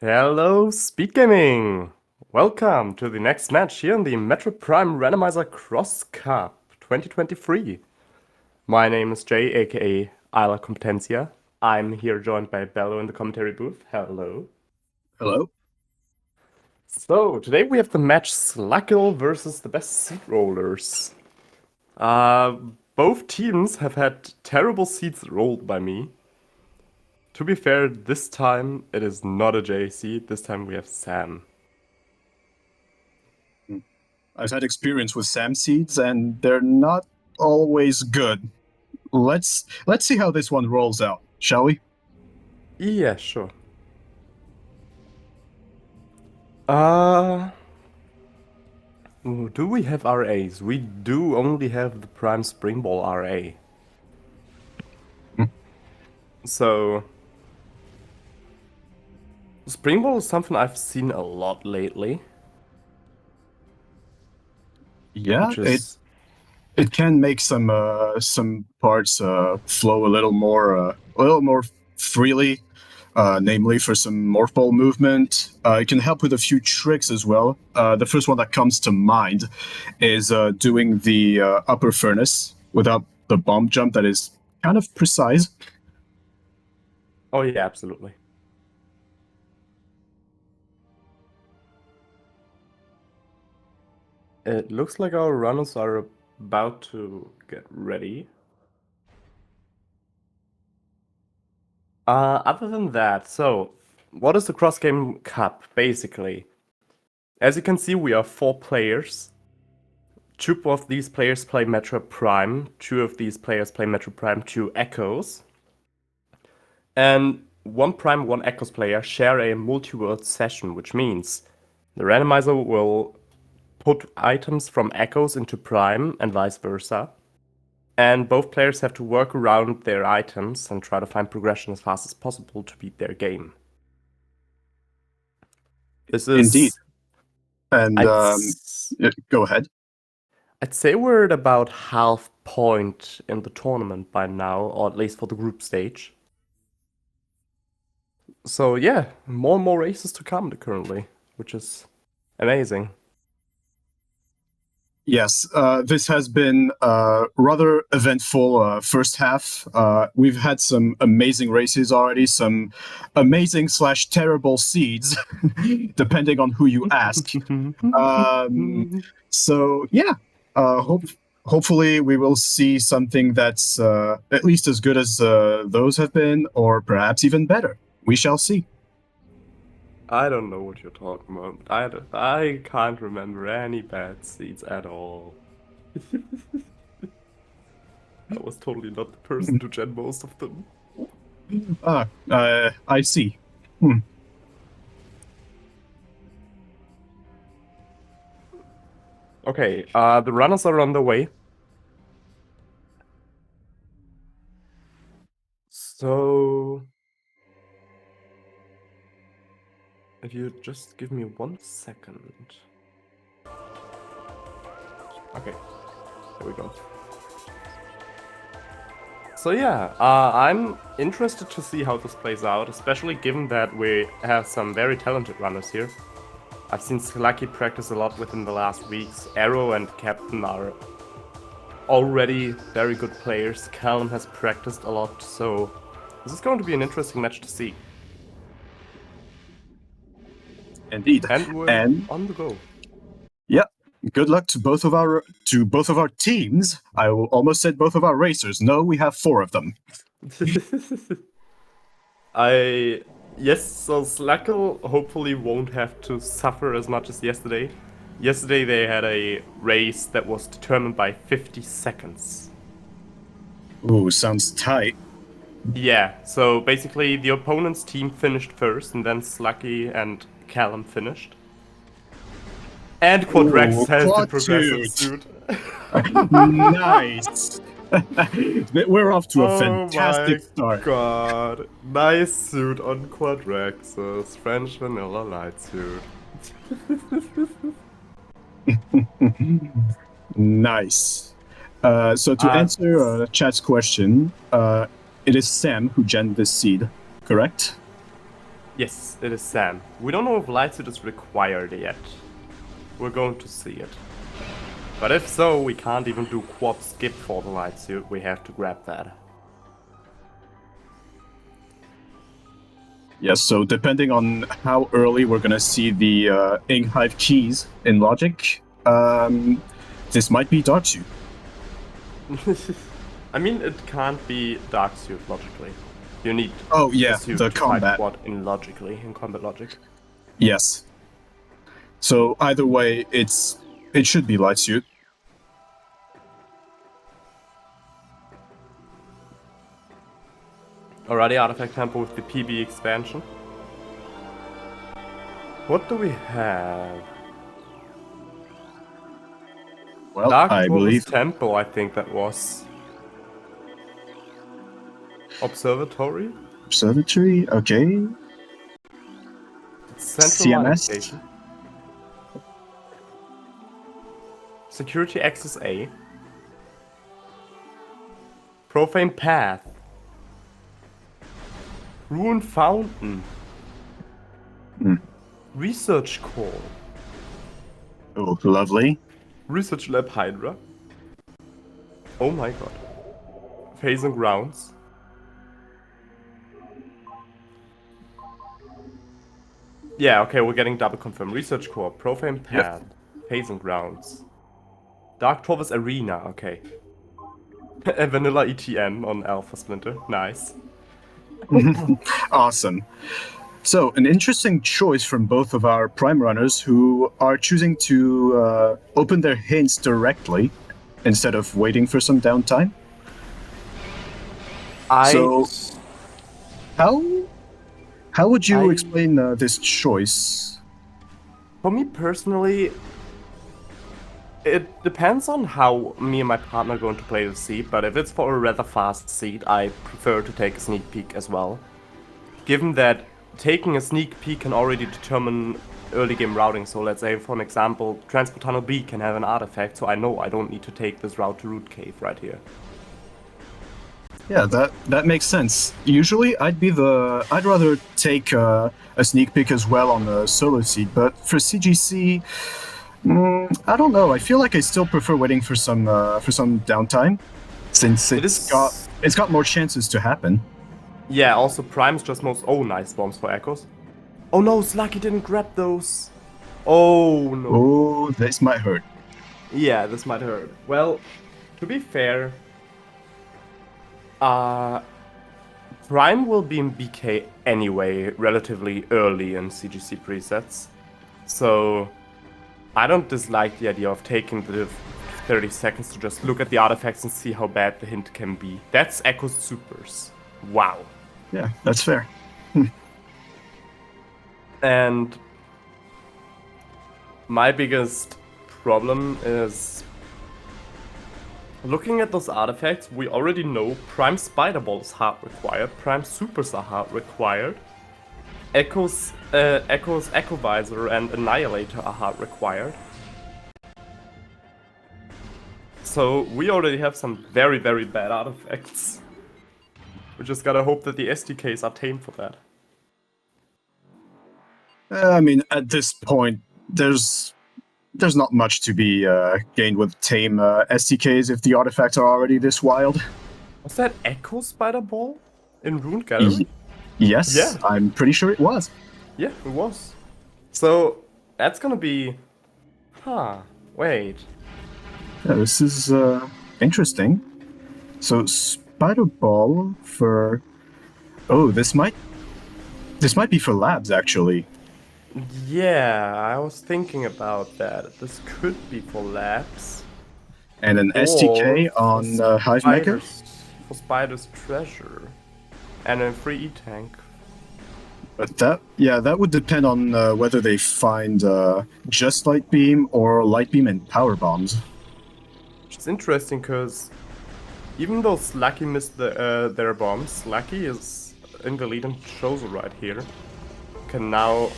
Hello, SpeedGaming! Welcome to the next match here in the Metroid Prime Randomizer Cross Cup 2023. My name is Jay, aka Isla Competencia. I'm here joined by Bello in the commentary booth. Hello. Hello. So, today we have the match SluCal versus the best seed rollers. Both teams have had terrible seeds rolled by me. To be fair, this time it is not a J seed, this time we have Sam. I've had experience with SAM seeds, and they're not always good. Let's see how this one rolls out, shall we? Yeah, sure. Do we have RAs? We do only have the Prime Spring Ball RA. So, Spring Ball is something I've seen a lot lately. Yeah, Which it can make some parts flow a little more freely. Namely for some morph ball movement. It can help with a few tricks as well. The first one that comes to mind is doing the upper furnace without the bomb jump that is kind of precise. Oh yeah, absolutely. It looks like our runners are about to get ready. Other than that, so what is the Cross Game Cup, basically? As you can see, we are 4 players. 2 of these players play Metroid Prime, 2 of these players play Metroid Prime 2 Echoes. And 1 Prime, 1 Echoes player share a multi-world session, which means the randomizer will put items from Echoes into Prime and vice versa. And both players have to work around their items and try to find progression as fast as possible to beat their game. This is... Indeed. And go ahead. I'd say we're at about half point in the tournament by now, or at least for the group stage. So yeah, more and more races to come currently, which is amazing. Yes, this has been a rather eventful first half. We've had some amazing races already, some amazing / terrible seeds, depending on who you ask. So yeah, hopefully we will see something that's at least as good as those have been, or perhaps even better. We shall see. I don't know what you're talking about. I can't remember any bad seeds at all. I was totally not the person to gen most of them. I see. Okay, the runners are on the way. So... if you just give me 1 second. Okay, there we go. So yeah, I'm interested to see how this plays out, especially given that we have some very talented runners here. I've seen SluCal practice a lot within the last weeks. Arrow and Captain are already very good players. Callum has practiced a lot, so this is going to be an interesting match to see. Indeed. And we're on the go. Yeah. Good luck to both of our teams. I almost said both of our racers. No, we have 4 of them. Yes, so SluCal hopefully won't have to suffer as much as yesterday. Yesterday they had a race that was determined by 50 seconds. Ooh, sounds tight. Yeah, so basically the opponent's team finished first, and then SluCal and Callum finished. And Quadrax has the progressive suit. Nice. We're off to a fantastic start. Oh my god. Nice suit on Quadrax's French Vanilla Light suit. Nice. So to answer chat's question, it is Sam who genned this seed, correct? Yes, it is Sam. We don't know if light suit is required yet. We're going to see it. But if so, we can't even do quad skip for the light suit. We have to grab that. Yes, so depending on how early we're gonna see the Inghive keys in Logic, this might be Dark Suit. I mean, it can't be dark suit logically. You need Oh yeah, a suit the to fight combat. quad in combat logic. Yes. So either way, it should be Light Suit. Already artifact tempo with the PB expansion. What do we have? Well, Dark I Taurus believe Temple, I think that was. Observatory? Observatory. Okay. Central mining CMS. station. Security access A. Profane path. Ruin fountain. Hmm. Research core. Oh, lovely. Research lab Hydra. Oh my god. Phasing grounds. Yeah, okay, we're getting double confirmed. Research core, profane path, phasing grounds. Dark Taurus arena, okay. A vanilla ETN on Alpha Splinter, nice. Awesome. So, an interesting choice from both of our Prime runners who are choosing to open their hints directly instead of waiting for some downtime. So, how would you explain this choice? For me personally, it depends on how me and my partner are going to play the seed, but if it's for a rather fast seed, I prefer to take a sneak peek as well. Given that taking a sneak peek can already determine early game routing, so let's say for an example, Transport Tunnel B can have an artifact, so I know I don't need to take this route to Root Cave right here. Yeah, that makes sense. Usually, I'd rather take a sneak peek as well on the solo seed, but for CGC, I don't know. I feel like I still prefer waiting for some downtime, since it's got more chances to happen. Yeah, also Prime's just most. Oh, nice bombs for Echoes. Oh no, Slucky didn't grab those. Oh no. Oh, this might hurt. Yeah, this might hurt. Well, to be fair, Prime will be in BK anyway, relatively early in CGC presets. So, I don't dislike the idea of taking the 30 seconds to just look at the artifacts and see how bad the hint can be. That's Echo's supers. Wow. Yeah, that's fair. And my biggest problem is looking at those artifacts. We already know Prime Spider Ball is hard required, Prime Supers are hard required, Echo's Echo Visor and Annihilator are hard required. So we already have some very, very bad artifacts. We just gotta hope that the SDKs are tame for that. I mean, at this point, there's not much to be gained with tame SDKs if the artifacts are already this wild. Was that Echo Spider Ball in Rune Gallery? Yes, Yeah. I'm pretty sure it was. Yeah, it was. So that's gonna be. Wait. Yeah, this is interesting. So Spider Ball for. Oh, this might be for labs actually. Yeah, I was thinking about that. This could be for labs. And an SDK on Hive Maker? For Spider's Treasure. And a free E-Tank. But that would depend on whether they find just Light Beam or Light Beam and Power Bombs. Which is interesting because even though Slucky missed their bombs, Slucky is in the lead and Chosen right here. Can now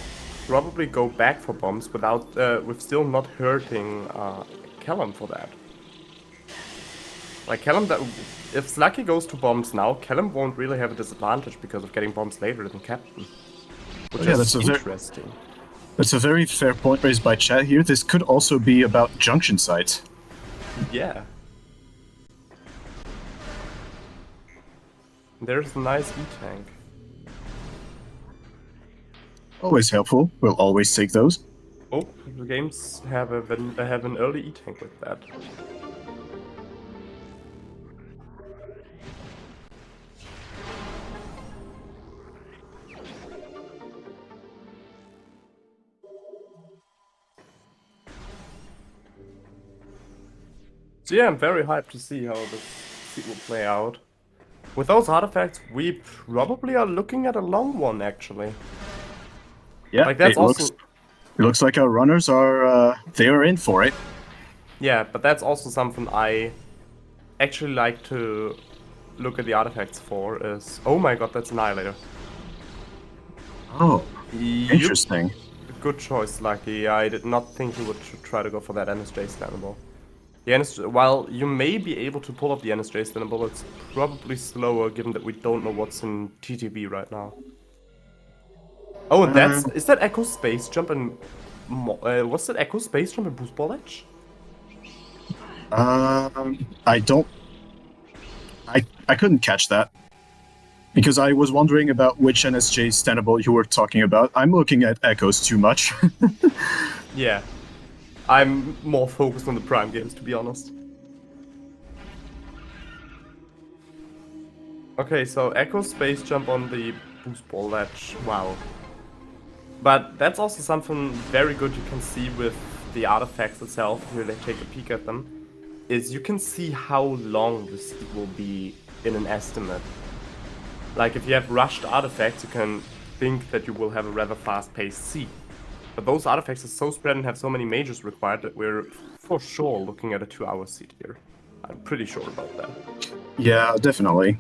probably go back for bombs without with still not hurting Callum for that. Like Callum, if Slucky goes to bombs now, Callum won't really have a disadvantage because of getting bombs later than Captain. which yeah, is interesting. that's a very fair point raised by chat here. This could also be about junction sites. Yeah. There's a nice E-tank. Always helpful. We'll always take those. Oh, the games have an early E-tank with that. So yeah, I'm very hyped to see how this seed will play out. With those artifacts, we probably are looking at a long one, actually. Yeah, Like, that's also... It looks like our runners are they are in for it. Yeah, but that's also something I actually like to look at the artifacts for is... Oh my god, that's Annihilator. Oh, interesting. Good choice, Lucky. I did not think you would try to go for that NSJ standable. The while you may be able to pull off the NSJ standable, it's probably slower given that we don't know what's in TTB right now. Oh, and is that Echo Space Jump and... what's that Echo Space Jump and Boost Ball Edge? I don't... I couldn't catch that. Because I was wondering about which NSJ standable you were talking about. I'm looking at Echoes too much. Yeah. I'm more focused on the Prime games, to be honest. Okay, so Echo Space Jump on the Boost Ball Ledge. Wow. But that's also something very good you can see with the artifacts itself, if you really take a peek at them, is you can see how long this will be in an estimate. Like, if you have rushed artifacts, you can think that you will have a rather fast-paced seed. But those artifacts are so spread and have so many majors required that we're for sure looking at a 2-hour seed here. I'm pretty sure about that. Yeah, definitely.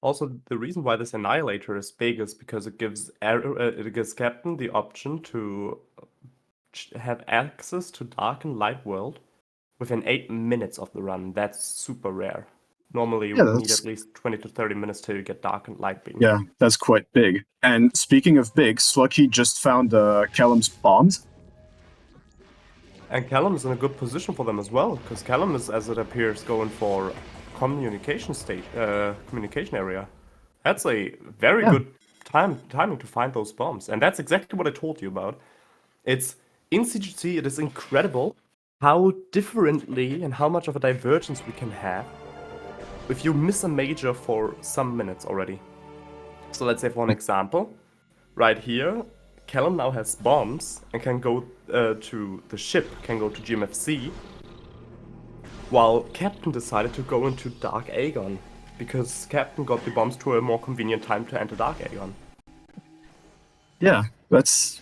Also, the reason why this Annihilator is big is because it gives Captain the option to have access to Dark and Light World within 8 minutes of the run. That's super rare. Normally, you would need at least 20 to 30 minutes till you get Dark and Light Beam. Yeah, that's quite big. And speaking of big, SluCal just found Callum's bombs. And Callum is in a good position for them as well, because Callum is, as it appears, going for communication area. That's a very good timing to find those bombs, and that's exactly what I told you about. It's in CGC. It is incredible how differently and how much of a divergence we can have if you miss a major for some minutes already. So let's say, for an example, right here, Callum now has bombs and can go to the ship, can go to GMFC, while Captain decided to go into Dark Aegon, because Captain got the bombs to a more convenient time to enter Dark Aegon. Yeah, it's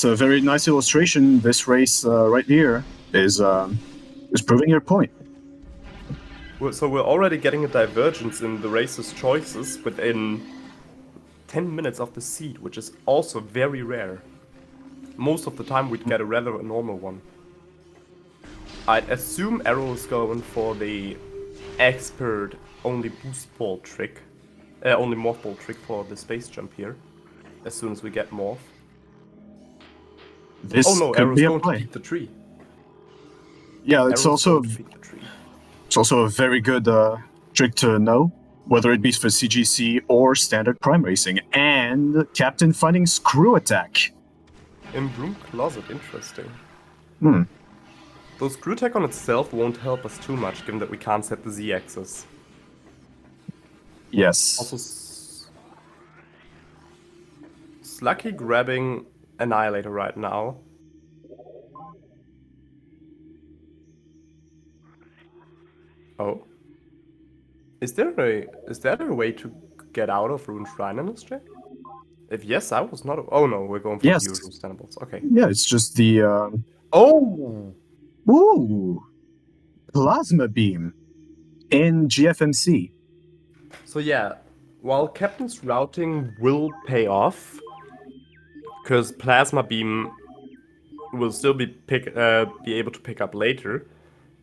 a very nice illustration. This race right here is proving your point. So we're already getting a divergence in the race's choices within 10 minutes of the seed, which is also very rare. Most of the time we'd get a rather normal one. I'd assume Arrow is going for the expert only boost ball trick, only morph ball trick for the space jump here, as soon as we get morph. This oh no, Arrow's going to peek the tree. Yeah, it's also a very good trick to know, whether it be for CGC or standard prime racing. And Captain finding screw attack. In Broom Closet, interesting. Hmm. Though screw attack on itself won't help us too much, given that we can't set the Z-axis. Yes. Also, SluCal grabbing Annihilator right now. Oh. Is there a way to get out of Rune Shrine in this check? If yes, I was not... Oh no, we're going for the usual standables. Okay. Yeah, it's just the... Oh! Ooh! Plasma Beam in GFMC. So yeah, while Captain's routing will pay off, because Plasma Beam will still be able to pick up later,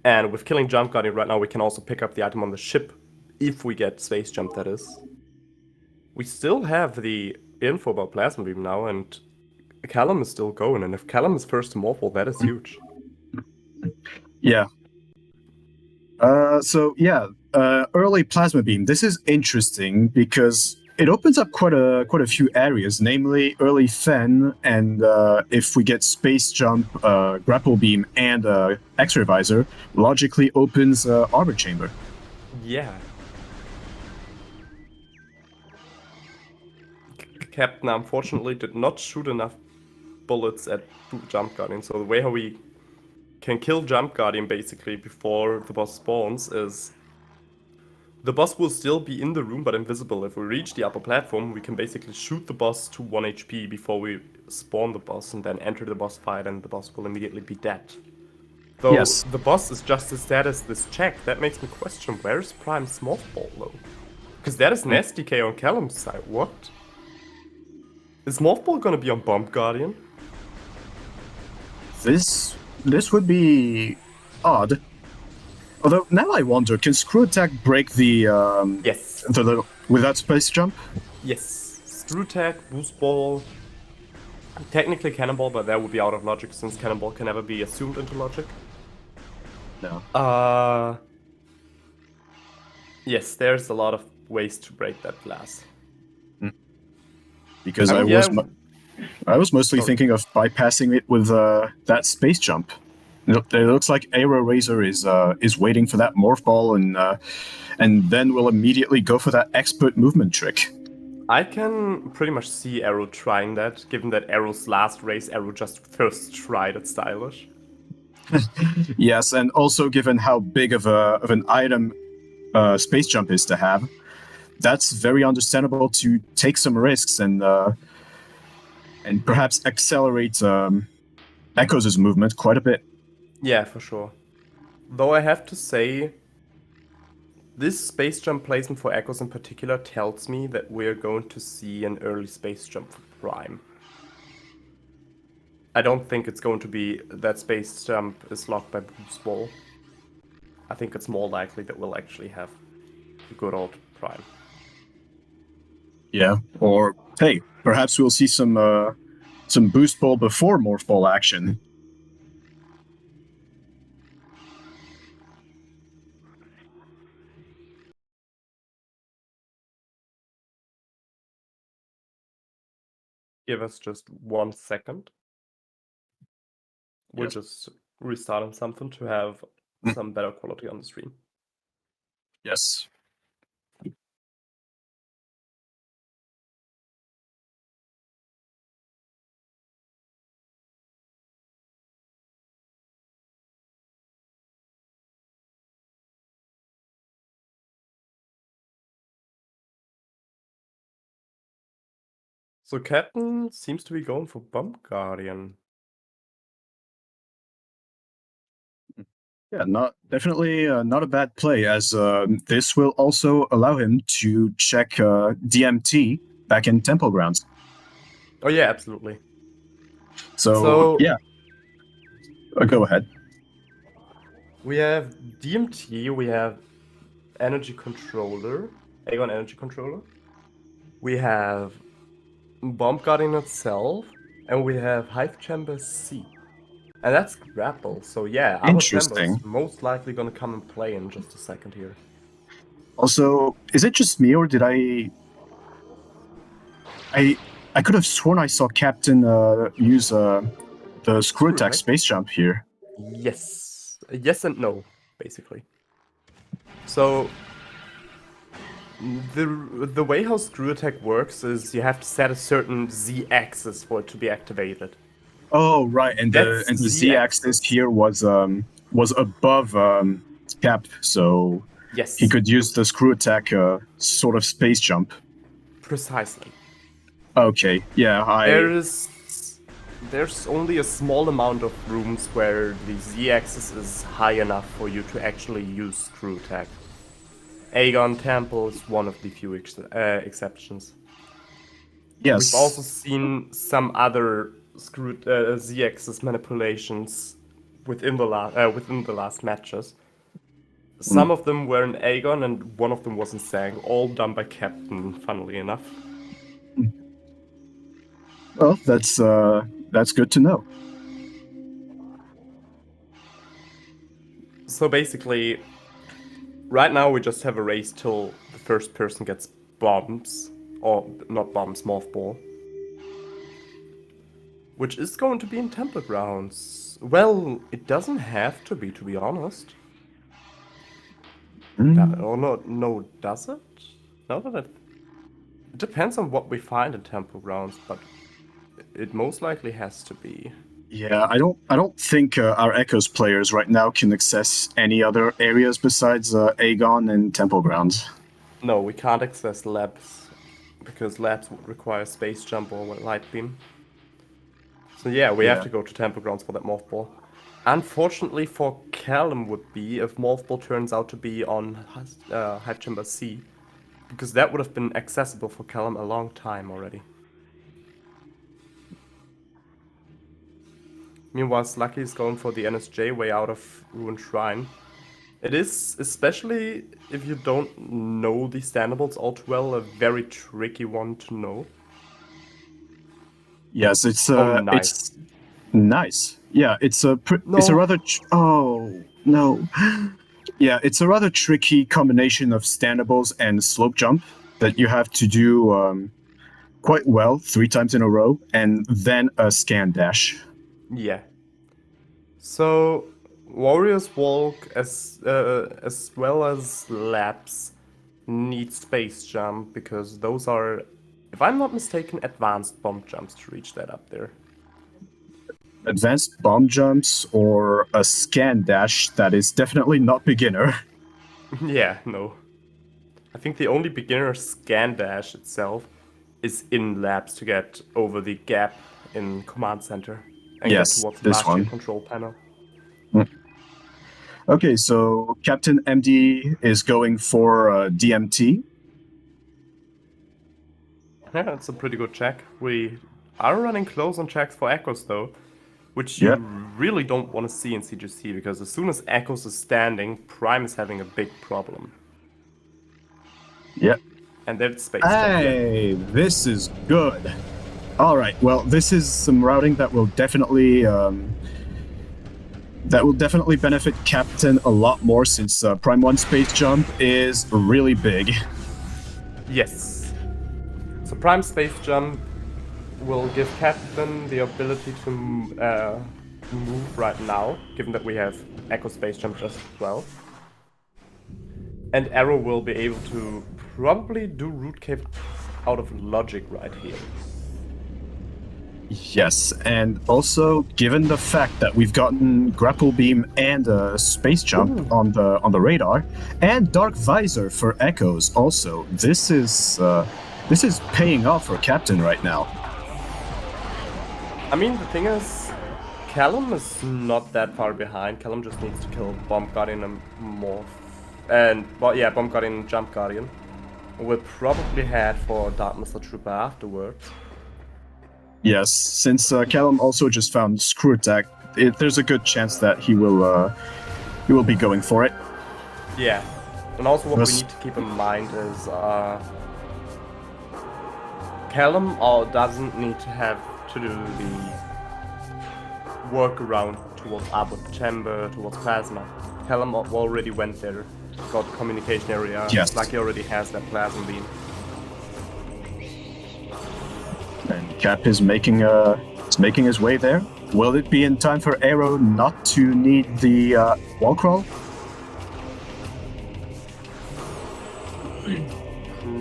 And with killing Jump Guardian right now, we can also pick up the item on the ship, if we get Space Jump, that is. We still have the info about Plasma Beam now, and Callum is still going, and if Callum is first to Morphle, that is huge. Yeah. Early Plasma Beam. This is interesting because it opens up quite a few areas, namely early Fen, and if we get Space Jump, Grapple Beam, and X-Ray Visor, logically opens Arbor Chamber. Yeah. Captain unfortunately did not shoot enough bullets at Jump Guardian, so the way how we can kill Jump Guardian basically before the boss spawns is the boss will still be in the room but invisible. If we reach the upper platform, we can basically shoot the boss to 1 HP before we spawn the boss and then enter the boss fight, and the boss will immediately be dead. Though Yes. the boss is just as dead as this check, that makes me question where is Prime's Mothball though? Because that is an SDK on Callum's side. What? Is Mothball gonna be on Bomb Guardian? This would be odd. Although now I wonder, can Screw Attack break the Yes. without Space Jump? Yes. Screw Attack, Boost Ball. Technically Cannonball, but that would be out of logic since Cannonball can never be assumed into logic. No. Yes, there's a lot of ways to break that glass. Because I mean, I was mostly Sorry. thinking of bypassing it with that Space Jump. It looks like Aero Razor is waiting for that Morph Ball, and then we'll immediately go for that expert movement trick. I can pretty much see Arrow trying that, given that Arrow's last race, Arrow just first tried at Stylish. Yes, and also given how big of an item Space Jump is to have, that's very understandable to take some risks and perhaps accelerate Echoes' movement quite a bit. Yeah, for sure. Though I have to say, this Space Jump placement for Echoes in particular tells me that we're going to see an early Space Jump for Prime. I don't think it's going to be that Space Jump is locked by Boost Ball. I think it's more likely that we'll actually have a good old Prime. Yeah, or hey, perhaps we'll see some Boost Ball before Morph Ball action. Give us just 1 second. We're Yes. just restarting something to have some better quality on the stream. Yes. So Captain seems to be going for Bomb Guardian. Yeah, definitely not a bad play, as this will also allow him to check DMT back in Temple Grounds. Oh yeah, absolutely. So yeah, go ahead. We have DMT, we have Energy Controller, Aegon Energy Controller. We have Bomb Guardian itself, and we have Hive Chamber C. And that's Grapple, so yeah, our Chamber is Interesting. most likely gonna come and play in just a second here. Also, is it just me, or did I could have sworn I saw Captain use the Screw Attack Attack? Space Jump here. Yes. Yes and no, basically. So the way how Screw Attack works is you have to set a certain Z-axis for it to be activated. Oh right, and That's the Z-axis here was above Cap, so Yes. he could use the Screw Attack sort of space jump. Precisely. Okay, yeah, There's only a small amount of rooms where the Z-axis is high enough for you to actually use Screw Attack. Aegon Temple is one of the few exceptions. Yes. We've also seen some other Z-axis manipulations within the last matches. Some of them were in Aegon and one of them was in Sang, all done by Captain, funnily enough. Well, that's good to know. So basically, right now we just have a race till the first person gets bombs, or not bombs, mothball. Which is going to be in Temple Grounds. Well, it doesn't have to be honest. Or no, does it? No, that it depends on what we find in Temple Grounds, but it most likely has to be. Yeah, I don't think our Echoes players right now can access any other areas besides Aegon and Temple Grounds. No, we can't access labs because labs would require space jump or light beam. So yeah, we have to go to Temple Grounds for that mothball. Unfortunately for Callum would be if mothball turns out to be on Hive Chamber C, because that would have been accessible for Callum a long time already. Meanwhile, Slucky is going for the NSJ way out of Ruined Shrine. It is, especially if you don't know the standables all too well, a very tricky one to know. Yes, it's nice. It's nice. Yeah, it's a rather oh no. Yeah, it's a rather tricky combination of standables and slope jump that you have to do quite well 3 times in a row, and then a scan dash. Yeah. So Warriors Walk as well as Labs need space jump because those are, if I'm not mistaken, advanced bomb jumps to reach that up there. Advanced bomb jumps or a scan dash that is definitely not beginner. Yeah, no. I think the only beginner scan dash itself is in Labs to get over the gap in Command Center and get towards the last year control panel. Okay, so Captain MD is going for DMT. Yeah, that's a pretty good check. We are running close on checks for Echoes though, which you really don't want to see in CGC because as soon as Echoes is standing, Prime is having a big problem. Yep. And that's space. Hey, this is good. All right, well, this is some routing that will definitely benefit Captain a lot more since Prime 1 space jump is really big. Yes. So Prime space jump will give Captain the ability to move right now, given that we have Echo space jump just as well. And Arrow will be able to probably do Root Cave out of logic right here. Yes, and also given the fact that we've gotten grapple beam and a space jump on the radar, and dark visor for Echoes also, this is paying off for Captain right now. I mean, the thing is, Callum is not that far behind. Callum just needs to kill Bomb Guardian and Morph. And, well, yeah, Bomb Guardian and Jump Guardian. We'll probably head for Dark Missile Trooper afterwards. Yes, since Callum also just found Screw Attack, there's a good chance that he will be going for it. Yeah, and also what we need to keep in mind is Callum doesn't need to have to do the workaround towards Arbor Chamber, towards Plasma. Callum already went there, got the communication area. Yes. Like he already has that Plasma Beam. And Cap is making his way there. Will it be in time for Arrow not to need the wall crawl?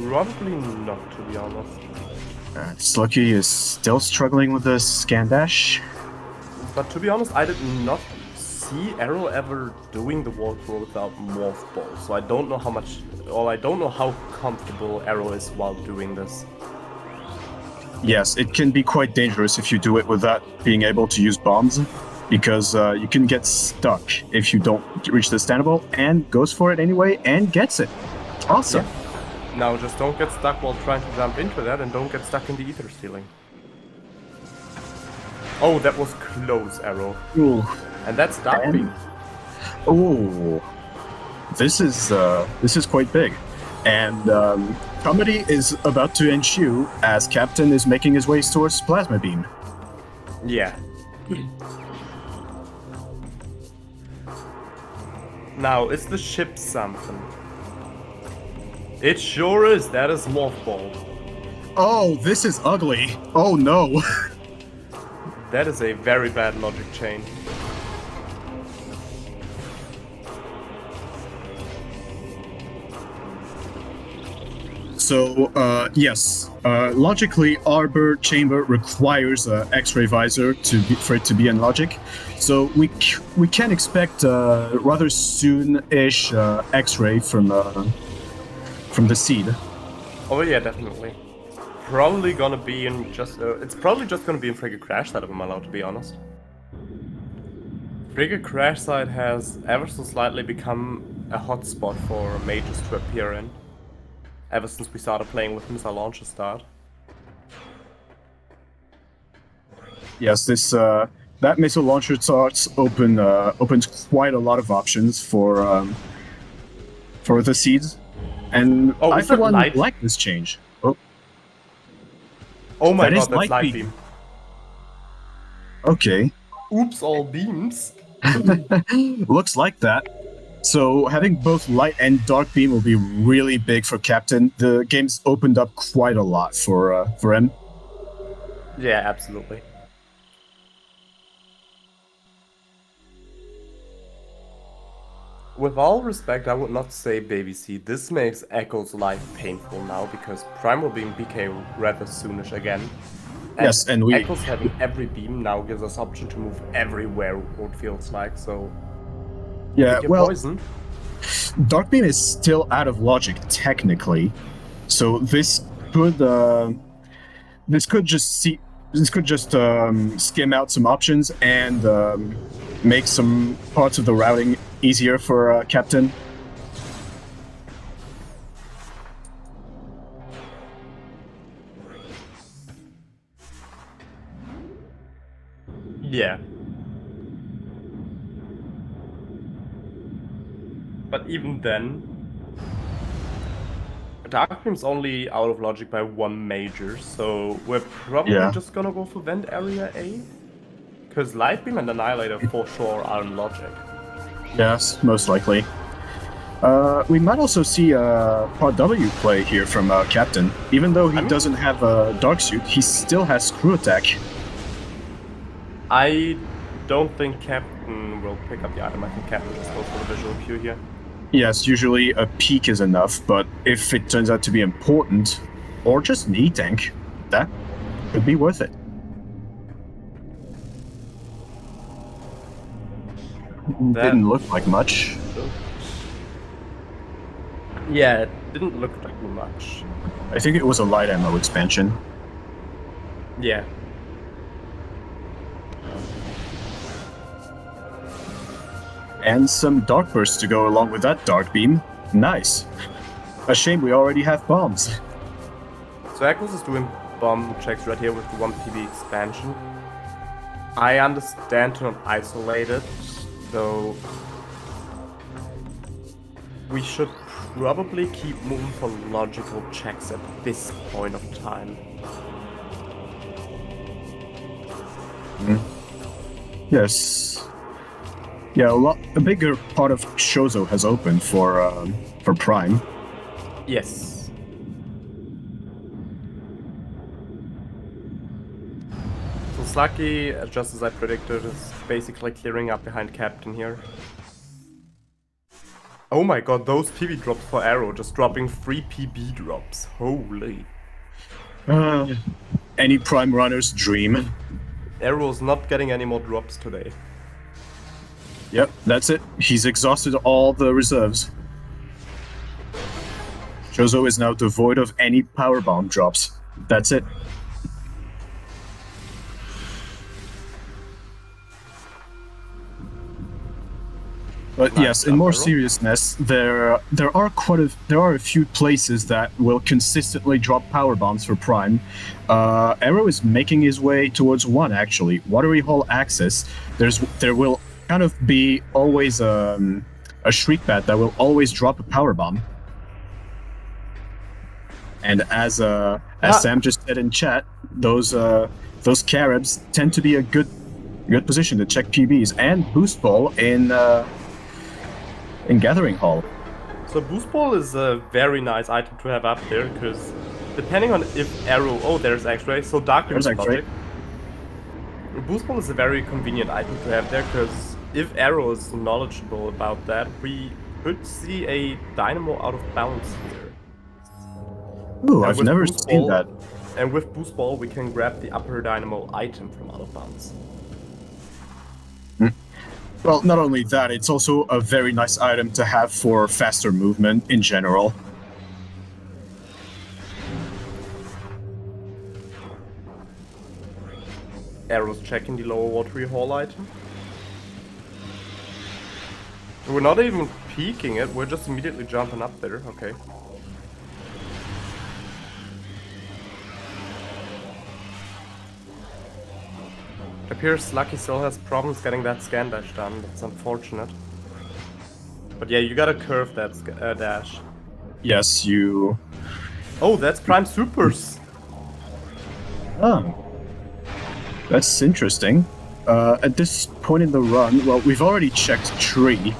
Probably not, to be honest. Slucky is still struggling with the scan dash. But to be honest, I did not see Arrow ever doing the wall crawl without Morph Ball, so I don't know how much, or I don't know how comfortable Arrow is while doing this. Yes, it can be quite dangerous if you do it without being able to use bombs, because you can get stuck if you don't reach the standable, and goes for it anyway and gets it. Awesome. Yeah. Now just don't get stuck while trying to jump into that, and don't get stuck in the ether ceiling. Oh, that was close, Arrow. Ooh. And that's Dark And- Beam. Oh, this is quite big, and comedy is about to ensue as Captain is making his way towards Plasma Beam. Yeah. Now, is the ship something? It sure is. That is Morph Ball. Oh, this is ugly. Oh no. That is a very bad logic chain. So, yes, logically, Arbor Chamber requires an X-ray visor for it to be in logic. So we can expect rather soon-ish X-ray from the seed. Oh yeah, definitely. Probably gonna be in just... it's probably just gonna be in Frigate Crash side if I'm allowed to be honest. Frigate Crash side has ever so slightly become a hotspot for mages to appear in. Ever since we started playing with missile launcher start. Yes, this that missile launcher starts opens quite a lot of options for the seeds, and Oh, I is for that one light? like this change. Oh, Oh my That is god, that's light light beam. beam. okay, Oops, all beams. looks like that. So having both light and dark beam will be really big for Captain. The game's opened up quite a lot for him. Yeah, absolutely. With all respect, I would not say Baby C. This makes Echo's life painful now because Prime will be in BK rather soonish again. And Yes, and we- Echo's having every beam now gives us option to move everywhere, it feels like, so... Yeah, Pick your well, poison. dark beam is still out of logic technically, so this could just skim out some options and make some parts of the routing easier for Captain. Yeah. But even then... Dark Beam's only out of logic by one major, so we're probably Yeah. just gonna go for Vent Area A? Because Light Beam and Annihilator for sure are in logic. Yes, most likely. We might also see a Part W play here from Captain. Even though he doesn't have a Dark Suit, he still has Screw Attack. I don't think Captain will pick up the item. I think Captain just goes for the visual cue here. Yes, usually a peek is enough, but if it turns out to be important, or just an E-Tank, that could be worth it. Didn't look like much. Yeah, it didn't look like much. I think it was a light ammo expansion. Yeah. And some Dark Burst to go along with that Dark Beam. Nice. A shame we already have bombs. So Echoes is doing bomb checks right here with the 1 PB expansion. I understand to not isolate it, so we should probably keep moving for logical checks at this point of time. Yes. Yeah, a bigger part of Shozo has opened for Prime. Yes. So Sluggy, just as I predicted, is basically clearing up behind Captain here. Oh my god, those PB drops for Arrow, just dropping 3 PB drops. Holy. Any Prime runner's dream. Arrow's not getting any more drops today. Yep, that's it. He's exhausted all the reserves. Shozo is now devoid of any power bomb drops. That's it. But yes, in more seriousness, there are a few places that will consistently drop power bombs for Prime. Arrow is making his way towards one actually. Watery Hole Access. There will kind of be always a shriek bat that will always drop a power bomb. And as Sam just said in chat, those Caribs tend to be a good position to check PBs and boost ball in Gathering Hall. So boost ball is a very nice item to have up there, because depending on if arrow... Oh, there's X-ray, so dark There's X-ray. Boost ball is a very convenient item to have there, because if arrow is knowledgeable about that, we could see a dynamo out of bounds here. Ooh, I've never seen that. And with boost ball, we can grab the upper dynamo item from out of bounds. Well, not only that, it's also a very nice item to have for faster movement in general. Arrows checking the lower watery hall item. We're not even peeking it, we're just immediately jumping up there, okay. It appears Lucky still has problems getting that scan dash done, that's unfortunate. But yeah, you gotta curve that dash. Yes, you... Oh, that's Prime Supers! Oh. That's interesting. At this point in the run, well, we've already checked tree.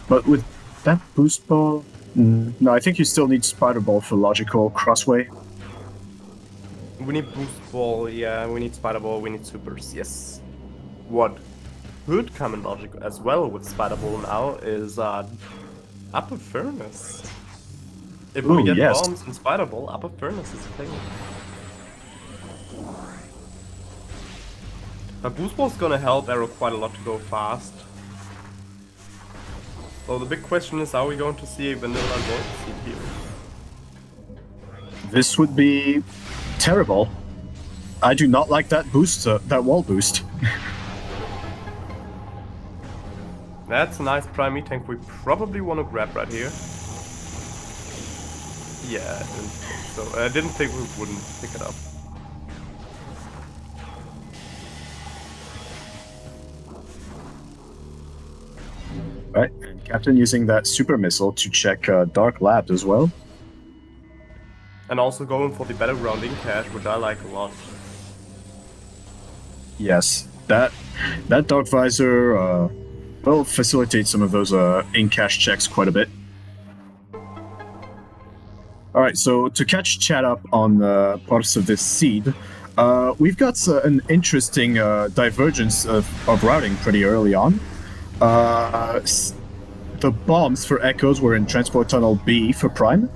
But with that boost ball... no, I think you still need Spider Ball for logical crossway. We need boost ball, yeah, we need spider ball, we need supers, yes. What could come in logic as well with spider ball now is upper furnace. If we get bombs in spider ball, upper furnace is a thing. But boost ball is gonna help arrow quite a lot to go fast. So the big question is, are we going to see a vanilla void seed here? This would be terrible. I do not like that boost, that wall boost. That's a nice prime tank we probably want to grab right here. Yeah, I didn't think so. I didn't think we wouldn't pick it up. Right, and Captain using that super missile to check Dark Labs as well. And also going for the battleground in cache, which I like a lot. Yes, that Dark Visor will facilitate some of those in-cache checks quite a bit. Alright, so to catch chat up on parts of this seed, we've got an interesting divergence of routing pretty early on. The bombs for Echoes were in Transport Tunnel B for Prime.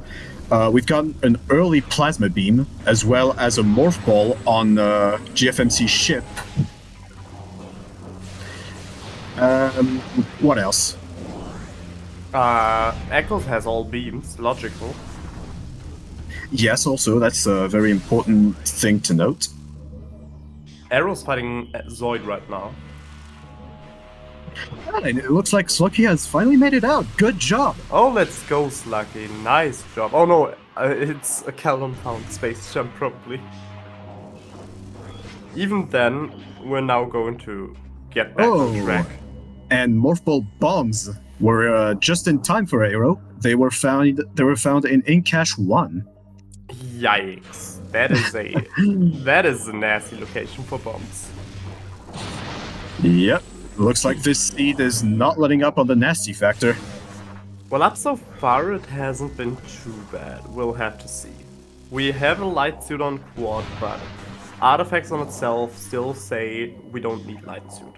We've got an early Plasma Beam, as well as a Morph Ball on GFMC ship. What else? Echoes has all beams, logical. Yes, also, that's a very important thing to note. Arrow's fighting Zoid right now. And it looks like SluCal has finally made it out. Good job! Oh, let's go, Slucky. Nice job. Oh no, it's a Calum-found space jump, probably. Even then, we're now going to get back on track. And Morph Ball bombs were just in time for Aero. They were found in cache 1. Yikes. That is a nasty location for bombs. Yep. Looks like this seed is not letting up on the nasty factor. Well, up so far it hasn't been too bad. We'll have to see. We have a light suit on quad, but artifacts on itself still say we don't need light suit.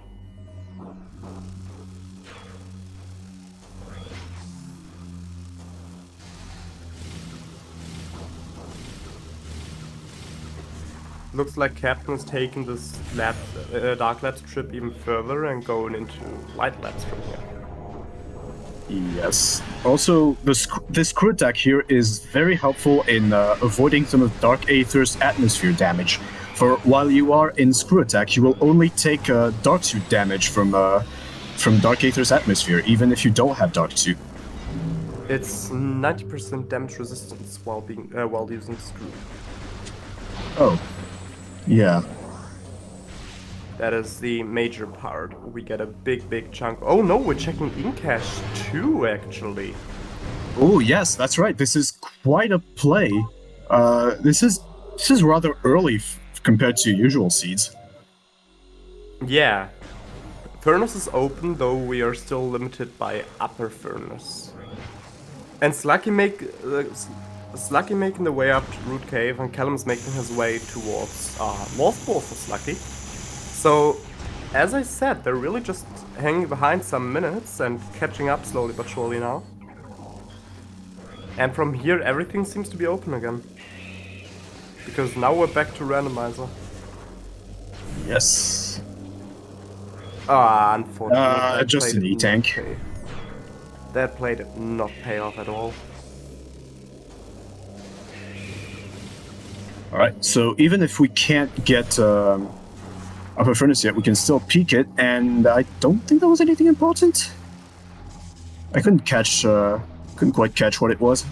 Looks like Captain is taking this Dark Labs trip even further and going into Light Labs from here. Yes. Also, this crew attack here is very helpful in avoiding some of Dark Aether's atmosphere damage. For while you are in screw attack, you will only take Dark Suit damage from Dark Aether's atmosphere, even if you don't have Dark Suit. It's 90% damage resistance while using screw. Oh. Yeah. That is the major part. We get a big chunk. Oh no, we're checking in cache too, actually. Oh yes, that's right. This is quite a play. This is rather early compared to usual seeds. Yeah. Furnace is open, though we are still limited by upper furnace. And Slucky making the way up to Root Cave, and Callum's making his way towards North Pole for Slucky. So, as I said, they're really just hanging behind some minutes and catching up slowly but surely now. And from here, everything seems to be open again. Because now we're back to randomizer. Yes. Unfortunately. Just an E-tank. That play did not pay off at all. Alright, so even if we can't get upper furnace yet, we can still peek it, and I don't think there was anything important. I couldn't quite catch what it was.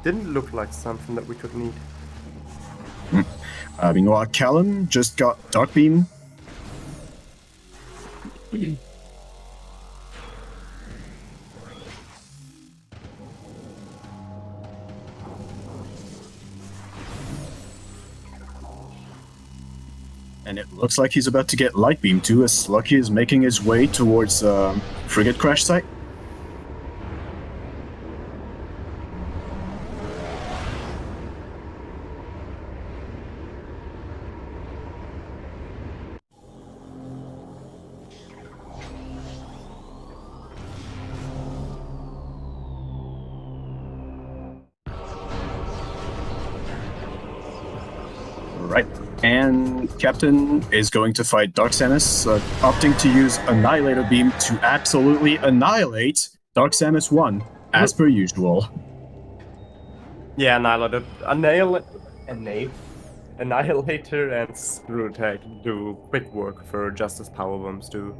Didn't look like something that we could need. Meanwhile, Callum just got Dark Beam. And it looks like he's about to get Light Beam too, as Slucky is making his way towards Frigate Crash Site. Right. And Captain is going to fight Dark Samus, opting to use Annihilator Beam to absolutely annihilate Dark Samus 1, as per usual. Yeah, Annihilator and Screw Attack do quick work for Justice Power Bombs too.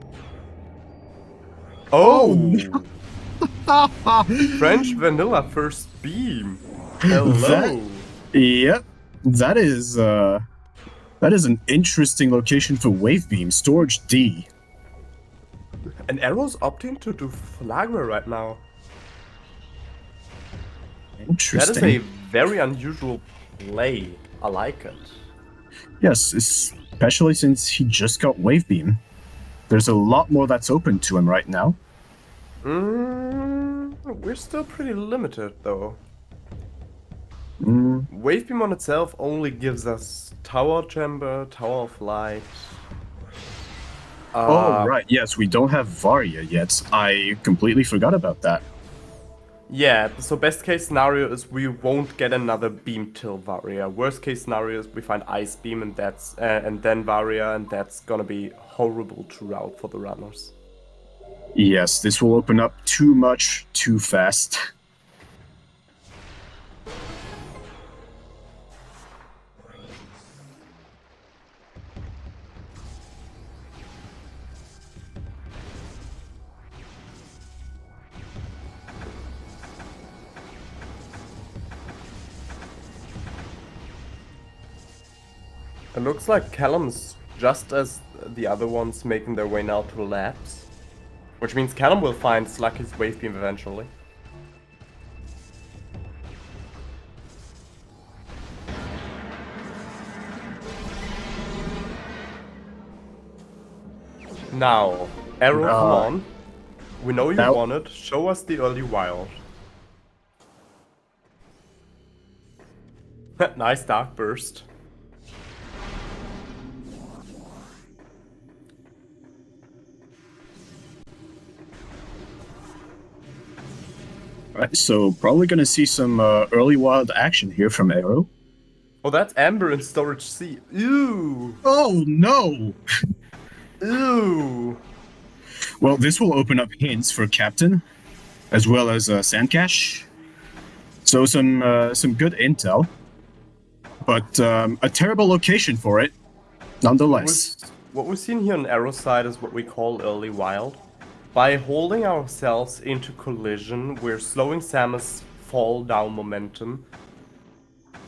Oh! French Vanilla First Beam! Hello! Yep. That is an interesting location for Wave Beam, Storage D. And Arrow's opting to do Flagra right now. Interesting. That is a very unusual play. I like it. Yes, especially since he just got Wave Beam. There's a lot more that's open to him right now. We're still pretty limited though. Mm. Wave Beam on itself only gives us Tower Chamber, Tower of Light. Oh, right. Yes, we don't have Varia yet. I completely forgot about that. Yeah, so best case scenario is we won't get another Beam till Varia. Worst case scenario is we find Ice Beam and that's and then Varia, and that's gonna be horrible to route for the runners. Yes, this will open up too much too fast. It looks like Callum's just as the other ones making their way now to labs. Which means Callum will find Slucky's Wave Beam eventually. Now, Arrow, come on. We know you want it. Show us the early wild. Nice Dark Burst. Right, so probably gonna see some early wild action here from Arrow. Oh, that's Amber in Storage C. Ew! Oh no! Ew! Well, this will open up hints for Captain, as well as Sandcash. So some good intel, but a terrible location for it, nonetheless. What we've seen here on Arrow's side is what we call early wild. By holding ourselves into collision, we're slowing Samus' fall down momentum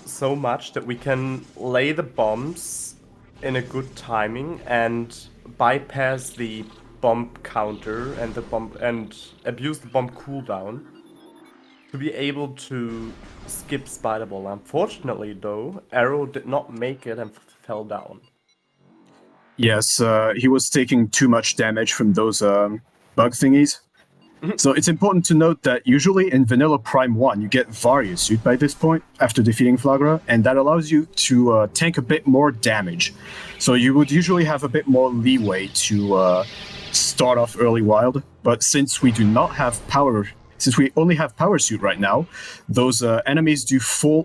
so much that we can lay the bombs in a good timing and bypass the bomb counter and the bomb and abuse the bomb cooldown to be able to skip Spider Ball. Unfortunately, though, Arrow did not make it and fell down. Yes, he was taking too much damage from those bug thingies. So it's important to note that usually in Vanilla Prime 1, you get Varia Suit by this point, after defeating Flagra, and that allows you to tank a bit more damage. So you would usually have a bit more leeway to start off early wild, but since we do not have power, since we only have Power Suit right now, those enemies do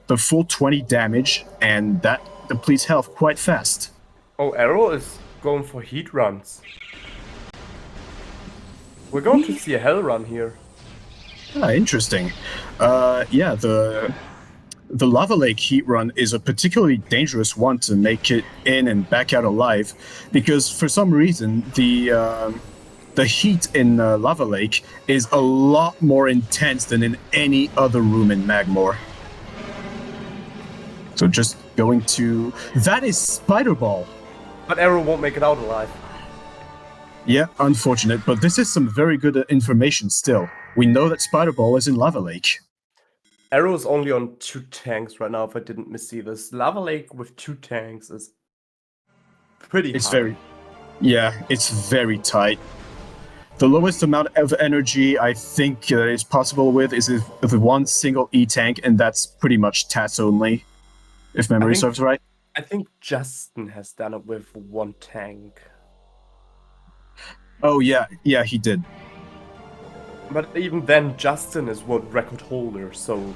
the full 20 damage, and that depletes health quite fast. Oh, Arrow is going for heat runs. We're going to see a hell run here. Ah, interesting. Yeah, the Lava Lake heat run is a particularly dangerous one to make it in and back out alive, because for some reason the heat in Lava Lake is a lot more intense than in any other room in Magmore. So just going to... That is Spider Ball! But Arrow won't make it out alive. Yeah, unfortunate, but this is some very good information still. We know that Spider Ball is in Lava Lake. Arrow is only on 2 tanks right now, if I didn't missee this. Lava Lake with 2 tanks is pretty high. It's very tight. The lowest amount of energy I think is possible with is with one single E-tank, and that's pretty much TAS only, if memory serves right. I think Justin has done it with 1 tank. Oh yeah, he did. But even then, Justin is world record holder, so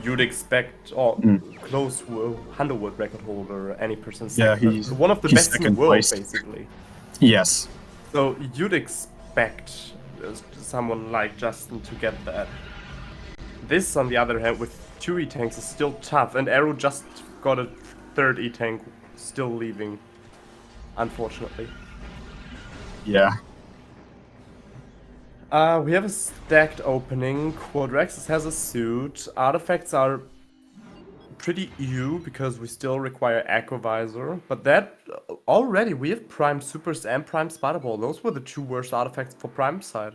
you'd expect, or close to a 100 world record holder, any person. Yeah, he's one of the best in the world, basically. Yes. So you'd expect someone like Justin to get that. This, on the other hand, with 2 E-tanks is still tough, and Arrow just got a 3rd E-tank still leaving, unfortunately. Yeah. We have a stacked opening. Quadraxis has a suit. Artifacts are pretty ew because we still require Aqua Visor. But that already we have Prime Supers and Prime Spider Ball. Those were the 2 worst artifacts for Prime side.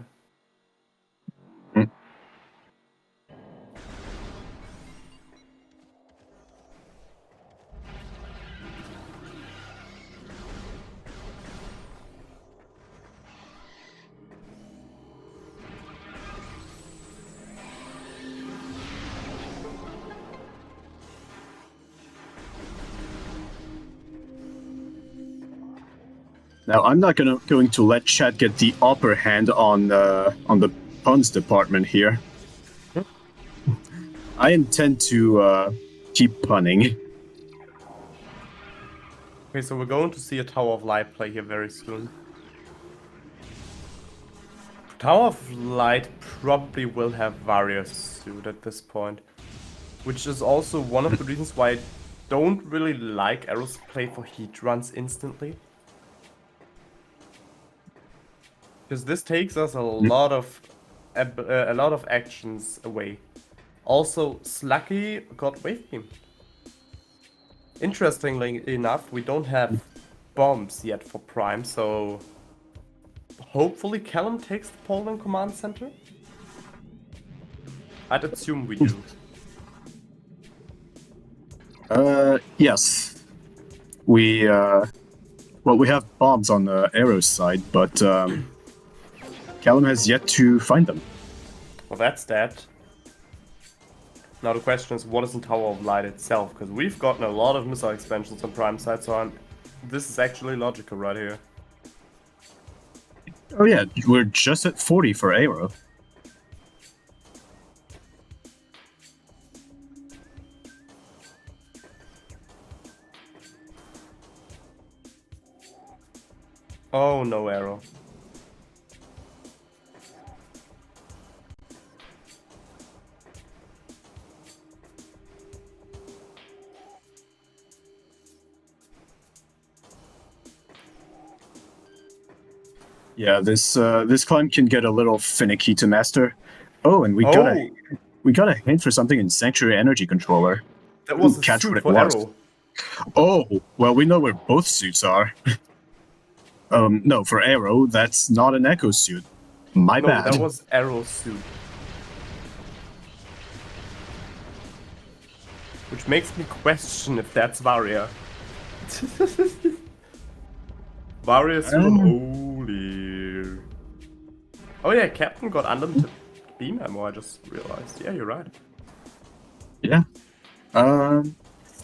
Now, I'm not going to let Chad get the upper hand on the puns department here. I intend to keep punning. Okay, so we're going to see a Tower of Light play here very soon. Tower of Light probably will have Various suit at this point, which is also one of the reasons why I don't really like Arrow's play for heat runs instantly. Because this takes us a lot of actions away. Also, Slucky got wave beam. Interestingly enough, we don't have bombs yet for Prime, so hopefully Callum takes the Poland command center. I'd assume we do. Yes. We have bombs on the Arrow's side, but Callum has yet to find them. Well, that's that. Now the question is, what is in Tower of Light itself? Because we've gotten a lot of missile expansions on Prime side, so this is actually logical right here. Oh yeah, we're just at 40 for Arrow. Oh no, Arrow. Yeah, this climb can get a little finicky to master. Oh, and we got a hint for something in Sanctuary Energy Controller. That was Ooh, a catch suit what it for was. Arrow. Oh, well, we know where both suits are. No, for Arrow, that's not an Echo suit. My No, bad. that was Arrow's suit. Which makes me question if that's Varia. Varia suit on Oli. Oh yeah, Captain got unlimited beam ammo, I just realized. Yeah, you're right. Yeah.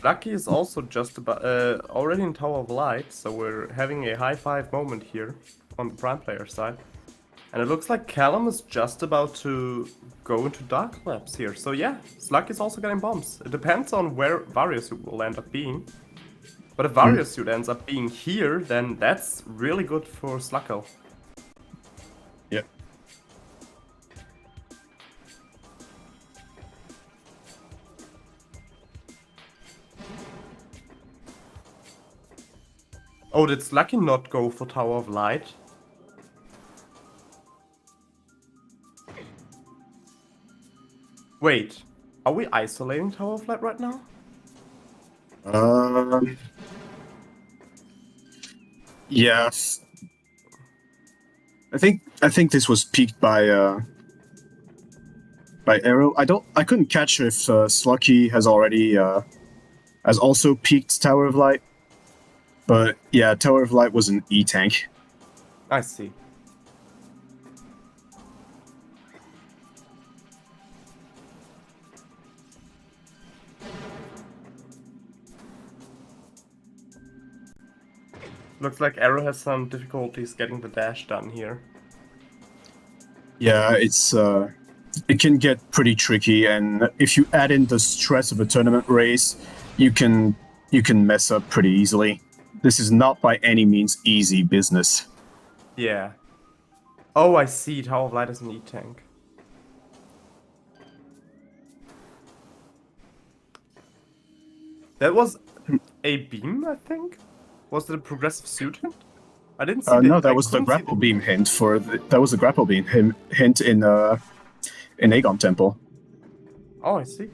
Lucky is also just about already in Tower of Light, so we're having a high five moment here on the Prime player side. And it looks like Callum is just about to go into Dark Labs here. So yeah, Slug is also getting bombs. It depends on where Variosuit will end up being. But if Variosuit ends up being here, then that's really good for SluCal. Yeah. Oh, did Slucky not go for Tower of Light? Wait, are we isolating Tower of Light right now? Yeah. I think this was peaked by Arrow. I couldn't catch if Slucky has already has also peaked Tower of Light. But yeah, Tower of Light was an E-tank. I see. Looks like Arrow has some difficulties getting the dash done here. Yeah, it can get pretty tricky, and if you add in the stress of a tournament race, you can mess up pretty easily. This is not by any means easy business. Yeah. Oh, I see. Tower of Light is an E-tank. That was a beam, I think? Was it a progressive suit hint? I didn't see No, that was the grapple beam hint for that was the grapple beam hint in Aegon Temple. Oh, I see.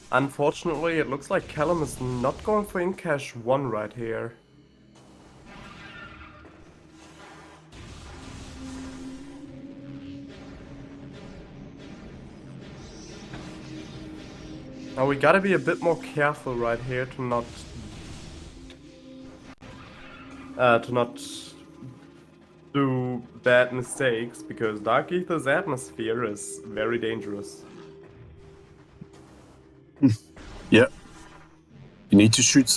Unfortunately, it looks like Callum is not going for Incash 1 right here. Now we gotta be a bit more careful right here to not do bad mistakes, because Dark Ether's atmosphere is very dangerous. Yeah. You need to shoot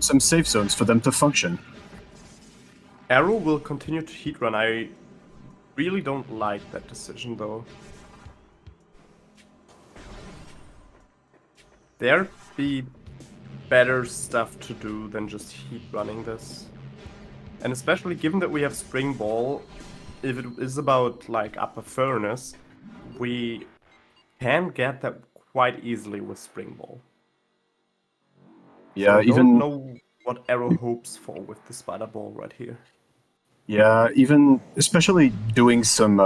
some safe zones for them to function. Arrow will continue to heat run. I really don't like that decision though. There'd be better stuff to do than just heat running this. And especially given that we have Spring Ball, if it is about like upper furnace, we can get that quite easily with Spring Ball. Yeah, so I even don't know what Arrow hopes for with the Spider Ball right here. yeah, even especially doing some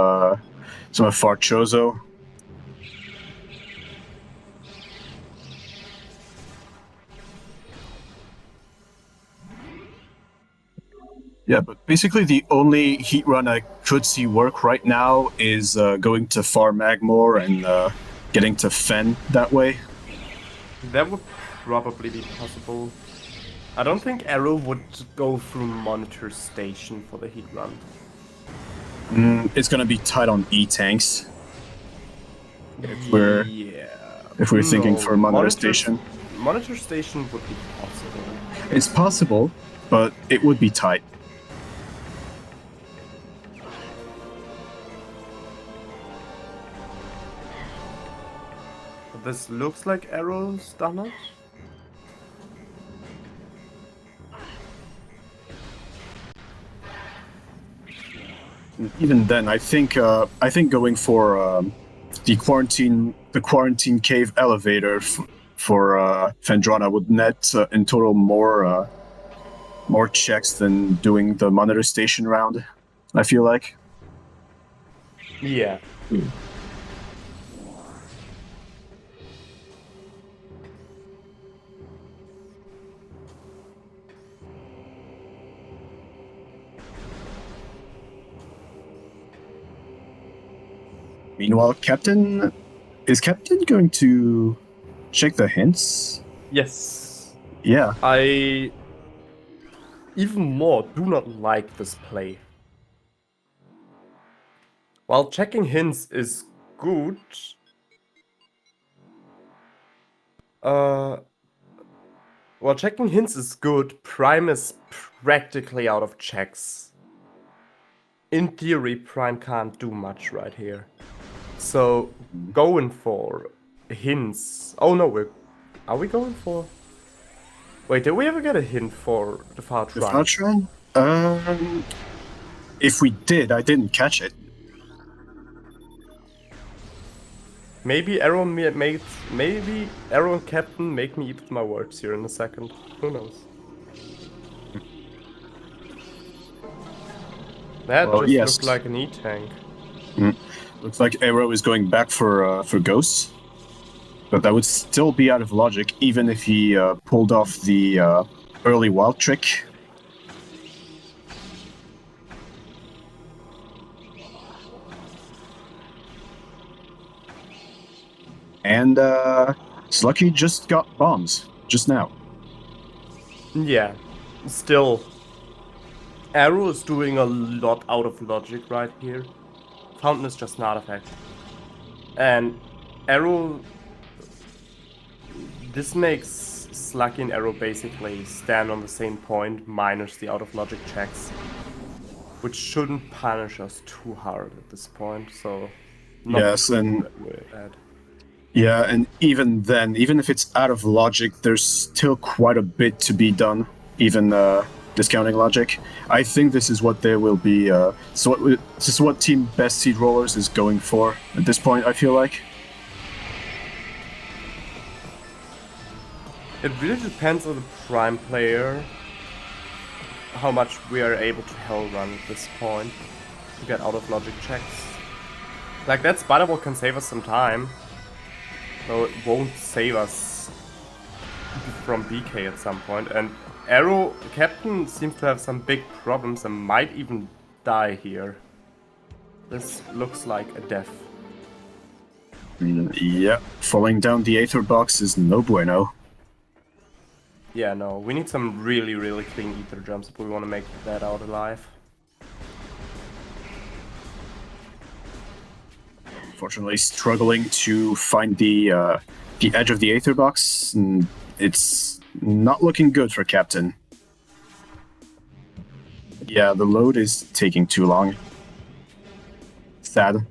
Farchozo. Yeah, but basically the only heat run I could see work right now is going to Far Magmore and getting to Fen that way. That would probably be possible. I don't think Arrow would go through Monitor Station for the heat run. It's gonna be tight on E-tanks. If we're thinking for Monitor Station. Monitor Station would be possible. It's possible, but it would be tight. This looks like Arrow's done it. Even then, I think going for the quarantine cave elevator for Fendrana would net in total more checks than doing the monitor station round, I feel like. Yeah. Meanwhile, is Captain going to check the hints? Yes. Yeah. I even more do not like this play. While checking hints is good, while checking hints is good, Prime is practically out of checks. In theory, Prime can't do much right here. So going for hints. Oh no, are we going for? Wait, did we ever get a hint for the Fouch The run? Fouch run? If we did, I didn't catch it. Maybe maybe Arrow and Captain make me eat my words here in a second. Who knows? That Well, just yes. looked like an E-tank. Looks like Arrow is going back for Ghosts. But that would still be out of logic, even if he pulled off the early wild trick. And Slucky just got bombs just now. Yeah, still. Arrow is doing a lot out of logic right here. Fountain is just an artifact. And Arrow... This makes Slucky and Arrow basically stand on the same point, minus the out of logic checks. Which shouldn't punish us too hard at this point, so... Yes, and... Bad. Yeah, and even then, even if it's out of logic, there's still quite a bit to be done, even discounting logic. I think this is what there will be. This is what Team Best Seed Rollers is going for at this point, I feel like. It really depends on the Prime player, how much we are able to hell run at this point to get out of logic checks. Like, that Spider Ball can save us some time, though it won't save us from BK at some point. And Arrow Captain seems to have some big problems and might even die here. This looks like a death. Yeah, falling down the Aether box is no bueno. Yeah, no, we need some really, really clean ether jumps if we want to make that out alive. Unfortunately, struggling to find the edge of the Aether box. It's not looking good for Captain. Yeah, the load is taking too long. Sad.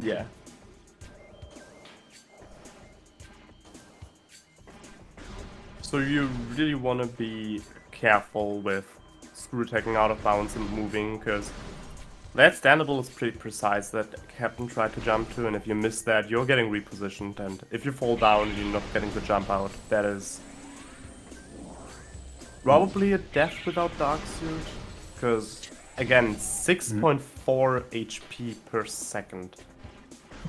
Yeah. So you really want to be careful with screw attacking out of bounds and moving, because that standable is pretty precise that Captain tried to jump to, and if you miss that, you're getting repositioned, and if you fall down, you're not getting the jump out. That is probably a death without Dark Suit, because, again, 6.4 HP per second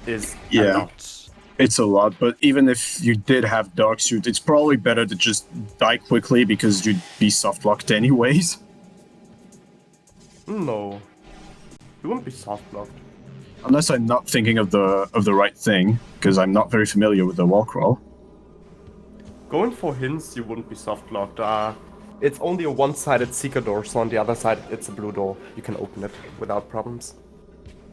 is a lot. It's a lot, but even if you did have Dark Suit, it's probably better to just die quickly because you'd be soft locked anyways. No. You wouldn't be soft locked. Unless I'm not thinking of the right thing, because I'm not very familiar with the wall crawl. Going for hints, you wouldn't be soft locked. It's only a one-sided Seeker door, so on the other side it's a blue door. You can open it without problems.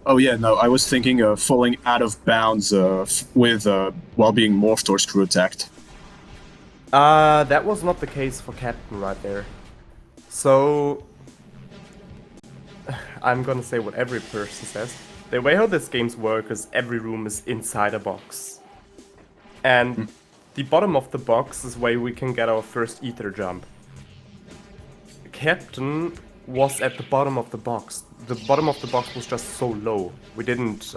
Oh yeah, no, I was thinking of falling out of bounds while being morphed or screw attacked. That was not the case for Captain right there. So I'm gonna say what every person says. The way how this games work is every room is inside a box. And the bottom of the box is where we can get our first ether jump. Captain was at the bottom of the box. The bottom of the box was just so low. We didn't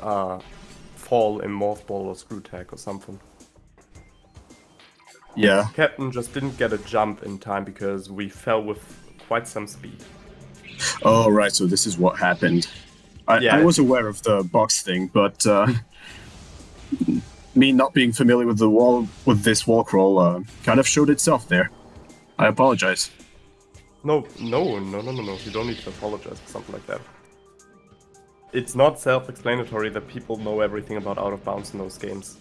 fall in Morph Ball or Screw Tag or something. Yeah. Captain just didn't get a jump in time because we fell with quite some speed. Oh, right, so this is what happened. Yeah. I was aware of the box thing, but me not being familiar with this wall crawl kind of showed itself there. I apologize. No. You don't need to apologize for something like that. It's not self-explanatory that people know everything about out of bounds in those games.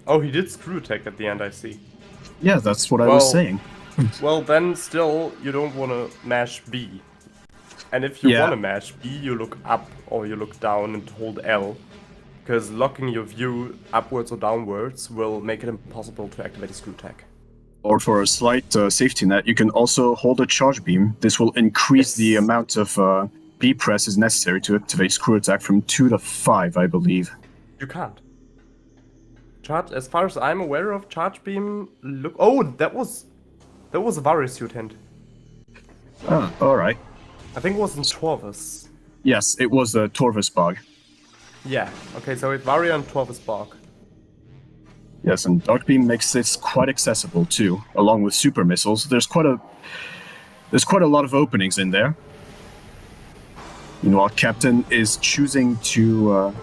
Oh, he did screw attack at the end, I see. Yeah, that's what I was saying. Well, then still, you don't want to mash B. And if you Yeah. want to mash B, you look up or you look down and hold L. Because locking your view upwards or downwards will make it impossible to activate a screw attack. Or for a slight safety net, you can also hold a charge beam. This will increase the amount of B presses necessary to activate screw attack from 2 to 5, I believe. You can't. Charge, as far as I'm aware of, charge beam. Look. Oh, that was a Varus suit hint. Ah, all right. I think it was in Torvus. Yes, it was a Torvus bug. Yeah. Okay, so it's Varia and Torvus bog. Yes, and Dark Beam makes this quite accessible too, along with super missiles. There's quite a lot of openings in there. Meanwhile, Captain is choosing to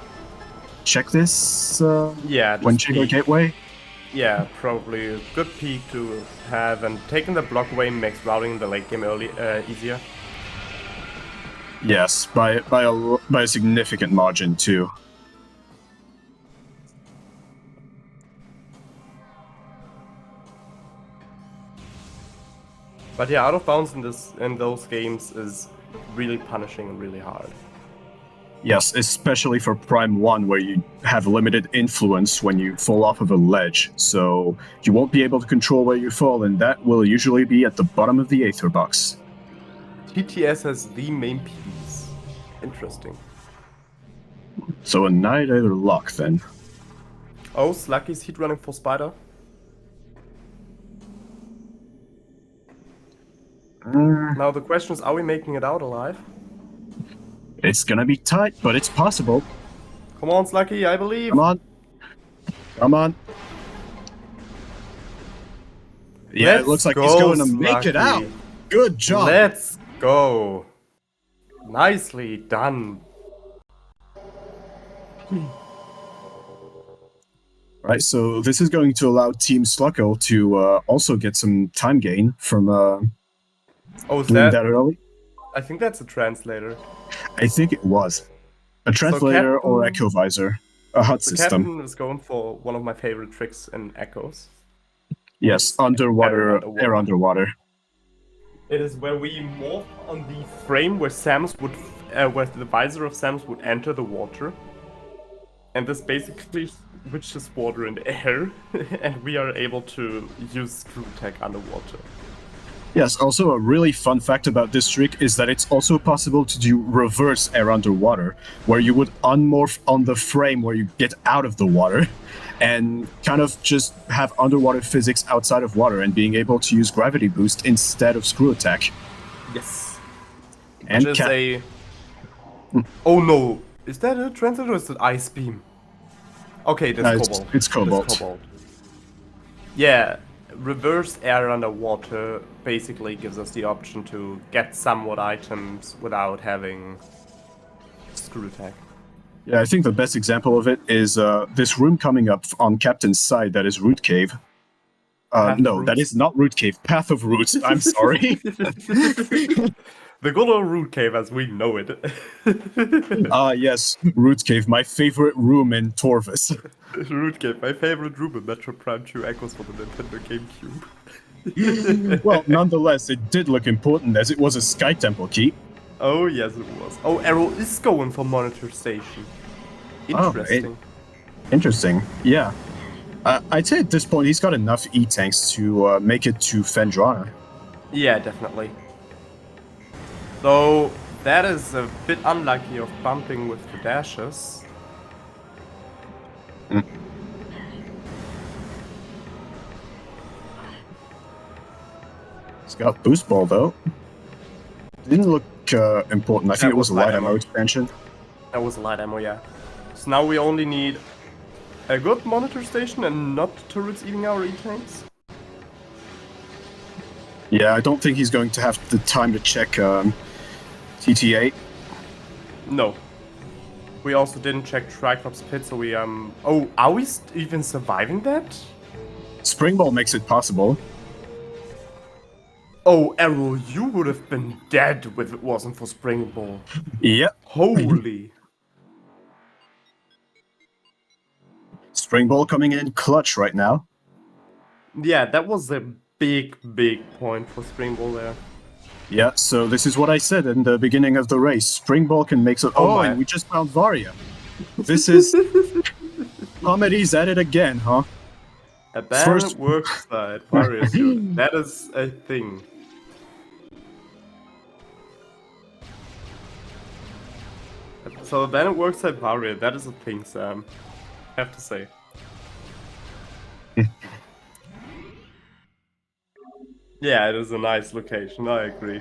check this Yeah. when just checking a peek. gateway. Yeah, probably a good peak to have, and taking the block away makes routing the late game easier. Yes, by a significant margin too. But yeah, out of bounds in those games is really punishing and really hard. Yes, especially for Prime 1, where you have limited influence when you fall off of a ledge, so you won't be able to control where you fall, and that will usually be at the bottom of the Aether box. TTS has the main piece. Interesting. So a Annihilator lock, then. Oh, Sluggy's heat running for Spider. Now the question is, are we making it out alive? It's gonna be tight, but it's possible. Come on, Sluggy, I believe. Come on. Come on. Yeah, Let's it looks like go, he's going to make it out. Sluggy. Good job. Let's go. Nicely done. Right, so this is going to allow Team SluCal to also get some time gain from Oh, is doing that? that early. I think that's a translator. I think it was. A translator or Captain- echo visor. A HUD The system. Captain is going for one of my favorite tricks in Echoes. Yes, underwater, air underwater. It is where we morph on the frame where where the visor of Samus would enter the water. And this basically switches water and air, and we are able to use screw attack underwater. Yes, also a really fun fact about this trick is that it's also possible to do reverse air underwater, where you would unmorph on the frame where you get out of the water, and kind of just have underwater physics outside of water and being able to use gravity boost instead of screw attack. Yes. And Which is Oh no! Is that a translator or is it Ice Beam? Okay, that's Cobalt. It's Cobalt. That's Cobalt. Yeah, reverse air underwater basically gives us the option to get somewhat items without having screw attack. Yeah, I think the best example of it is this room coming up on Captain's side that is Root Cave. No, that is not Root Cave. Path of Roots. I'm sorry. The good old Root Cave as we know it. Yes, Root Cave, my favorite room in Torvus. Root Cave, my favorite room in Metroid Prime 2 Echoes for the Nintendo GameCube. Well, nonetheless, it did look important as it was a Sky Temple key. Oh, yes, it was. Oh, Arrow is going for Monitor Station. Interesting. Interesting, yeah. I'd say at this point he's got enough E-tanks to make it to Fendrana. Yeah, definitely. Though, that is a bit unlucky of bumping with the dashes. It's got boost ball though. Didn't look important. I think That it was was a light light ammo. ammo expansion. That was light ammo, yeah. So now we only need a good monitor station and not turrets eating our E-tanks. Yeah, I don't think he's going to have the time to check TT8. No. We also didn't check Triclops pit, so we Oh, are we even surviving that? Spring ball makes it possible. Oh, Arrow, you would have been dead if it wasn't for Spring Ball. Yep. Holy. Spring ball coming in clutch right now. Yeah, that was a big point for Spring Ball there. Yeah, so this is what I said in the beginning of the race. Spring ball can make some. Oh, my. and we just found Varia. This is Comedy's at it again, huh? Abandoned worksite, Warriors unit. That is a thing. So abandoned worksite Warrior, that is a thing, Sam. I have to say. Yeah, it is a nice location, I agree.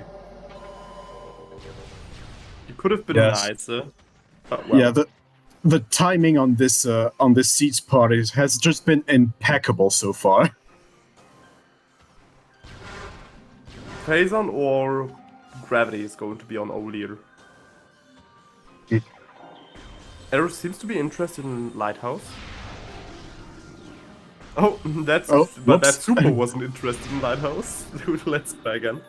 You could have been nicer. But well. Yeah, the timing on this seats part has just been impeccable so far. Phazon or Gravity is going to be on Olier. Arrow seems to be interested in Lighthouse. Oh, but that super wasn't interested in Lighthouse. Let's try again.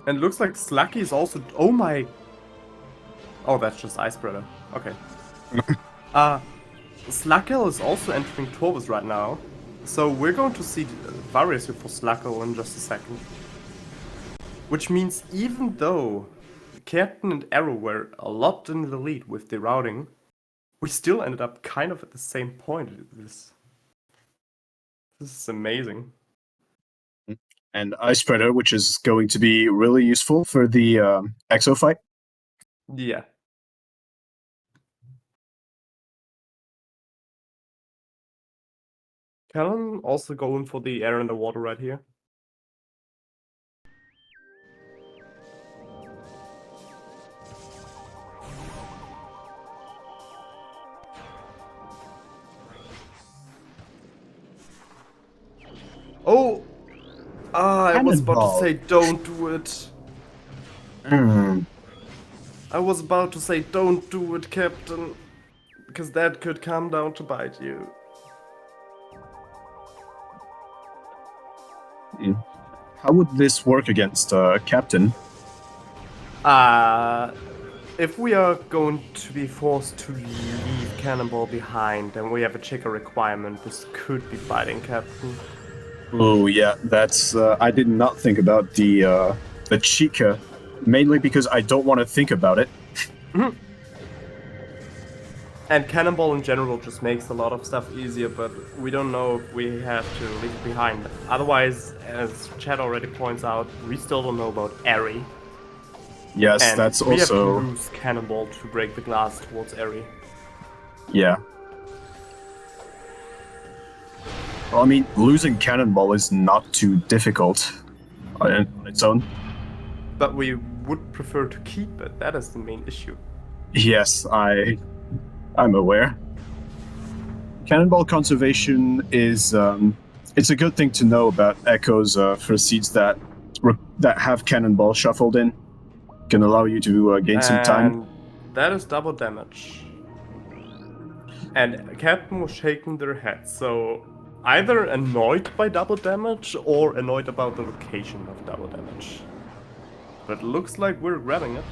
And looks like Slucky is also. Oh my. Oh, that's just Ice Spreader. Okay. SluCal is also entering Torvus right now. So we're going to see Various here for SluCal in just a second. Which means even though Captain and Arrow were a lot in the lead with the routing, we still ended up kind of at the same point. This is amazing. And Ice Spreader, which is going to be really useful for the Exo fight. Yeah. Callan also going for the air and the water right here. Oh! I was about to say don't do it. I was about to say don't do it, Captain. Because that could come down to bite you. How would this work against Captain? If we are going to be forced to leave Cannonball behind and we have a checker requirement, this could be biting Captain. Oh yeah, that's I did not think about the Chica, mainly because I don't want to think about it. And Cannonball in general just makes a lot of stuff easier, but we don't know if we have to leave it behind. Otherwise, as Chad already points out, we still don't know about Airy. Yes, and that's we also. have to lose Cannonball to break the glass towards Airy. Yeah. Well, I mean, losing Cannonball is not too difficult on its own. But we would prefer to keep it. That is the main issue. Yes, I'm aware. Cannonball conservation is it's a good thing to know about Echoes for seeds that have Cannonball shuffled in. Can allow you to gain some time. That is double damage. And Captain was shaking their head, so either annoyed by double damage or annoyed about the location of double damage. But it looks like we're grabbing it.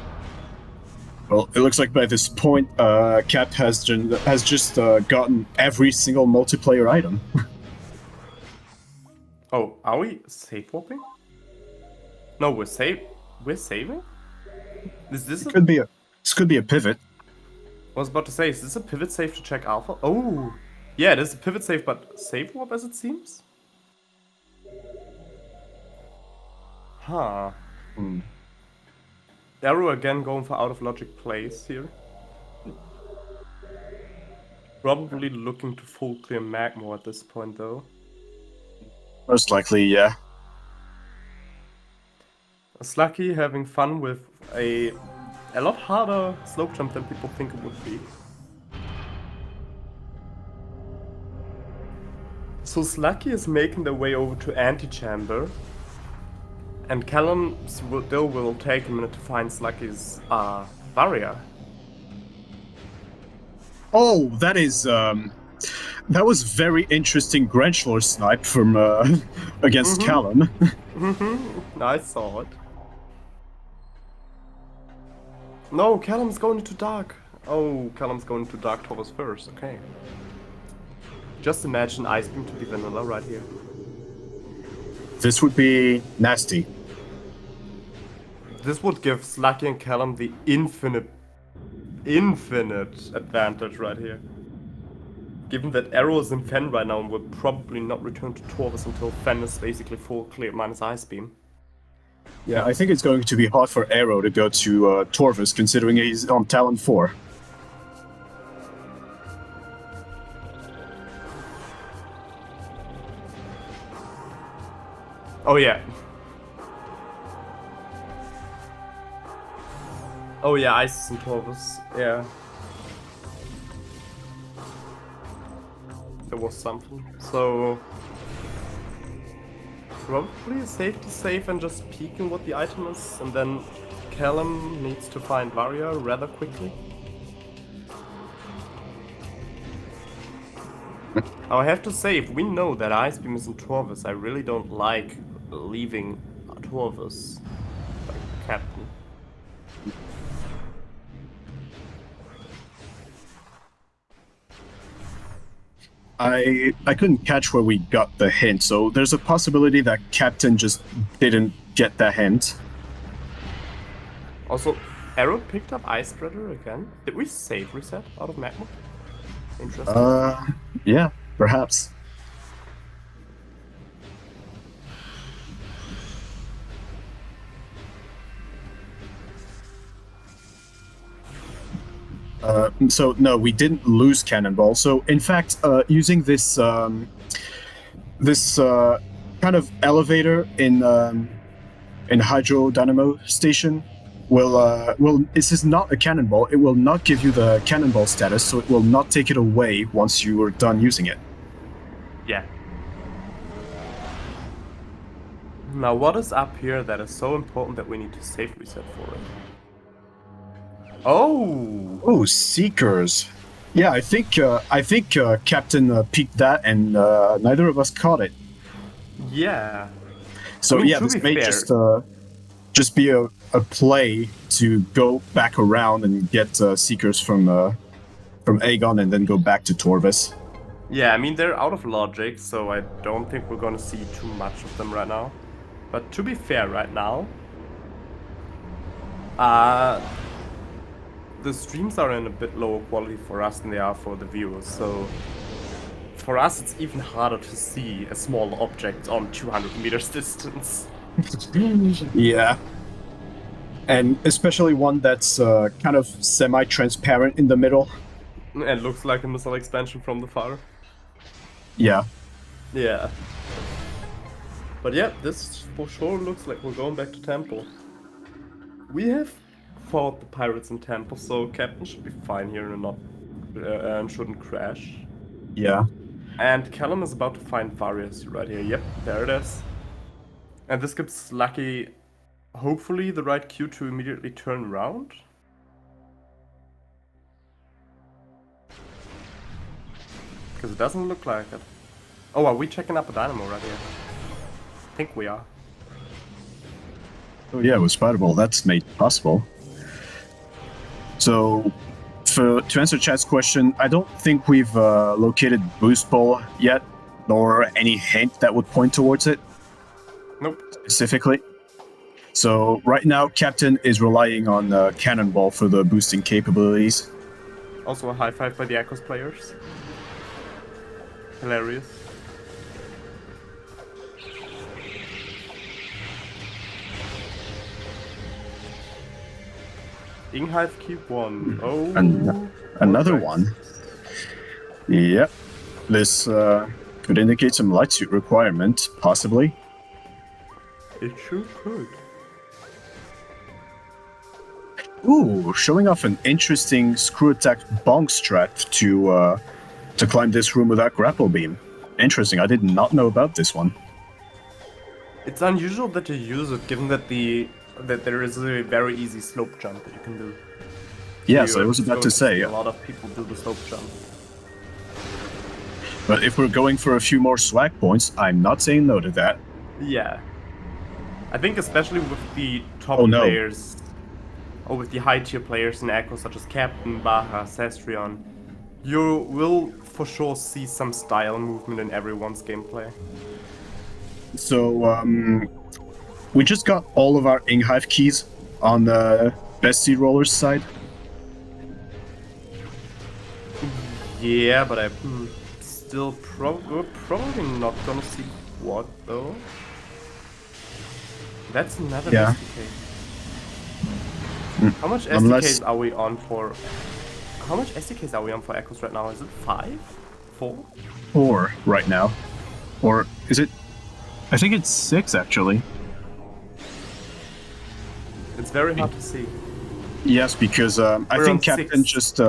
Well, it looks like by this point, Cap has just gotten every single multiplayer item. Oh, are we safe warping? No, we're saving? Is this This could be a pivot. I was about to say, is this a pivot save to check alpha? Oh, yeah, it is a pivot save, but save warp as it seems? Huh. Arrow again going for out of logic plays here. Probably looking to full clear Magma at this point, though. Most likely, yeah. Slucky having fun with a lot harder slope jump than people think it would be. So Slucky is making their way over to Antichamber, and Callum still will take a minute to find Slucky's barrier. Oh, that is that was very interesting Grenchler snipe from against Callum. I saw it. No, Callum's going into dark. Oh, Callum's going to dark Taurus first. Okay. Just imagine Ice Beam to be vanilla right here. This would be nasty. This would give Slucky and Callum the infinite advantage right here. Given that Arrow is in Fen right now and will probably not return to Taurus until Fen is basically full clear minus Ice Beam. Yeah, I think it's going to be hard for Arrow to go to Torvus, considering he's on Talon 4. Oh yeah. Oh yeah, Isis and Taurus. Yeah. There was something. So probably a safety save and just peeking what the item is, and then Callum needs to find Varia rather quickly. I have to say, if we know that Ice Beam is in Torvus, I really don't like leaving Torvus like captain. I couldn't catch where we got the hint, so there's a possibility that Captain just didn't get the hint. Also, Arrow picked up Ice Spreader again. Did we save reset out of Magma? Interesting. Yeah, perhaps. So no, we didn't lose Cannonball. So in fact, using this kind of elevator in Hydro Dynamo Station will this is not a Cannonball. It will not give you the Cannonball status, so it will not take it away once you are done using it. Yeah. Now, what is up here that is so important that we need to save reset for it? Oh, Seekers. Yeah, I think Captain peeked that, and neither of us caught it. yeah. So I mean, yeah, to this be may fair- just be a play to go back around and get Seekers from Aegon and then go back to Torvus. Yeah, I mean, they're out of logic, so I don't think we're gonna see too much of them right now. But to be fair, right now, the streams are in a bit lower quality for us than they are for the viewers, so for us it's even harder to see a small object on 200 meters distance. Yeah. And especially one that's kind of semi-transparent in the middle. And looks like a missile expansion from the far. Yeah. Yeah. But yeah, this for sure looks like we're going back to Temple. We have fought the pirates in Temple, so Captain should be fine here and not and shouldn't crash. Yeah. And Callum is about to find Varius right here. Yep, there it is. And this gives Lucky, hopefully, the right cue to immediately turn around. Because it doesn't look like it. Oh, are we checking up a dynamo right here? I think we are. Oh yeah, with Spider-Ball, that's made possible. So, to answer Chat's question, I don't think we've located Boost Ball yet, nor any hint that would point towards it. Nope. Specifically. So right now, Captain is relying on Cannonball for the boosting capabilities. Also a high five by the Echoes players. Hilarious. Inghive Cube 1. Oh. Another one. Yep. This could indicate some light suit requirement, possibly. It sure could. Ooh, showing off an interesting screw attack bonk strat to climb this room without grapple beam. Interesting. I did not know about this one. It's unusual that you use it, given that there is a very easy slope jump that you can do. So Yes, I you're was just about going to to see say. a lot of people do the slope jump. But if we're going for a few more swag points, I'm not saying no to that. Yeah. I think especially with the top Oh, no. players, or with the high tier players in Echo, such as Captain, Baja, Sestrion, you will for sure see some style movement in everyone's gameplay. So, we just got all of our Inghive keys on the best seed rollers side. Yeah, but still we're probably not gonna see quad though. That's another Yeah. SDK. How much Unless SDKs are we on for? How much SDKs are we on for Echoes right now? Is it 5? 4? 4 right now. Or is it? I think it's 6, actually. It's very hard to see. Yes, because I We're think on Captain 6. just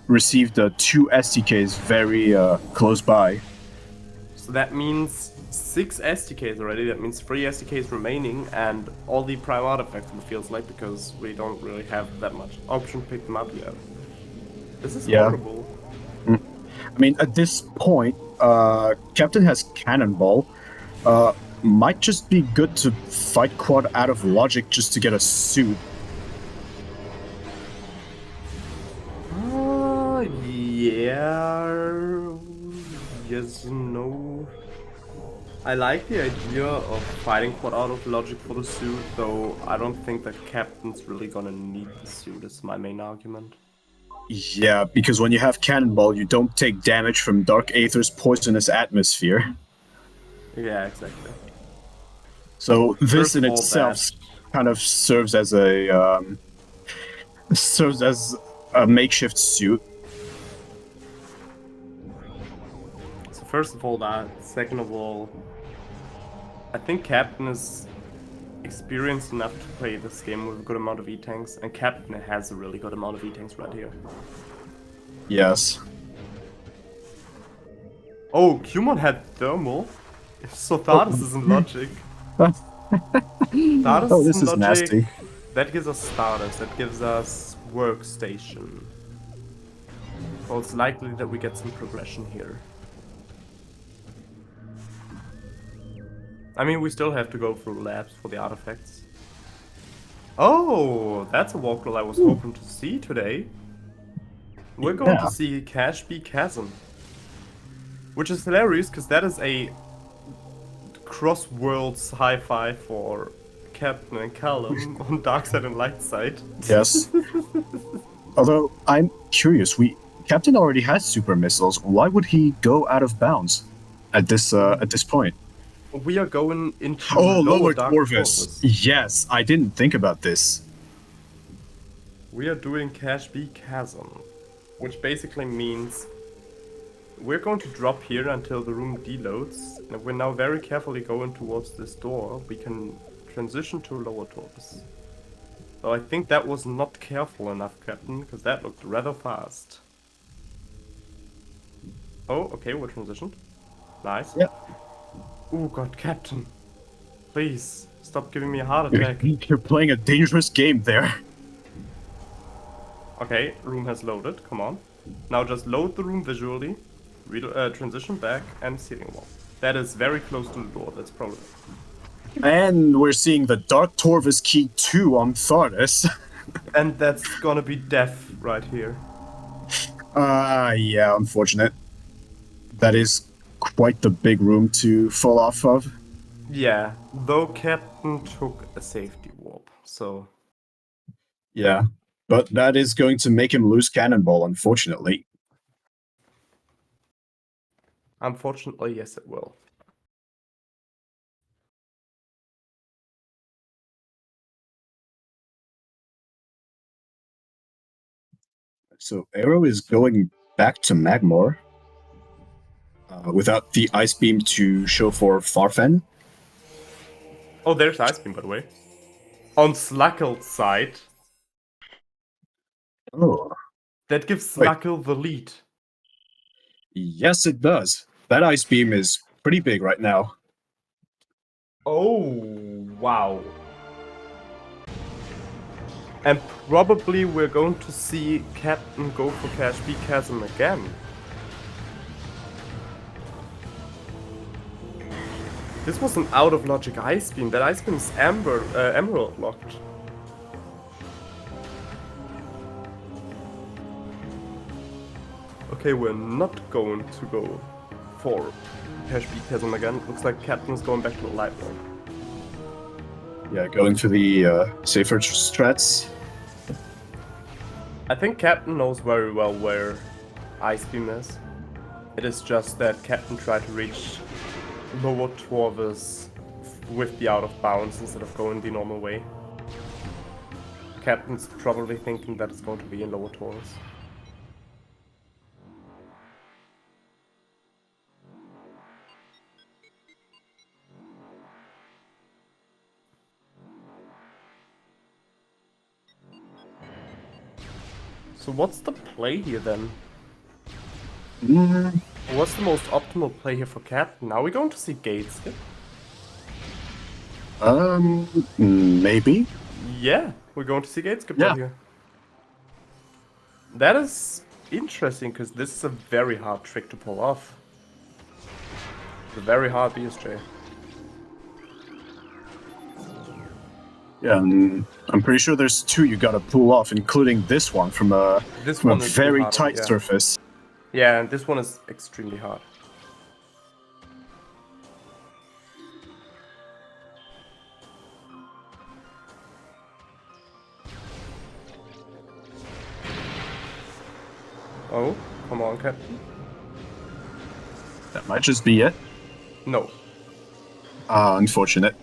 received 2 SDKs very close by. So that means 6 SDKs already. That means 3 SDKs remaining, and all the prime artifacts, it feels like, because we don't really have that much option to pick them up yet. This is Yeah. horrible. I mean, at this point, Captain has Cannonball. Might just be good to fight quad out of logic just to get a suit. Yeah. Yes, no. I like the idea of fighting quad out of logic for the suit, though I don't think that Captain's really gonna need the suit, is my main argument. Yeah, because when you have Cannonball, you don't take damage from Dark Aether's poisonous atmosphere. Yeah, exactly. So this First in of all, itself that. kind of serves as a makeshift suit. So first of all, that. Second of all, I think Captain is experienced enough to play this game with a good amount of E-tanks, and Captain has a really good amount of E-tanks right here. Yes. Oh, Cumon had thermal. So Thardus is in logic. Thardus Oh, is this in is logic. nasty. That gives us status. That gives us workstation. Well, it's likely that we get some progression here. I mean, we still have to go through labs for the artifacts. Oh, that's a walkthrough I was hoping to see today. We're going to Yeah. see Cash B Chasm. Which is hilarious, because that is a cross-worlds hi-fi for Captain and Callum on Dark Side and Light Side. Yes. Although I'm curious, Captain already has super missiles. Why would he go out of bounds at this point? We are going into Oh, lower lower Dark Torvus. Torvus. Yes, I didn't think about this. We are doing Cash B Chasm, which basically means we're going to drop here until the room deloads, and if we're now very carefully going towards this door, we can transition to lower Torvus. So I think that was not careful enough, Captain, because that looked rather fast. Oh, okay, we're transitioned. Nice. Yeah. Oh god, Captain. Please, stop giving me a heart attack. You're playing a dangerous game there. Okay, room has loaded, come on. Now just load the room visually, transition back, and ceiling wall. That is very close to the door, that's probably... And we're seeing the Dark Torvus Key 2 on Thardus. And that's gonna be death right here. Yeah, unfortunate. That is quite the big room to fall off of. Yeah, though Captain took a safety warp, so... Yeah, but that is going to make him lose Cannonball, unfortunately. Unfortunately, yes it will. So Arrow is going back to Magmor. without the ice beam to show for Farfen. Oh, there's Ice Beam, by the way. On SluCal's side, Oh, that gives Wait. SluCal the lead. yes, it does. That ice beam is pretty big right now. Oh, wow. And probably we're going to see Captain go for Cash B Chasm again. This was an out of logic Ice Beam. That Ice Beam is Emerald locked. Okay, we're not going to go for Cash B Chasm again. Looks like Captain's going back to the light mode. Yeah, going for the safer strats. I think Captain knows very well where Ice Beam is. It is just that Captain tried to reach lower Torvis with the out of bounds instead of going the normal way. Captain's probably thinking that it's going to be in lower Torvis. So what's the play here then? What's the most optimal play here for Captain? Are we going to see gate skip? Maybe. Yeah, we're going to see gate skip Yeah. right here. That is interesting, because this is a very hard trick to pull off. It's a very hard BSJ. Yeah, I'm pretty sure there's two you gotta pull off, including this one from a, This from a one is very the hard tight one, yeah. surface. Yeah, and this one is extremely hard. Oh, come on, Captain. That might just be it. No. Unfortunate.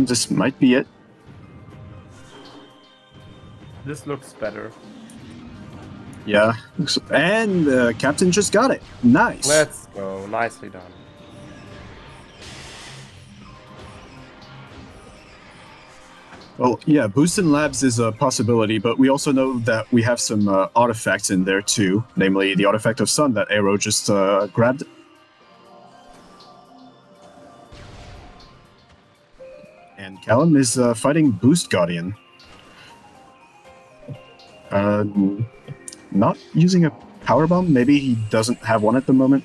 This might be it. This looks better. Yeah, and Captain just got it. Nice. Let's go. Nicely done. Well, yeah, boost in labs is a possibility, but we also know that we have some artifacts in there too, namely the artifact of Sun that Arrow just grabbed. And Callum is fighting Boost Guardian. Not using a power bomb. Maybe he doesn't have one at the moment.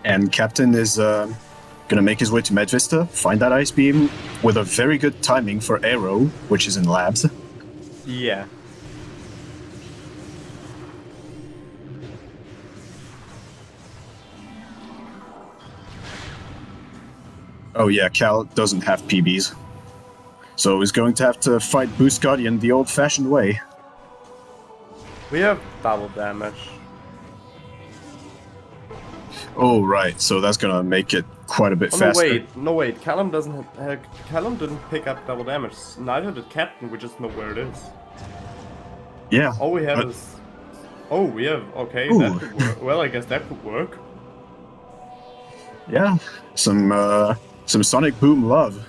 And Captain is gonna make his way to Medvista, find that ice beam with a very good timing for Arrow, which is in labs. Yeah. Oh yeah, Cal doesn't have PBs. So he's going to have to fight Boost Guardian the old-fashioned way. We have double damage. Oh right, so that's gonna make it quite a bit Oh, faster. no wait, Callum doesn't have, Callum didn't pick up double damage. Neither did Captain, we just know where it is. Yeah. All we have but- is... Oh, we have... Okay, Ooh. that could work. Well, I guess that could work. Yeah, some Sonic Boom love.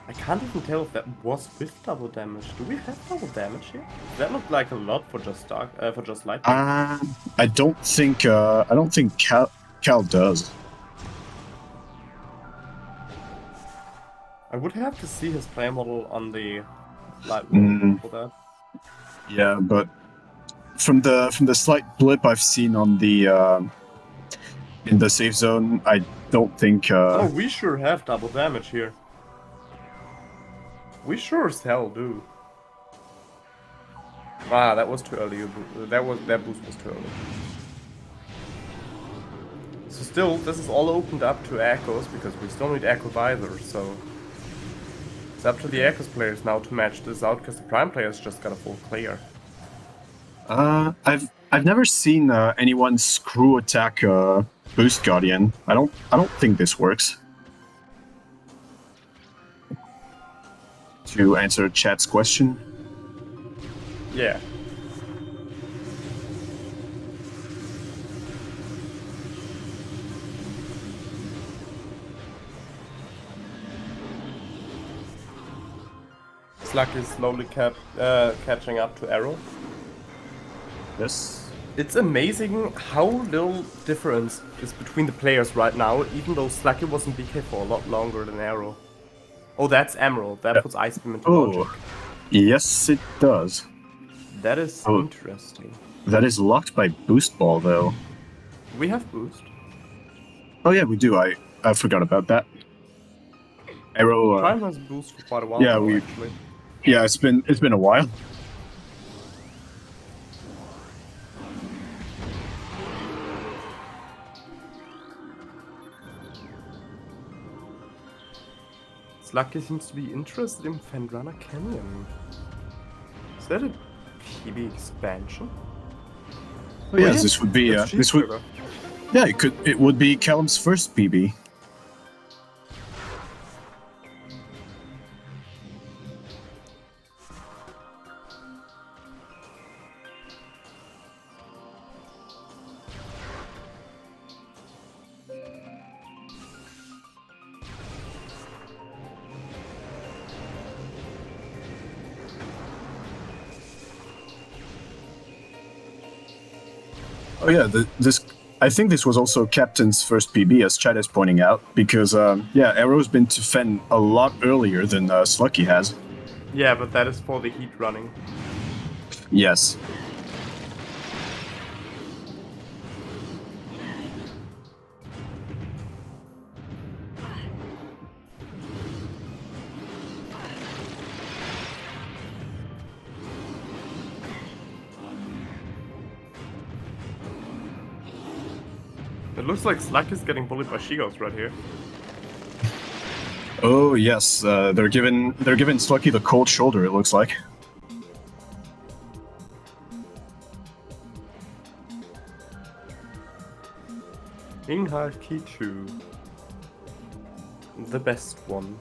I can't even tell if that was with double damage. Do we have double damage here? That looked like a lot for just lightning. I don't think Cal does. I would have to see his play model on the light world for that. Yeah, but from the slight blip I've seen on the in the safe zone. I don't think. Oh, we sure have double damage here. We sure as hell do. Ah, that was too early. That boost was too early. So still, this is all opened up to Echoes, because we still need Echo either, so... It's up to the Echoes players now to match this out, because the Prime players just got a full clear. I've never seen anyone screw attack Boost Guardian. I don't think this works. To answer chat's question. Yeah. Slug is slowly catching up to Arrow. Yes. It's amazing how little difference is between the players right now, even though Sluggy was in BK for a lot longer than Arrow. Oh, that's Emerald. That puts Ice Beam into Logic. Yes, it does. That is interesting. That is locked by Boost Ball, though. We have Boost. Oh yeah, we do. I forgot about that. Arrow. Prime has Boost for quite a while. Yeah, now, actually. Yeah, it's been a while. Sluggy seems to be interested in Fendrana Canyon. Is that a PB expansion? Oh yeah, this would be this would. Yeah, it would be Callum's first PB. Oh yeah, this. I think this was also Captain's first PB, as Chad is pointing out, because yeah, Arrow's been to Fen a lot earlier than Slucky has. Yeah, but that is for the heat running. Yes. It looks like Slug is getting bullied by She-Ghost right here. Oh yes, they're giving Slucky the cold shoulder. It looks like. Inghal Kichu. The best one.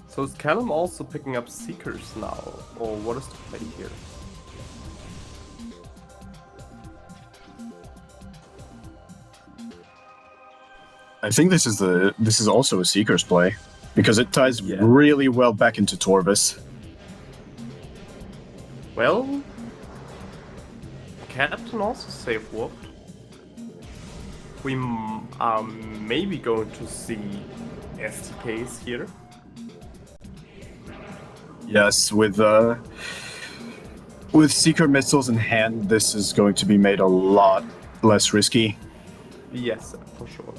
So is Callum also picking up Seekers now? Or what is the play here? I think this is also a Seeker's play, because it ties really well back into Torvis. Well, Captain also safe warped. We are maybe going to see STKs here. Yes, with Seeker missiles in hand, this is going to be made a lot less risky. Yes, for sure.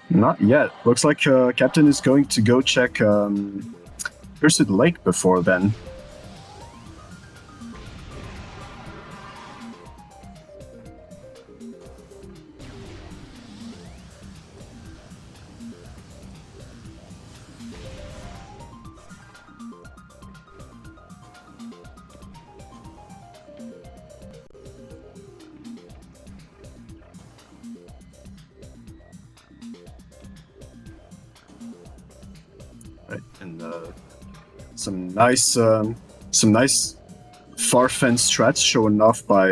Not yet. Looks like Captain is going to go check Cursed Lake before then. Right, and some nice far fence strats shown off by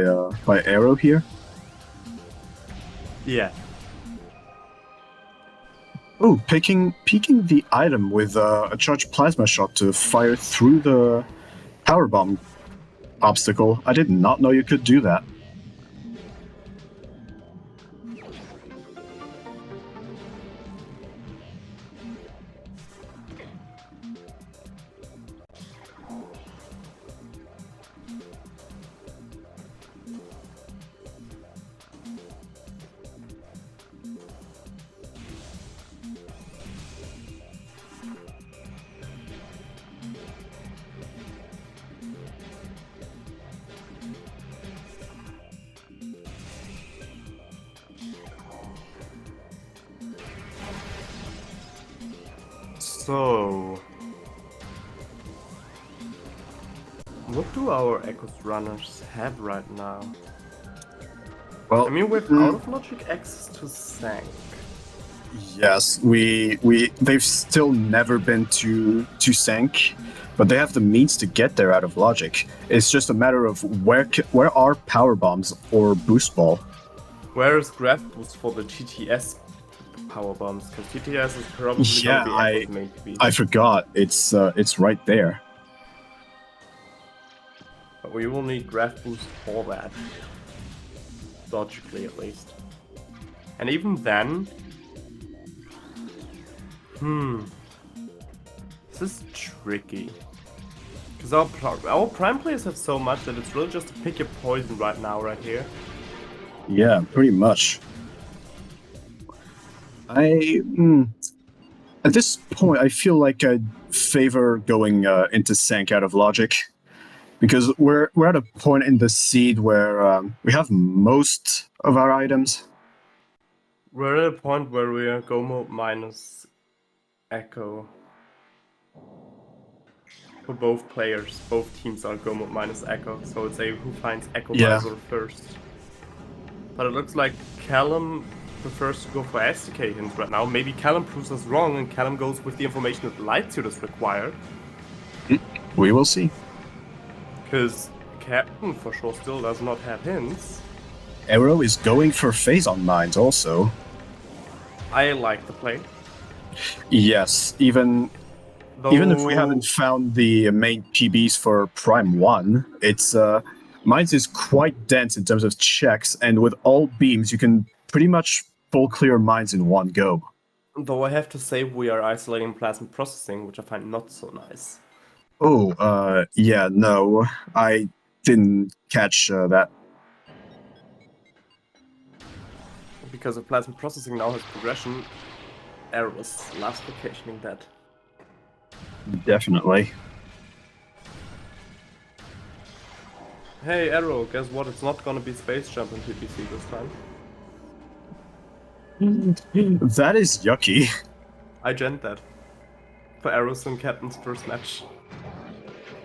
Arrow here. Yeah. Oh, peeking the item with a charged plasma shot to fire through the power bomb obstacle. I did not know you could do that. So, what do our Echo's runners have right now? Well, I mean, with out of logic access to Sank. yes, they've still never been to Sank, but they have the means to get there out of logic. It's just a matter of where are power bombs or boost ball. Where is graph boost for the GTS power bombs? Because GTS is probably Yeah, gonna be Echo's main PB. I forgot. It's right there. But we will need graph boost for that. Logically, at least. And even then... This is tricky. Because our prime players have so much that it's really just to pick your poison right now, right here. Yeah, pretty much. At this point, I feel like I'd favor going into Sank out of logic. Because we're at a point in the seed where we have most of our items. We're at a point where we are go mode minus Echo. For both players, both teams are go mode minus Echo, so it's a who finds Echo visor first. But it looks like Callum prefers to go for SDK hints right now. Maybe Callum proves us wrong and Callum goes with the information that light suit is required. We will see. Because Captain for sure still does not have hints. Arrow is going for phase-on mines also. I like the play. Yes, even if we haven't found the main PBs for Prime 1, it's mines is quite dense in terms of checks, and with all beams you can pretty much full clear mines in one go. Though I have to say we are isolating plasma processing, which I find not so nice. Oh, yeah, no, I didn't catch that. Because if plasma processing now has progression, Arrow was last vacationing that. Definitely. Hey Arrow, guess what? It's not gonna be space jump in PPC this time. That is yucky. I gent that. For Arrow's and Captain's first match.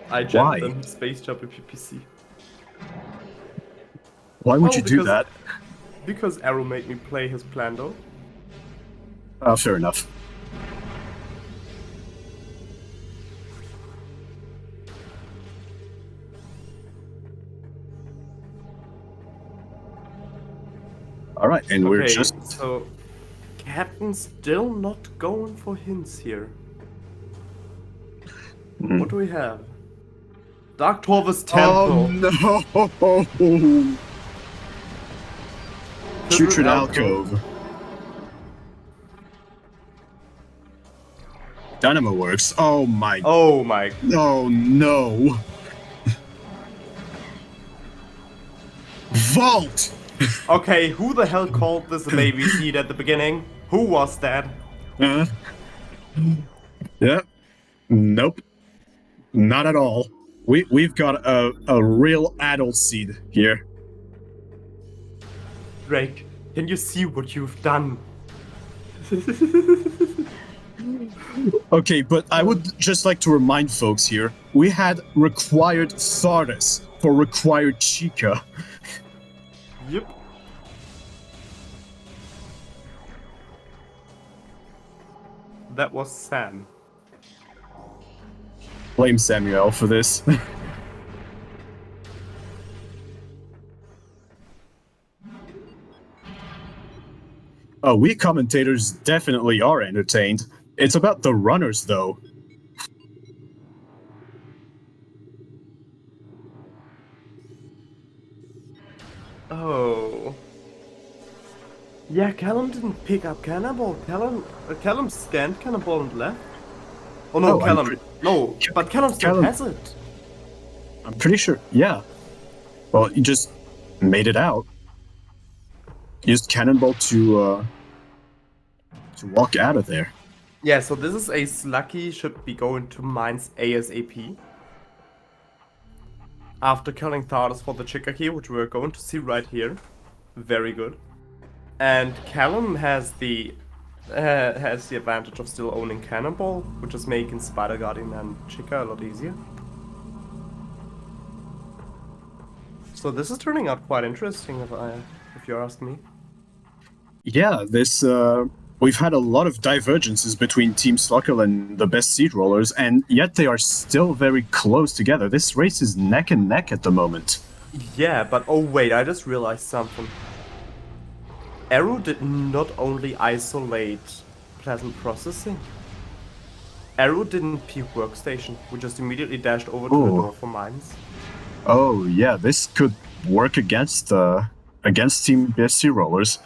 I gent them space jump in PPC. Why would you do that? Because Arrow made me play his plan though. Fair enough. Alright, and we're just... So, Captain's still not going for hints here. What do we have? Dark Torvus Temple. Oh no! Putrid Alcove. Dynamo Works. Oh my... Oh my... Oh no! Vault! Okay, who the hell called this a baby seed at the beginning? Who was that? Yeah. Nope. Not at all. We've got a real adult seed here. Drake, can you see what you've done? Okay, but I would just like to remind folks here, we had required Sardis for required Chica. Yep. That was Sam. Blame Samuel for this. Oh, we commentators definitely are entertained. It's about the runners, though. Oh. Yeah, Callum didn't pick up Cannonball. Callum scanned Cannonball and left. Oh no, Callum. No, but Callum still has it. I'm pretty sure. Yeah. Well, you just made it out. Used Cannonball to walk out of there. Yeah, so this is a Slucky should be going to mines ASAP. After killing Thardus for the Chica key, which we're going to see right here. Very good. And Callum has the has the advantage of still owning Cannonball, which is making Spider Guardian and Chica a lot easier. So this is turning out quite interesting, if you ask me. Yeah, this we've had a lot of divergences between Team SluCal and the best seed rollers, and yet they are still very close together. This race is neck and neck at the moment. Yeah, but oh wait, I just realized something. Arrow did not only isolate Pleasant Processing. Arrow didn't peek Workstation. We just immediately dashed over to the Ooh. door for mines. Oh yeah, this could work against Team BSC rollers,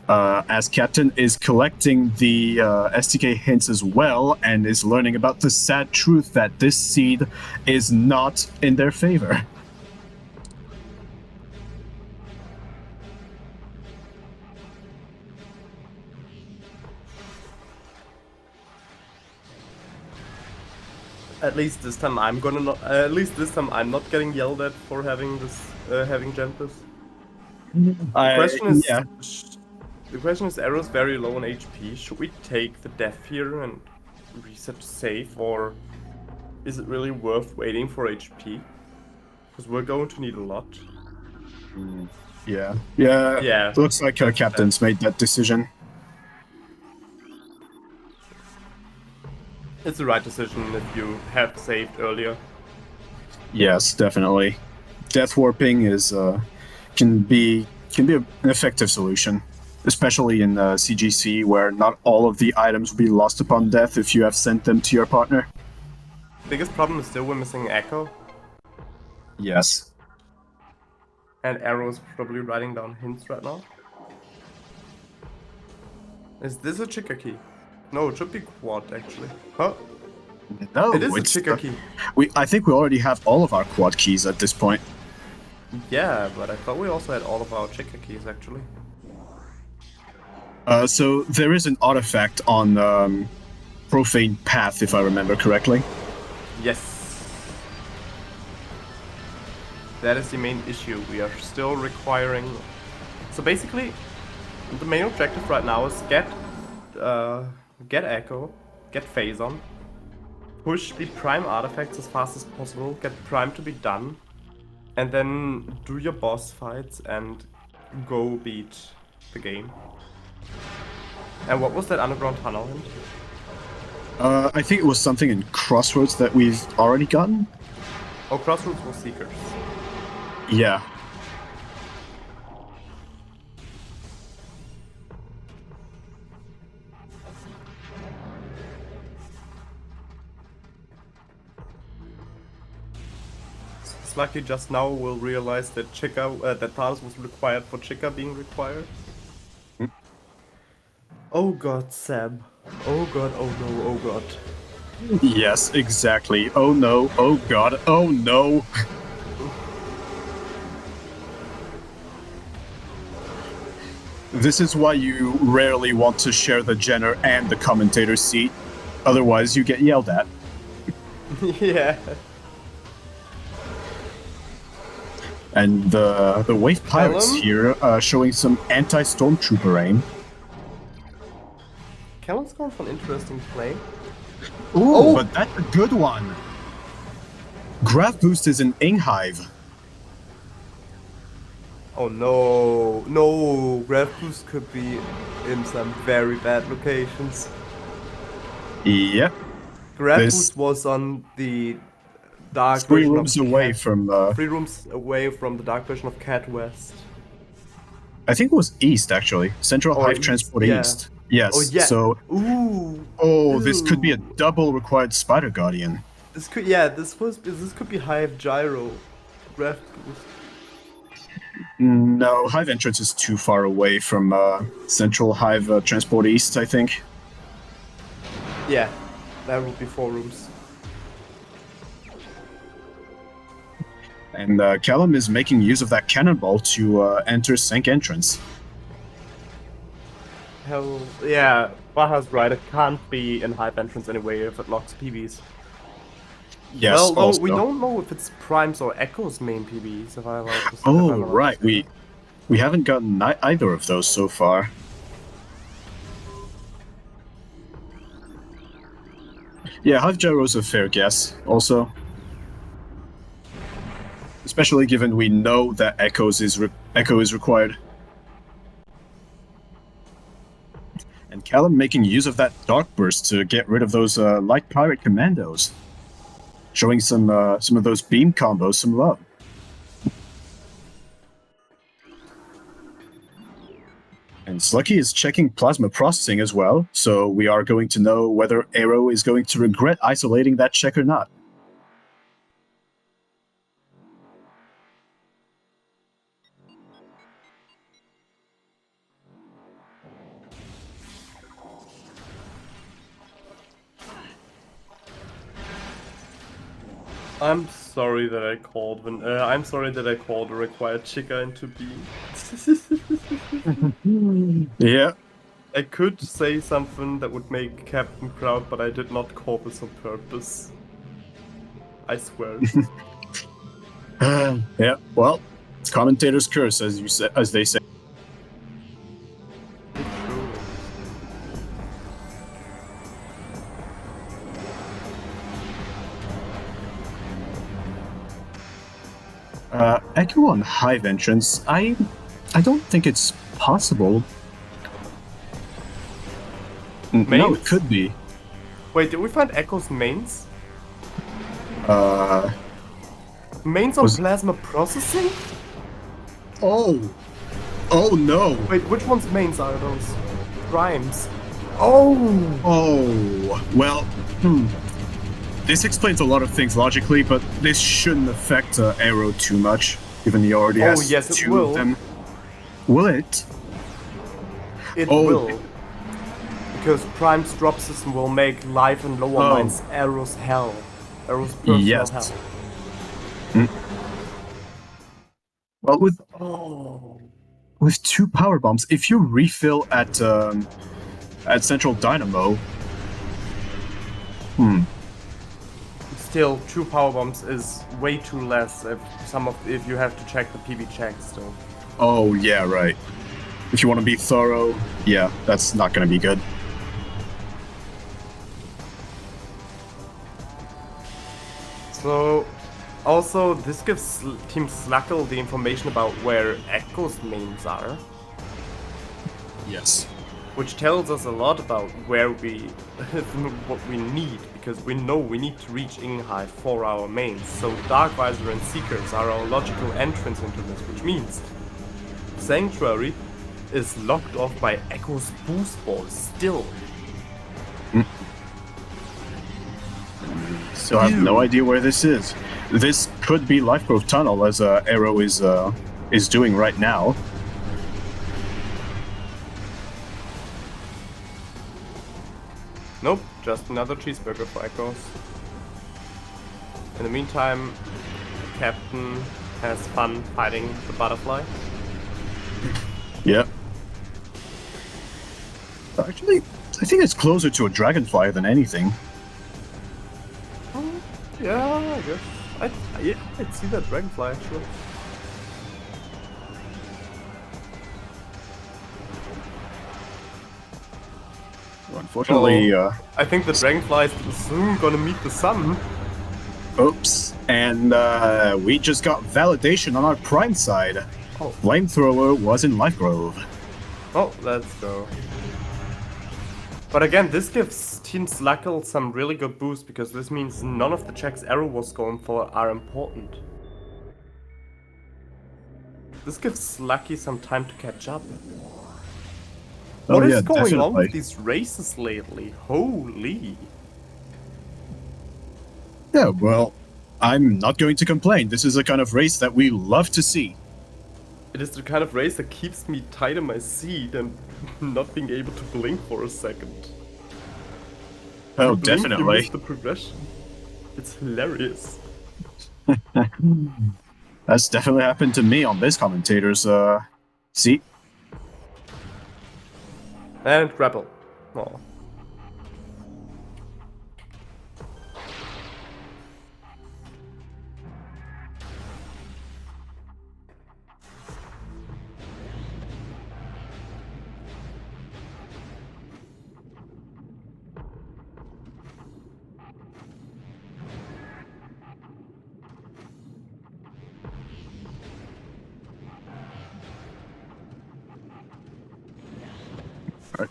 as Captain is collecting the STK hints as well, and is learning about the sad truth that this seed is not in their favor. At least this time I'm gonna not. At least this time I'm not getting yelled at for having this, having Gentis. Yeah. The question is, Arrow's very low on HP. Should we take the death here and reset to save, or is it really worth waiting for HP? Because we're going to need a lot. Yeah. Yeah. Looks like our captain's made that decision. It's the right decision if you have saved earlier. Yes, definitely. Death warping is can be an effective solution, especially in CGC, where not all of the items will be lost upon death if you have sent them to your partner. Biggest problem is still we're missing Echo, Yes. and Arrow's probably writing down hints right now. Is this a Chica key? No, it should be quad actually. Huh? No, It is a it's Chica key. I think we already have all of our quad keys at this point. Yeah, but I thought we also had all of our Chica keys actually. So there is an artifact on Profane Path, if I remember correctly. Yes. That is the main issue. We are still requiring. So basically, the main objective right now is get Echo, get Phazon, push the Prime artifacts as fast as possible, get Prime to be done, and then do your boss fights and go beat the game. And what was that underground tunnel hint? I think it was something in Crossroads that we've already gotten. Oh, Crossroads was Seekers. Yeah. It's lucky just now we'll realize that Chica, that TARDIS was required for Chica being required. Oh god, Seb. Oh god, oh no, oh god. Yes, exactly. Oh no, oh god, oh no. This is why you rarely want to share the Jenner and the commentator seat. Otherwise, you get yelled at. Yeah. And the Wave Pirates here showing some anti-stormtrooper aim. Callum's going for an interesting play. Ooh, but that's a good one. Graph Boost is an Inghive. Oh no, no, Graph Boost could be in some very bad locations. Yep. Graph Boost was on the dark three version rooms of away Cat, from 3 rooms away from the dark version of Cat West. I think it was East actually. Central Or Hive East, Transport yeah. East. Yes. Oh yeah. So Ooh. this could be a double required Spider Guardian. This could this could be Hive Gyro. Graph Boost. No, Hive entrance is too far away from Central Hive Transport East, I think. Yeah, that would be 4 rooms. And Callum is making use of that cannonball to enter Sank entrance. Hell, yeah, Baha's right, it can't be in Hive entrance anyway if it locks PBs. Yes, well, no, also. we don't know if it's Prime's or Echo's main PBs, if I'm allowed to say. Oh, right, we haven't gotten either of those so far. Yeah, Hive Gyro's a fair guess, also. Especially given we know that Echo is required. And Callum making use of that Dark Burst to get rid of those Light Pirate Commandos. Showing some of those beam combos some love. And Slucky is checking plasma processing as well, so we are going to know whether Aero is going to regret isolating that check or not. I'm sorry that I called I'm sorry that I called a required Chica into being. Yeah. I could say something that would make Captain proud, but I did not call this on purpose. I swear. Yeah. Well, it's commentator's curse, as they say. Echo on Hive entrance. I don't think it's possible. No, Mains? it could be. Wait, did we find Echo's mains? Uh. Mains on plasma processing? Oh. Oh no. Wait, which one's mains are those? Primes. Oh! Oh. Well. This explains a lot of things logically, but this shouldn't affect Aero too much, given he already has yes, it two will. of them. Will it? It will. Because Prime's drop system will make life and lower mines Aero's hell. Aero's personal hell. Well, with two power bombs, if you refill at Central Dynamo, Still, 2 power bombs is way too less if you have to check the PB check still. Oh yeah, right. If you want to be thorough, yeah, that's not going to be good. So, also, this gives Team SluCal the information about where Echo's mains are. Yes. Which tells us a lot about where what we need, because we know we need to reach Inghive for our mains. So Dark Visor and Seekers are our logical entrance into this, which means Sanctuary is locked off by Echo's boost ball still. So I have no idea where this is. This could be Life Grove Tunnel, as Aero is doing right now. Nope, just another cheeseburger for Echoes. In the meantime, Captain has fun fighting the butterfly. Yep. Actually, I think it's closer to a dragonfly than anything. Yeah, I guess. I'd see that dragonfly actually. Unfortunately, I think the dragonfly is soon gonna meet the sun. Oops. And we just got validation on our prime side. Oh. Flamethrower was in Life Grove. Oh, let's go. But again, this gives Team SluCal some really good boost, because this means none of the checks Aero was going for are important. This gives Slucky some time to catch up. What is going on with these races lately? Holy! Yeah, well, I'm not going to complain. This is a kind of race that we love to see. It is the kind of race that keeps me tight in my seat and not being able to blink for a second. Oh, Blink, definitely. you miss the progression. It's hilarious. That's definitely happened to me on this commentator's seat. And grapple. Oh.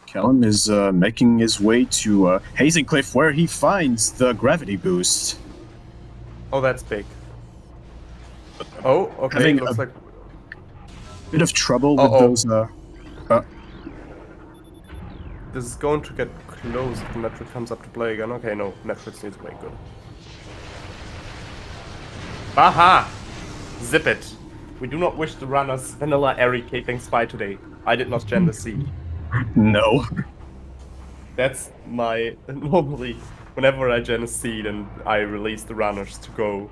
Callum is making his way to Hazing Cliff, where he finds the gravity boost. Oh, that's big. Oh, okay. Having Looks a like bit of trouble with those. this is going to get close if the Metroid comes up to play again. Okay, no, Metroid needs to play good. Aha! Zip it. We do not wish the runners vanilla airy caping spy today. I did not gen the seed. No. That's my normally whenever I gen a seed and I release the runners to go.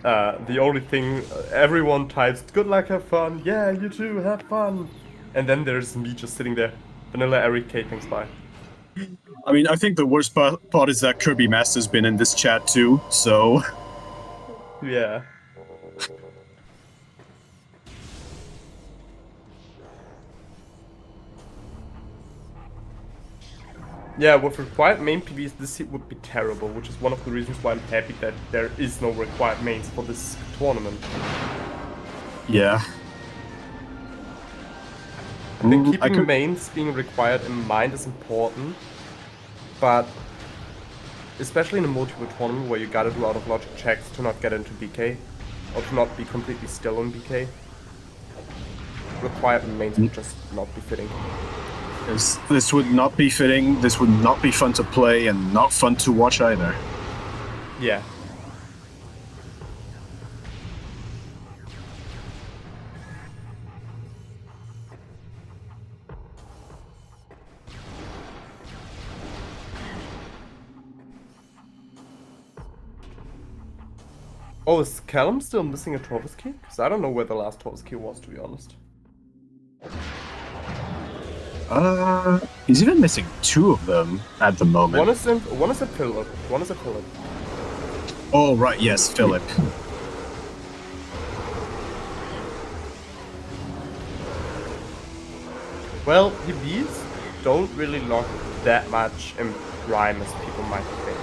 The only thing everyone types, good luck, have fun, yeah, you too, have fun. And then there's me just sitting there, vanilla airy caping spy. I mean, I think the worst part is that Kirby Master's been in this chat too, so. Yeah. Yeah, with required main PVs, this hit would be terrible, which is one of the reasons why I'm happy that there is no required mains for this tournament. Yeah. I think keeping mains being required in mind is important, but especially in a multiple tournament where you gotta do out of logic checks to not get into BK, or to not be completely still on BK, required mains would just not be fitting. This would not be fitting, this would not be fun to play, and not fun to watch either. Yeah. Oh, is Callum still missing a Torvis key? Because I don't know where the last Torvis key was, to be honest. He's even missing 2 of them at the moment. One is a Philip. One is a Philip. Oh, right, yes, Philip. Well, PVs don't really lock that much in Prime as people might think.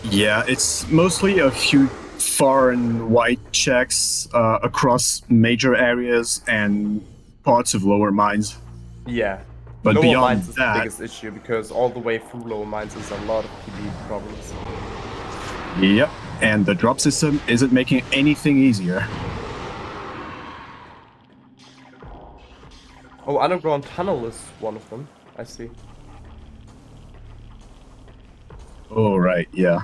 Yeah, it's mostly a few far and wide checks across major areas and parts of lower mines. Yeah. But lower beyond mines is that, the biggest issue because all the way through lower mines is a lot of PV problems. Yep, and the drop system isn't making anything easier. Oh, underground tunnel is one of them. I see. Oh, right, yeah.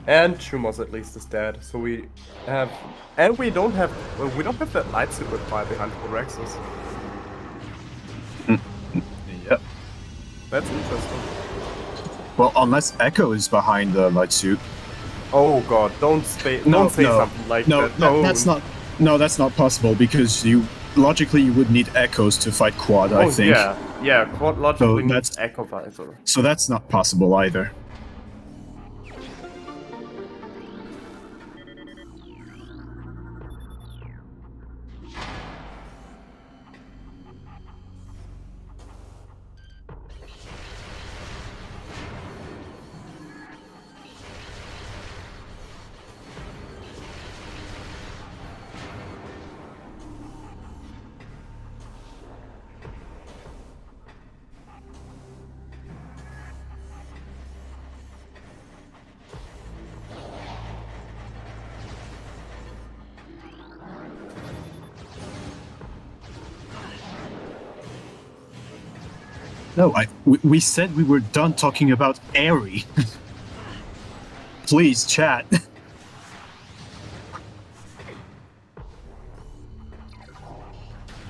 And Chumos at least is dead, so we have, and we don't have that light suit required behind the Rexus. Yep. That's interesting. Well, unless Echo is behind the light suit. Oh god, don't say something like that. No, that's not possible because logically you would need Echoes to fight Quad, I think. Yeah, Quad logically needs Echo Visor. So that's not possible either. No, we said we were done talking about Airy. Please, chat.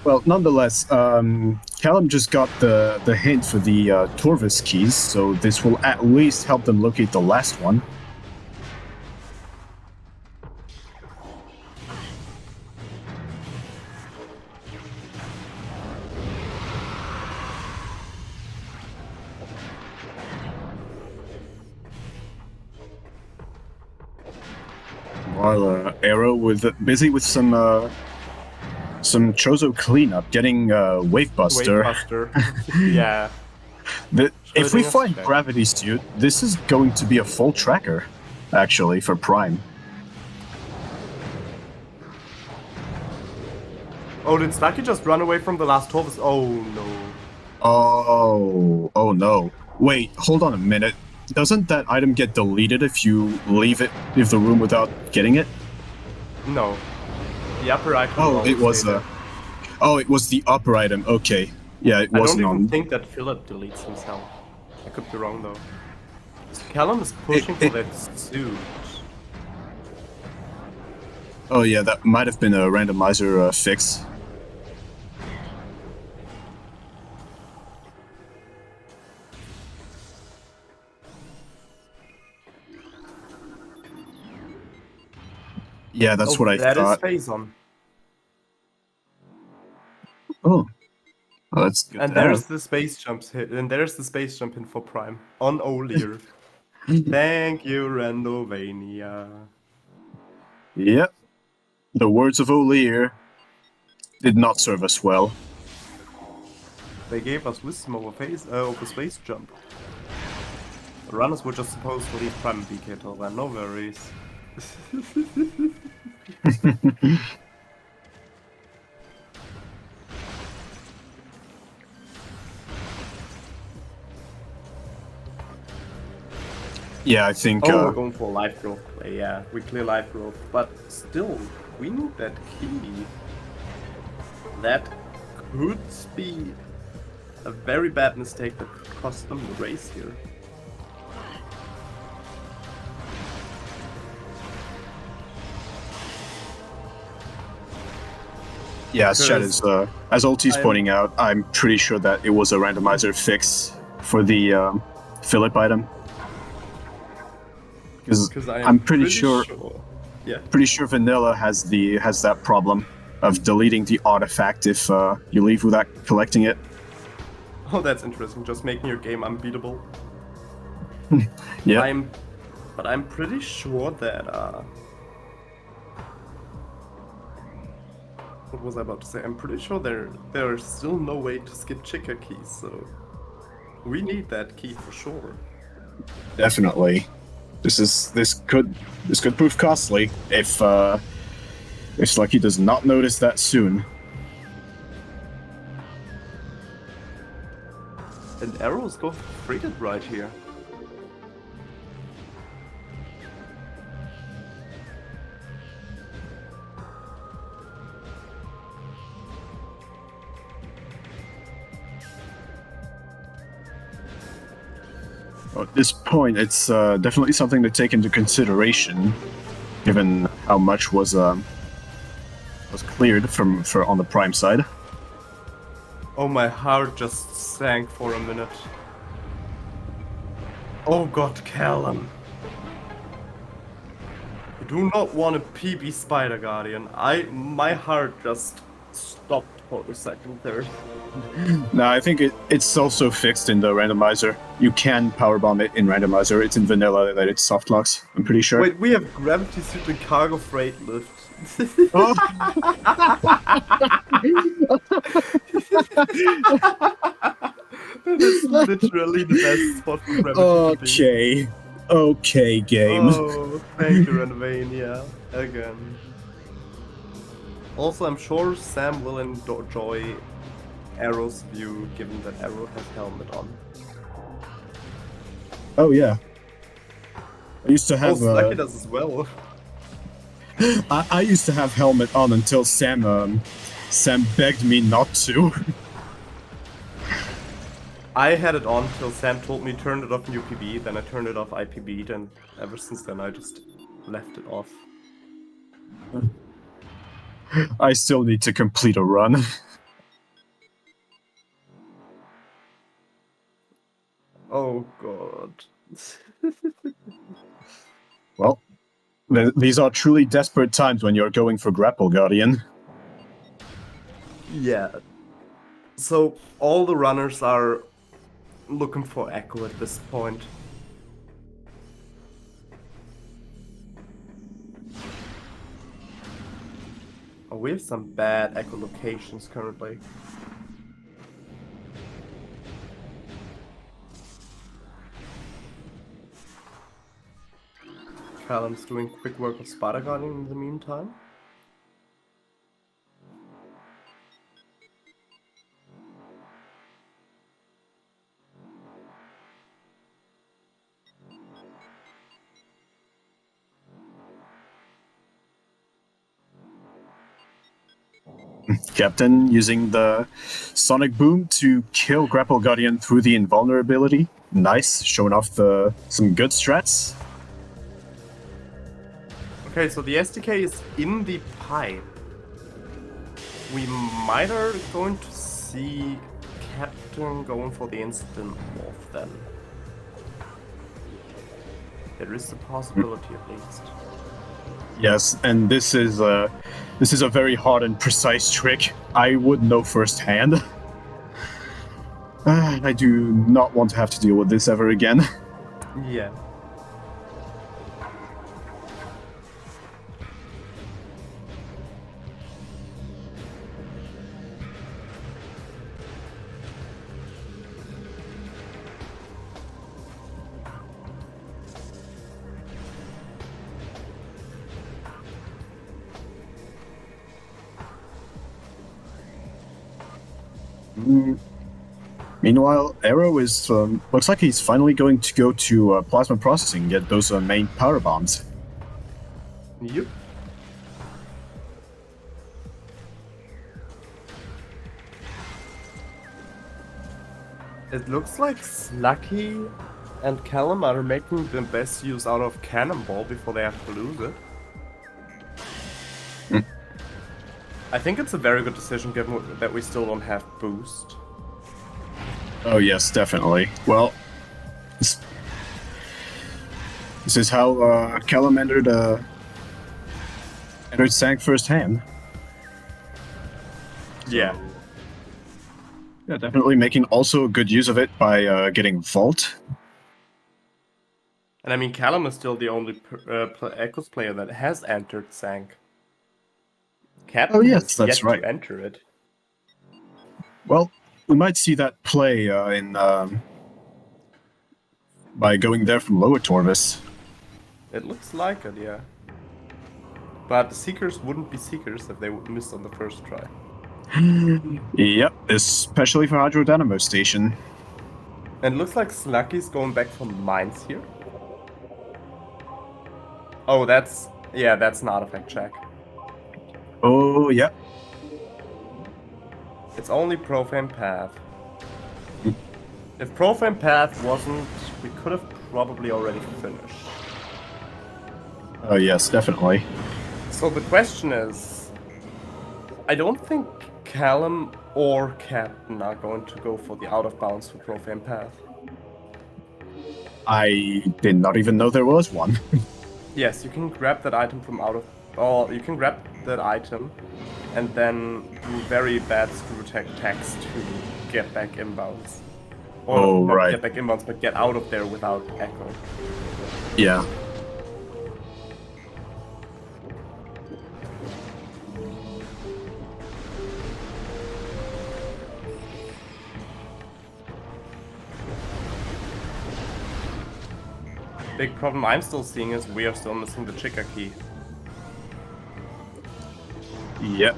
Well, nonetheless, Callum just got the hint for the Torvis keys, so this will at least help them locate the last one. While Arrow busy with some Chozo cleanup, getting Wavebuster. Yeah. If we find Gravity Suit, this is going to be a full tracker, actually, for Prime. Oh, did Stucky just run away from the last Torvus? Oh no. Oh no. Wait, hold on a minute. Doesn't that item get deleted if you leave the room without getting it? No. The upper item will Oh, always it was stay there. oh, it was the upper item. Okay. Yeah, it I don't wasn't even on. think that Philip deletes himself. I could be wrong though. Callum is It- pushing it- for that suit. Oh yeah, that might have been a randomizer fix. Yeah, that's what I That is thought. phase on. Oh, well, that's good And to have. there's the space jumps hit, and there's the space jump in for Prime on O'Lear. Thank you, Randovania. Yep. The words of O'Lear did not serve us well. They gave us wisdom over space jump. The runners were just supposed to leave Prime and BK till then, no worries. Yeah, I think. Oh, we're going for life growth play, yeah. We clear life growth, but still, we need that key. That could be a very bad mistake that could cost them the race here. Yeah, as Chad is, as Ulti's I'm- pointing out, I'm pretty sure that it was a randomizer fix for the Philip item. Because I'm pretty sure. Yeah. Pretty sure Vanilla has that problem of deleting the artifact if you leave without collecting it. Oh, that's interesting. Just making your game unbeatable. Yeah. But I'm pretty sure that what was I about to say? I'm pretty sure there's still no way to skip Chica keys, so we need that key for sure. Definitely. This could prove costly if Lucky does not notice that soon. And arrows go freighted right here. At this point, it's definitely something to take into consideration, given how much was cleared for on the Prime side. Oh, my heart just sank for a minute. Oh god, Callum. I do not want a PB Spider Guardian. My heart just stopped for a second there. No, I think it's also fixed in the randomizer. You can powerbomb it in randomizer. It's in vanilla that it's soft locks, I'm pretty sure. Wait, we have gravity suit and cargo freight lift. Oh. That is literally the best spot for gravity shipping. Okay, game. Oh, thank you, Renovania. Again. Also, I'm sure Sam will enjoy Arrow's view, given that Arrow has helmet on. Oh yeah. I used to have. Slucky does as well. I used to have helmet on until Sam begged me not to. I had it on till Sam told me turn it off in UPB, then I turned it off IPB, and ever since then I just left it off. I still need to complete a run. Oh god. Well, these are truly desperate times when you're going for Grapple Guardian. Yeah. So all the runners are looking for Echo at this point. Oh, we have some bad Echo locations currently. Callum's doing quick work of Spider Guardian in the meantime. Captain using the Sonic Boom to kill Grapple Guardian through the invulnerability. Nice, showing off some good strats. Okay, so the SDK is in the pipe. We might are going to see Captain going for the instant morph then. There is a possibility at least. Yes, and this is a very hard and precise trick. I would know firsthand. I do not want to have to deal with this ever again. Yeah. Meanwhile, Arrow is looks like he's finally going to go to plasma processing and get those main power bombs. Yep. It looks like Slucky and Callum are making the best use out of Cannonball before they have to lose it. I think it's a very good decision given that we still don't have boost. Oh yes, definitely. Well, this is how Callum entered Sank firsthand. Yeah. Yeah, definitely making also good use of it by getting Vault. And I mean, Callum is still the only Echoes player that has entered Sank. Captain yes, has that's yet right. to enter it. Well, we might see that play by going there from Lower Torvis. It looks like it, yeah. But the Seekers wouldn't be Seekers if they would miss on the first try. Yep, especially for Hydro Dynamo Station. And it looks like Slucky's going back for mines here. Oh, that's an artifact check. Oh, yep. It's only Profane Path. If Profane Path wasn't, we could have probably already finished. Oh, yes, definitely. So the question is, I don't think Callum or Captain are going to go for the out of bounds for Profane Path. I did not even know there was one. Yes, you can grab that item from out of... Or you can grab that item and then do very bad screw attacks to get back inbounds. Or Oh, not right. get back inbounds, but get out of there without Echo. Yeah. Big problem I'm still seeing is we are still missing the Chica key. Yep.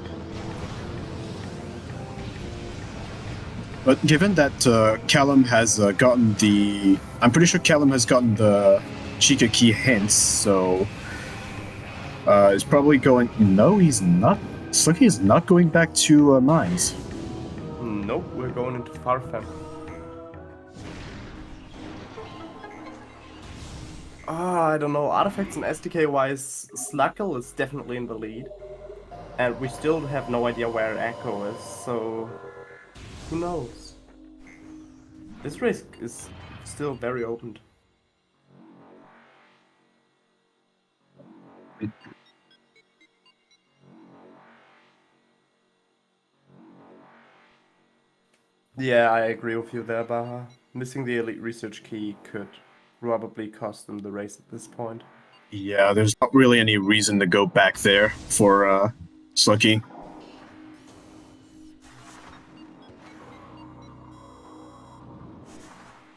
But given that Callum has gotten the... I'm pretty sure Callum has gotten the Chica key hints, so... it's probably going... No, he's not. Slucky is not going back to mines. Nope, we're going into Farfan. I don't know, artifacts and SDK wise, SluCal is definitely in the lead. And we still have no idea where Echo is, so who knows? This risk is still very open. Yeah, I agree with you there, Baha. Missing the elite research key could probably cost them the race at this point. Yeah, there's not really any reason to go back there for Slucky.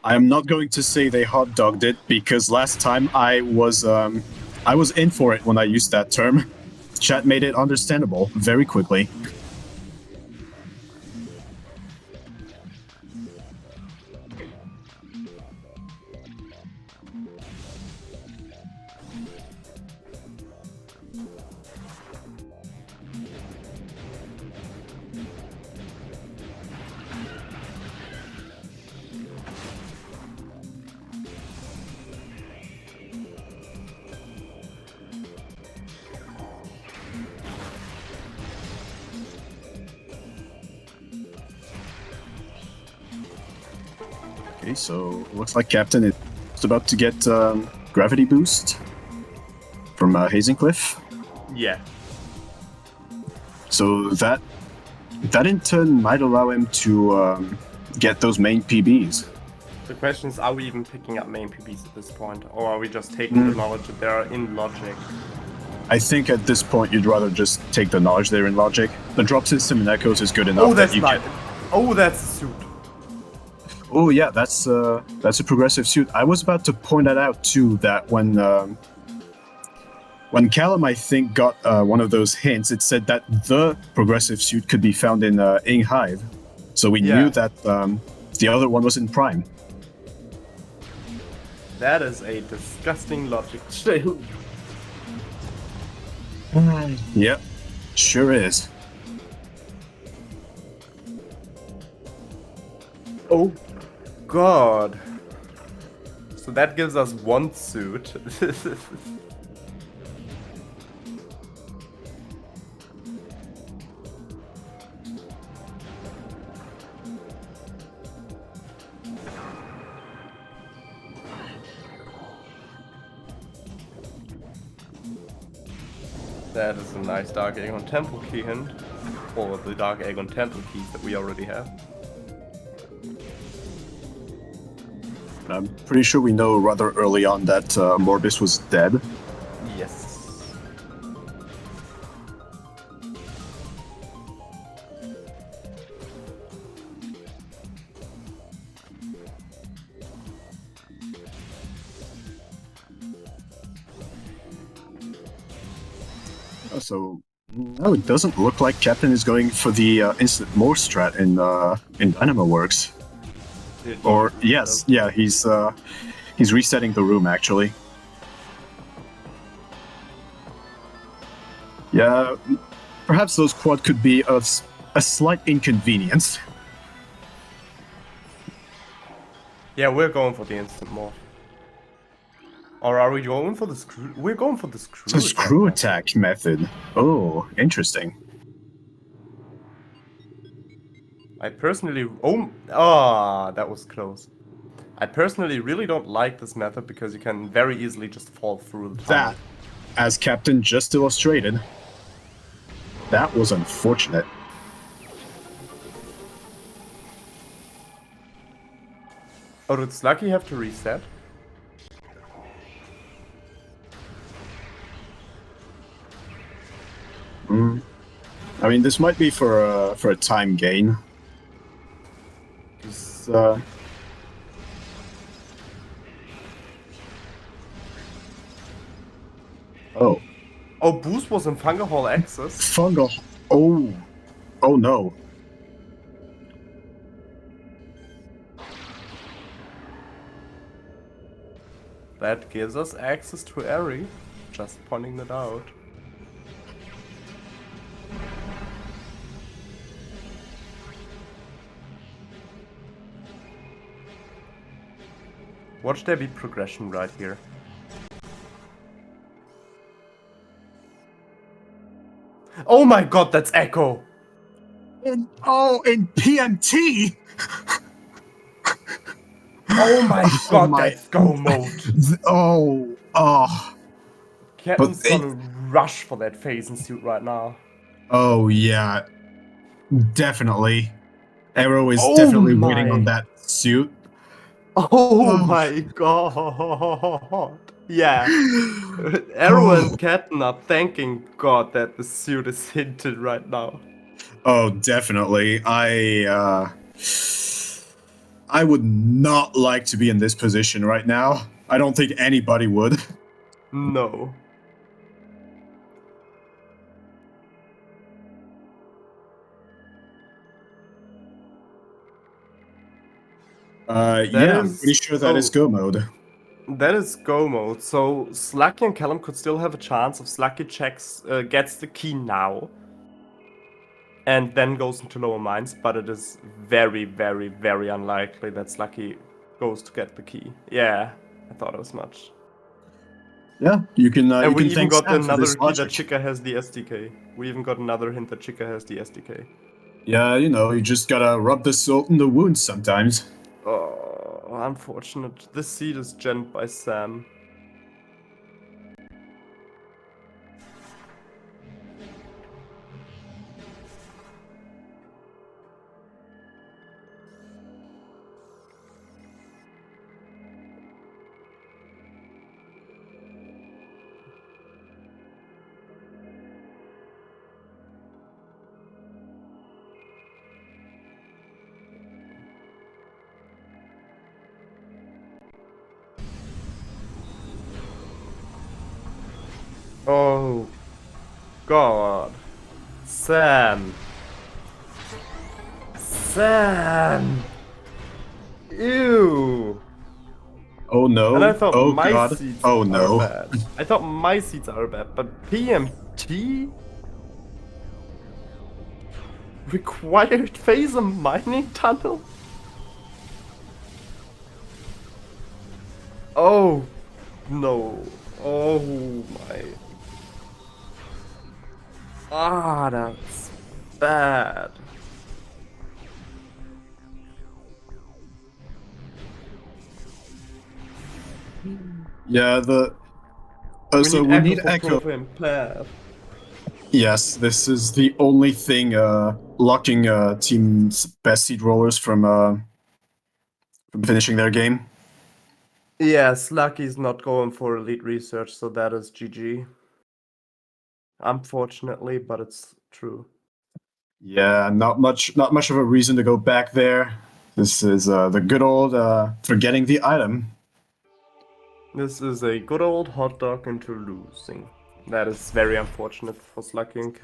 I am not going to say they hot dogged it because last time I was in for it when I used that term. Chat made it understandable very quickly. Okay, so looks like Captain is about to get gravity boost from Hazencliff. Yeah. So that in turn might allow him to get those main PBs. The question is, are we even picking up main PBs at this point? Or are we just taking the knowledge that they are in logic? I think at this point you'd rather just take the knowledge they're in logic. The drop system in Echoes is good enough Oh, that's that you nice. can... Oh, that's a suit. Oh yeah, that's a progressive suit. I was about to point that out too, that when Callum, I think, got one of those hints, it said that the progressive suit could be found in Ing Hive. So we knew that the other one was in Prime. That is a disgusting logic. Yep, sure is. Oh, God. So that gives us one suit. That is a nice Dark Aegon Temple key hint. Or the Dark Aegon Temple keys that we already have. I'm pretty sure we know rather early on that Morbus was dead. Yes. So no, it doesn't look like Captain is going for the instant more strat in Dynamo Works. Or yes, yeah, he's resetting the room actually. Yeah, perhaps those quad could be of a slight inconvenience. Yeah, we're going for the instant morph. Or are we going for the screw? We're going for the screw. The screw attack method. Oh, interesting. I personally... that was close. I personally really don't like this method because you can very easily just fall through the tunnel. That, as Captain just illustrated, that was unfortunate. Oh, did Slucky have to reset? I mean, this might be for a time gain. Just, Oh. Oh, Boost was in Fungal Hall Access. Fungal. Oh. Oh no. That gives us access to Airy. Just pointing that out. Watch there be progression right here. Oh my god, that's Echo! In PMT! Oh my god, that's go mode! Oh. Captain's gonna rush for that phase suit right now. Oh yeah. Definitely. Arrow is definitely waiting on that suit. Oh my god! Yeah. Arrow and Captain are thanking God that the suit is hinted right now. Oh, definitely. I would not like to be in this position right now. I don't think anybody would. No. I'm pretty sure that is go mode. That is go mode, so Slucky and Callum could still have a chance if Slucky gets the key now. And then goes into lower mines, but it is very, very, very unlikely that Slucky goes to get the key. Yeah, I thought as much. Yeah, you can. And we can even thank got Sam for another this key that logic. Chica has the SDK. We even got another hint that Chica has the SDK. Yeah, you know, you just gotta rub the salt in the wound sometimes. Oh, unfortunate. This seed is gemmed by Sam. Oh, God. Sam. Sam. Ew. Oh no. And I thought Oh my god. seeds Oh are no. bad. I thought my seeds are bad, but PMT? Required phase a mining tunnel? Oh, no. Oh my. Ah, that's bad. Yeah, the so we need Echo. Profane path. Yes, this is the only thing locking team's best seed rollers from finishing their game. Yes, Lucky's not going for elite research, so that is GG. Unfortunately, but it's true. Yeah, not much of a reason to go back there. This is the good old forgetting the item. This is a good old hot dog into losing. That is very unfortunate for Slucky and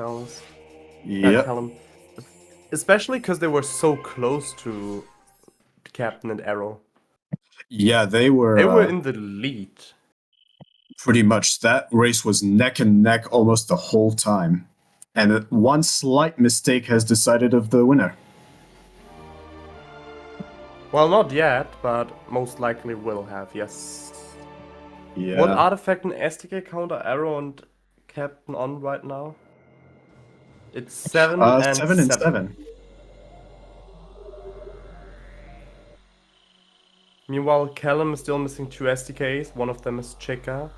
Yep. Callum. Especially because they were so close to Captain and Arrow. Yeah, They were in the lead. pretty much. That race was neck and neck almost the whole time. And one slight mistake has decided of the winner. Well, not yet, but most likely will have, yes. Yeah. What artifact and STK counter Arrow and Captain on right now? It's 7 and 7 and 7. 7. Meanwhile, Callum is still missing 2 STKs. One of them is Chica.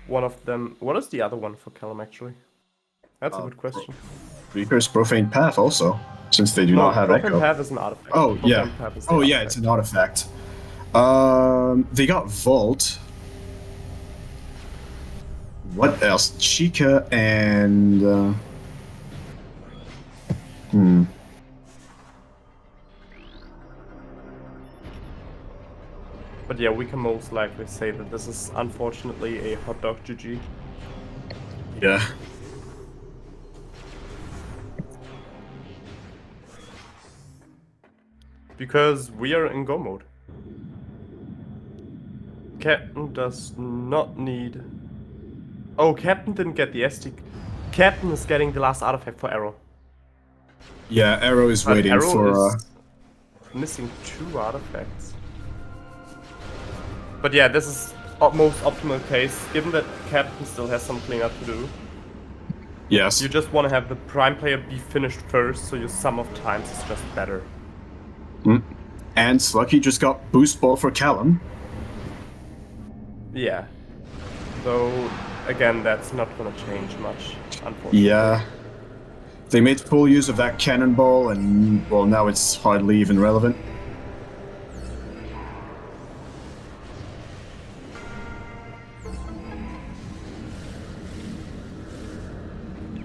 One of them... What is the other one for Callum, actually? That's a good question. Reaper's Profane Path also, since they do not have Profane Echo. Path is an artifact. Oh, Profane yeah. Path is Oh, the yeah, artifact. it's an artifact. They got Vault. What else? Chica and... But yeah, we can most likely say that this is unfortunately a hot dog GG. Yeah. Because we are in go mode. Captain does not need... Oh, Captain didn't get the STK. Captain is getting the last artifact for Arrow. Yeah, Arrow is But waiting Arrow for... is missing 2 artifacts. But yeah, this is most optimal case, given that Captain still has some cleanup to do. Yes. You just want to have the prime player be finished first, so your sum of times is just better. And Slucky just got Boost Ball for Callum. Yeah. So, again, that's not gonna change much, unfortunately. Yeah. They made full use of that cannonball, and, well, now it's hardly even relevant.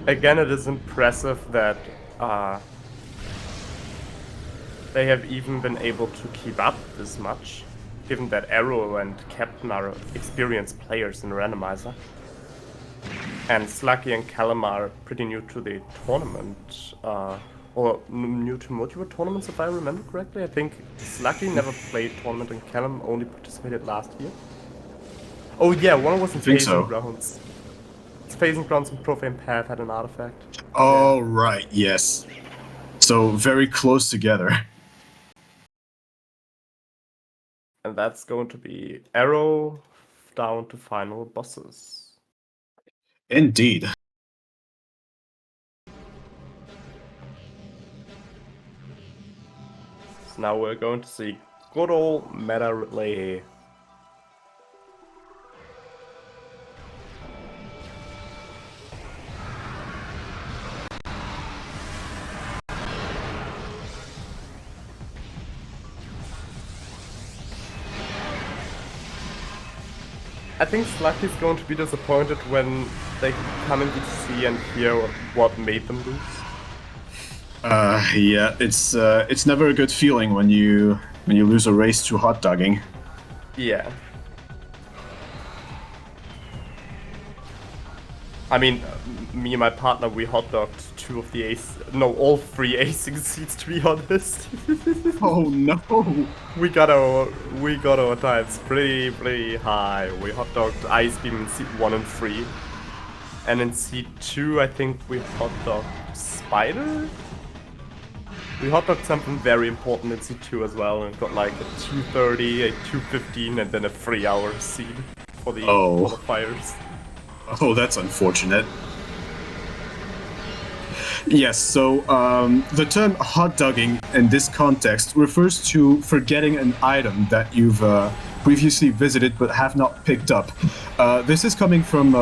Again, it is impressive that they have even been able to keep up this much, given that Arrow and Captain are experienced players in Randomizer. And Slucky and Callum are pretty new to the tournament, or new to multiple tournaments if I remember correctly. I think Slucky never played tournament and Callum only participated last year. Oh yeah, one was in Phasing Grounds. Phasing Grounds and Profane Path had an artifact. Oh, right, yes. So, very close together. And that's going to be Arrow down to final bosses. Indeed. So now we're going to see Good old meta relay. I think Sluggy's going to be disappointed when they come into see and hear what made them lose. Yeah, it's never a good feeling when you lose a race to hot dogging. Yeah. I mean, me and my partner, we hot dogged all 3 acing seats, to be honest. Oh no! we got our times pretty high. We hot dogged Ice Beam in seat 1 and 3. And in seat 2, I think we hot dogged Spider? We hot dogged something very important in seat 2 as well, and got like a 230, a 215, and then a 3-hour seed for the qualifiers. Oh, that's unfortunate. Yes, so the term hot dogging in this context refers to forgetting an item that you've previously visited but have not picked up. This is coming from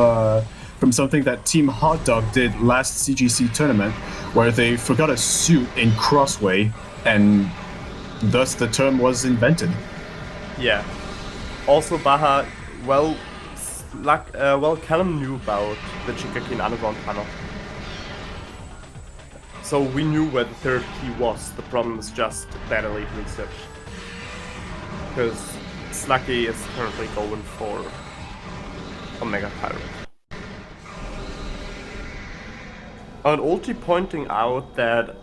something that Team Hot Dog did last CGC tournament, where they forgot a suit in Crossway, and thus the term was invented. Yeah. Also, Baha, Callum knew about the Chicakin Underground Tunnel. So we knew where the third key was. The problem is just that elite research. Because Sluggy is currently going for Omega Pirate. And Ulti pointing out that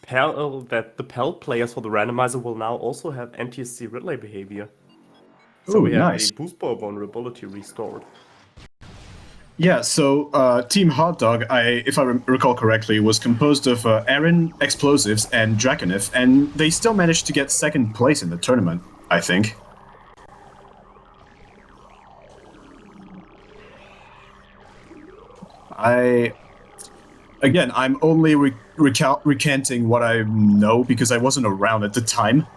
the PEL players for the randomizer will now also have NTSC relay behavior. So we have a boost ball vulnerability restored. Yeah, so Team Hot Dog, if I recall correctly, was composed of Aaron, Explosives, and Draconif, and they still managed to get second place in the tournament, I think. Again, I'm only recanting what I know because I wasn't around at the time.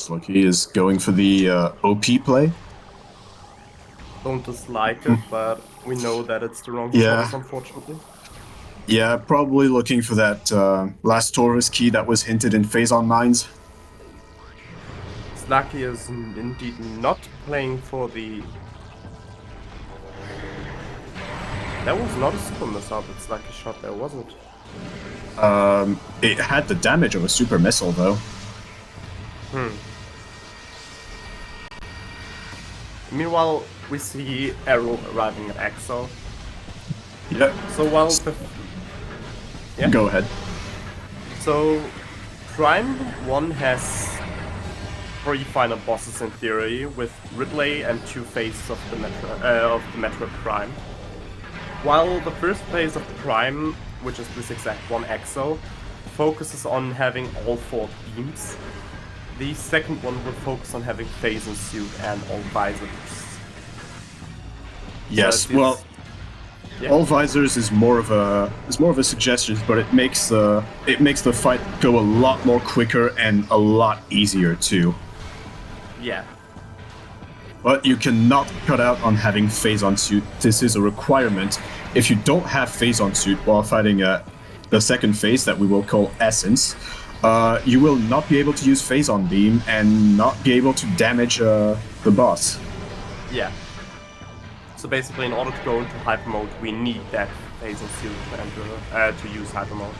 Looks like he is going for the OP play. Don't dislike it, but we know that it's the wrong choice, unfortunately. Yeah, probably looking for that last Taurus key that was hinted in Phazon Mines. Sluggy is indeed not playing for the... That was not a super missile that Sluggy shot there, was it? It had the damage of a super missile, though. Meanwhile, we see Arrow arriving at Axel. Yep. So while yeah? Go ahead. So Prime 1 has 3 final bosses in theory, with Ridley and 2 phases of the Metroid Prime. While the first phase of Prime, which is this exact one Axel, focuses on having all 4 beams. The second one will focus on having phase and suit and all visors. Yes, so all visors is more of a suggestion, but it makes the fight go a lot more quicker and a lot easier too. Yeah. But you cannot cut out on having phase on suit. This is a requirement. If you don't have phase on suit while fighting the second phase that we will call Essence, you will not be able to use phase on beam and not be able to damage the boss. Yeah. So basically, in order to go into hyper mode, we need that phase and suit and to use hyper mode.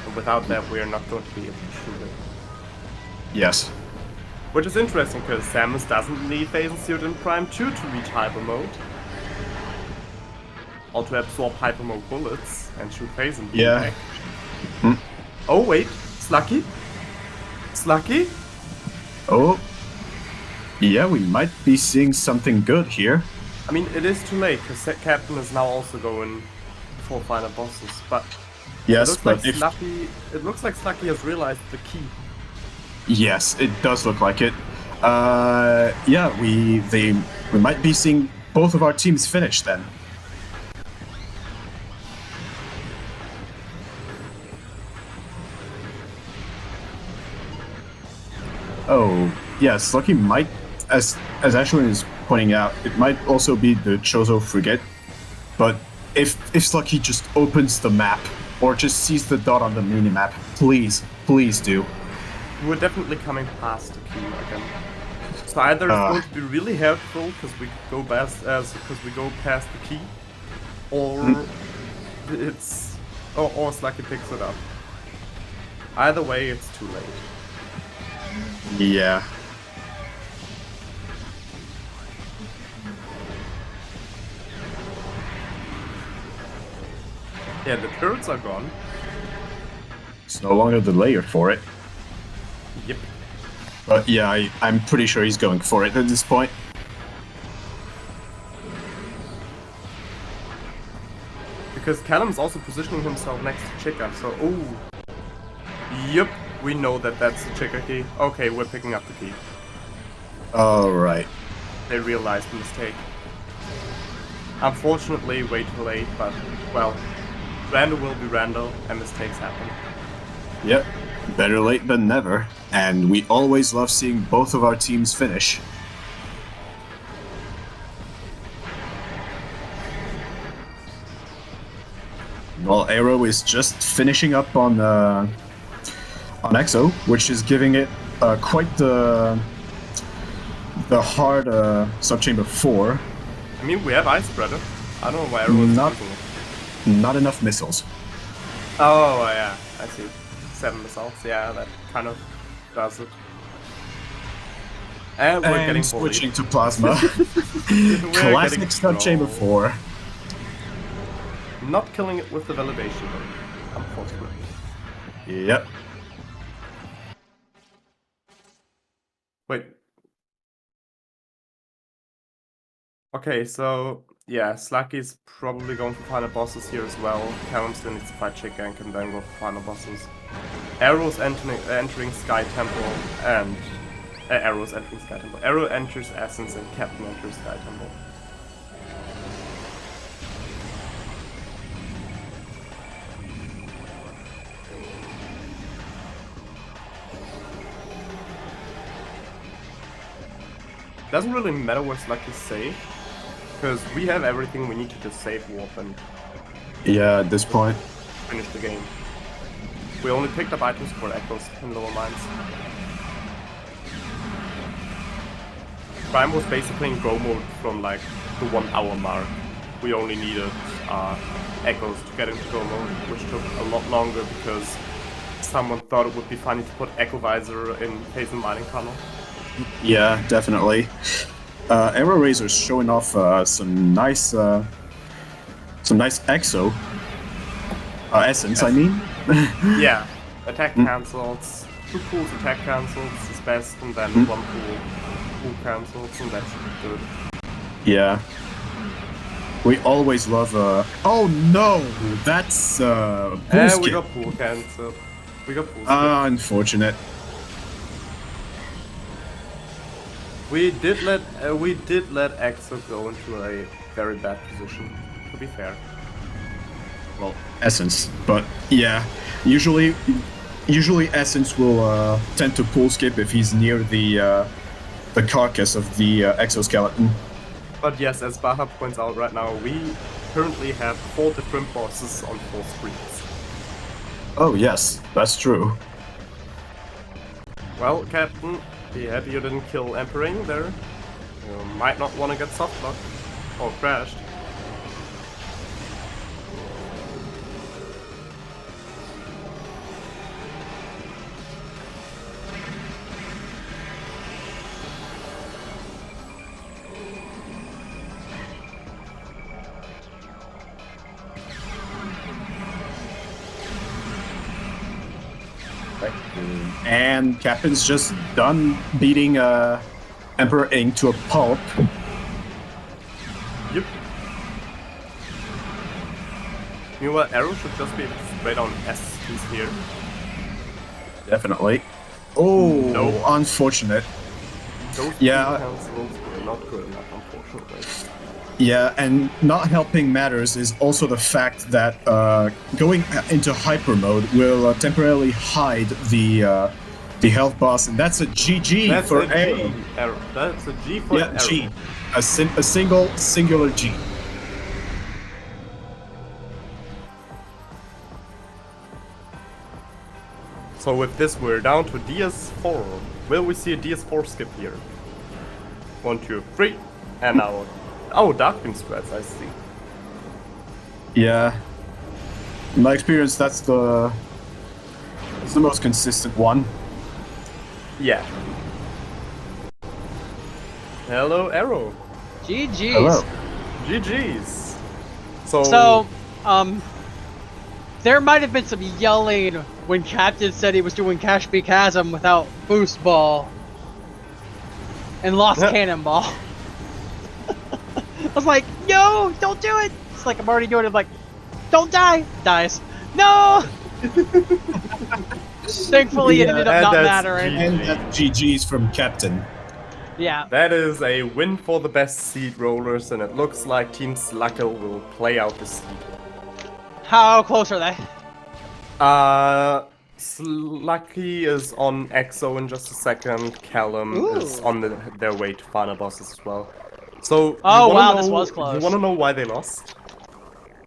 And without that, we are not going to be able to shoot it. Yes. Which is interesting, because Samus doesn't need phase and suit in Prime 2 to reach hyper mode. Or to absorb hyper mode bullets and shoot phase and beam back. Oh wait, Sluggy? Sluggy? Oh. Yeah, we might be seeing something good here. I mean, it is too late, because Captain is now also going for final bosses, but Yes, but if... It looks like Slucky has realized the key. Yes, it does look like it. Yeah, we might be seeing both of our teams finish then. Oh, yes, Lucky might, as Ashwin is pointing out, it might also be the Chozo frigate. But if Slucky just opens the map or just sees the dot on the minimap, please do. We're definitely coming past the key again. So either it's going to be really helpful because we go past the key, or it's or Slucky picks it up. Either way, it's too late. Yeah. Yeah, the turrets are gone. It's no longer the layer for it. Yep. But yeah, I'm pretty sure he's going for it at this point. Because Callum's also positioning himself next to Chica, so yep, we know that that's the Chica key. Okay, we're picking up the key. Alright. They realized the mistake. Unfortunately, way too late, but, well, Randall will be Randall, and mistakes happen. Yep, better late than never, and we always love seeing both of our teams finish. Well, Aero is just finishing up on Exo, which is giving it quite the hard subchamber 4. I mean, we have Ice Spreader. I don't know why Aero is using it. Not enough missiles. Oh, yeah, I see. 7 missiles, yeah, that kind of does it. And we're getting switching to Plasma. Classic subchamber 4. Not killing it with the validation, though, unfortunately. Yep. Wait. Okay, so yeah, Slacky's probably going for final bosses here as well. Callum still needs to fight Chica and can then go for final bosses. Arrow's entering Sky Temple and Arrow's entering Sky Temple. Arrow enters Essence and Captain enters Sky Temple. Doesn't really matter where Slacky's safe, because we have everything we need to just save warp and yeah, at this point finish the game. We only picked up items for Echoes in lower mines. Prime was basically in go mode from like the 1 hour mark. We only needed Echoes to get into go mode, which took a lot longer because someone thought it would be funny to put Echo Visor in Phase and Mining Tunnel. Yeah, definitely. Arrow Razor's showing off some nice Exo essence. I mean. Yeah, attack cancels. 2 pools attack cancels is best, and then 1 pool cancels, and that's good. Yeah. We always love. Oh no, that's pool skip. We got pool cancel. We got pool skip. Unfortunate. We did let Exo go into a very bad position, to be fair. Well, Essence, but yeah, usually Essence will tend to pool skip if he's near the carcass of the exoskeleton. But yes, as Baha points out right now, we currently have 4 different bosses on 4 screens. Oh yes, that's true. Well, Captain, be happy you didn't kill Emperring there. You might not want to get softlocked or crashed. And Captain's just done beating Emperor Ink to a pulp. Yep. You know what? Arrow should just be able to spray down S keys here. Definitely. Oh, Nope. unfortunate. Those Yeah. cancels were not good enough, unfortunately. Yeah, and not helping matters is also the fact that going into hyper mode will temporarily hide the health boss, and that's a GG That's for a Arrow. G, Arrow. That's a G for Yeah, Arrow. G. A singular G. So with this, we're down to DS4. Will we see a DS4 skip here? 1, 2, 3, and now. Oh, Darkbeam spreads, I see. Yeah. In my experience, that's the most consistent one. Yeah. Hello, Arrow. GG's. Hello. GG's. So, there might have been some yelling when Captain said he was doing Cash B Chasm without Boost Ball and lost Cannonball. I was like, no, don't do it. It's like, I'm already doing it. I'm like, don't die. Dies. No! Thankfully, it ended up not that's mattering. And that GG's from Captain. Yeah. That is a win for the best seed rollers, and it looks like Team SluCal will play out the seed. How close are they? Slucky is on EXO in just a second. Callum is on their way to final bosses as well. So, Oh, you wanna wow, know, this was close. You want to know why they lost?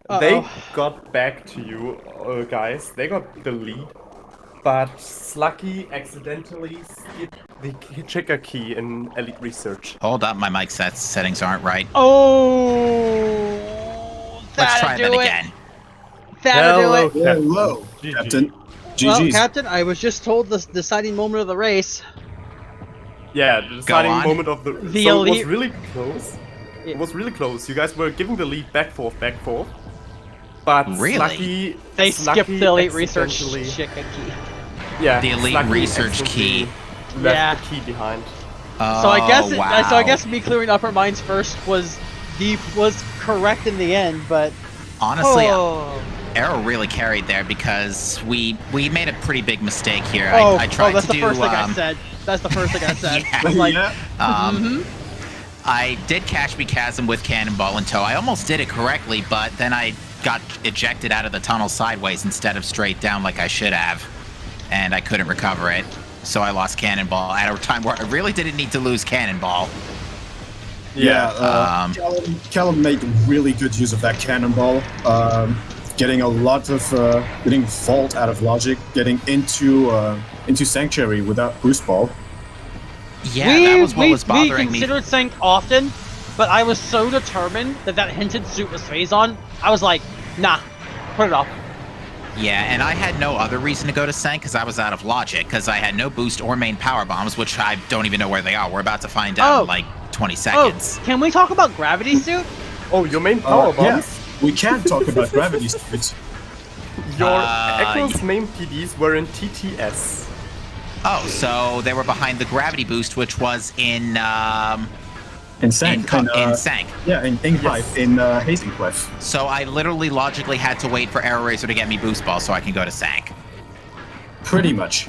Uh-oh. They got back to you, guys. They got the lead, but Slucky accidentally skipped the checker key in Elite Research. Hold up, my mic settings aren't right. Oh! Let's try that'll that do it. again. That'll do it. Hello, GG. Captain. Well, GG's. Captain, I was just told the deciding moment of the race. Yeah, the deciding on. moment of the so it was elite- really close. It was really close. You guys were giving the lead back forth. But Really? Slucky, They skipped the Elite Research accidentally- chicken key. Yeah, The Elite Slucky Research key. accidentally left Yeah. the key behind. Oh, So I guess wow. so I guess me clearing upper minds first was correct in the end, but Honestly, oh, Arrow really carried there because we made a pretty big mistake here. oh, I tried that's to the do. first thing I said. That's the first thing I said. Yeah. I was like, Yeah. I did Cash Me Chasm with Cannonball in tow. I almost did it correctly, but then I got ejected out of the tunnel sideways instead of straight down like I should have, and I couldn't recover it. So I lost Cannonball at a time where I really didn't need to lose Cannonball. Yeah, Callum made really good use of that cannonball, getting a lot of getting Vault out of Logic, getting into Sanctuary without Boost Ball. Yeah, that was what was bothering we me. considered Sync often, but I was so determined that hinted suit was phase on. I was like, nah, put it off. Yeah, and I had no other reason to go to Sank because I was out of Logic, because I had no boost or main power bombs, which I don't even know where they are. We're about to find out in like 20 seconds. Oh, can we talk about Gravity Suit? Oh, your main power Yeah, bombs? we can talk about Gravity Suits. Your Echo's main PDs were in TTS. Oh, so they were behind the gravity boost, which was in Sank. in Sank. Yeah, in Inkpipe, Yes. in Hazing Cliff. So I literally logically had to wait for Arrow Razor to get me boost ball so I can go to Sank. Pretty much.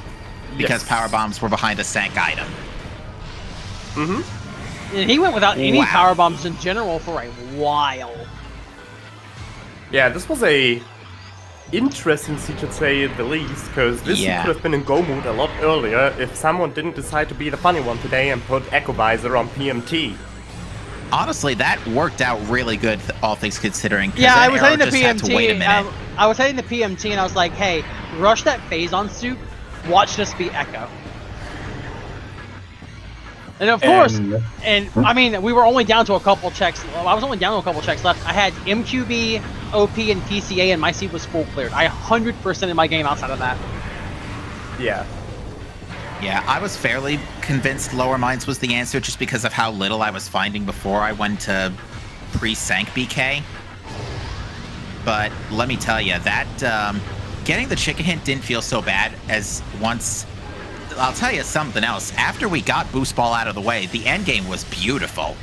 Because Yes. power bombs were behind the Sank item. And he went without any Wow. power bombs in general for a while. Yeah, this was a interesting seed to say the least, because this Yeah. could have been in go mode a lot earlier if someone didn't decide to be the funny one today and put Echo Visor on PMT. Honestly, that worked out really good, all things considering. 'cause Yeah, then I was Arrow heading to just had to wait a PMT. minute. I was heading to PMT, and I was like, "Hey, rush that phase on suit. Watch this be Echo." And of course, and I mean, we were only down to a couple checks. I was only down to a couple checks left. I had MQB, OP, and PCA, and my seed was full cleared. I 100% in my game outside of that. Yeah. Yeah, I was fairly convinced Lower Minds was the answer just because of how little I was finding before I went to pre-Sank BK. But let me tell you, that getting the chicken hint didn't feel so bad as once... I'll tell you something else. After we got Boost Ball out of the way, the end game was beautiful.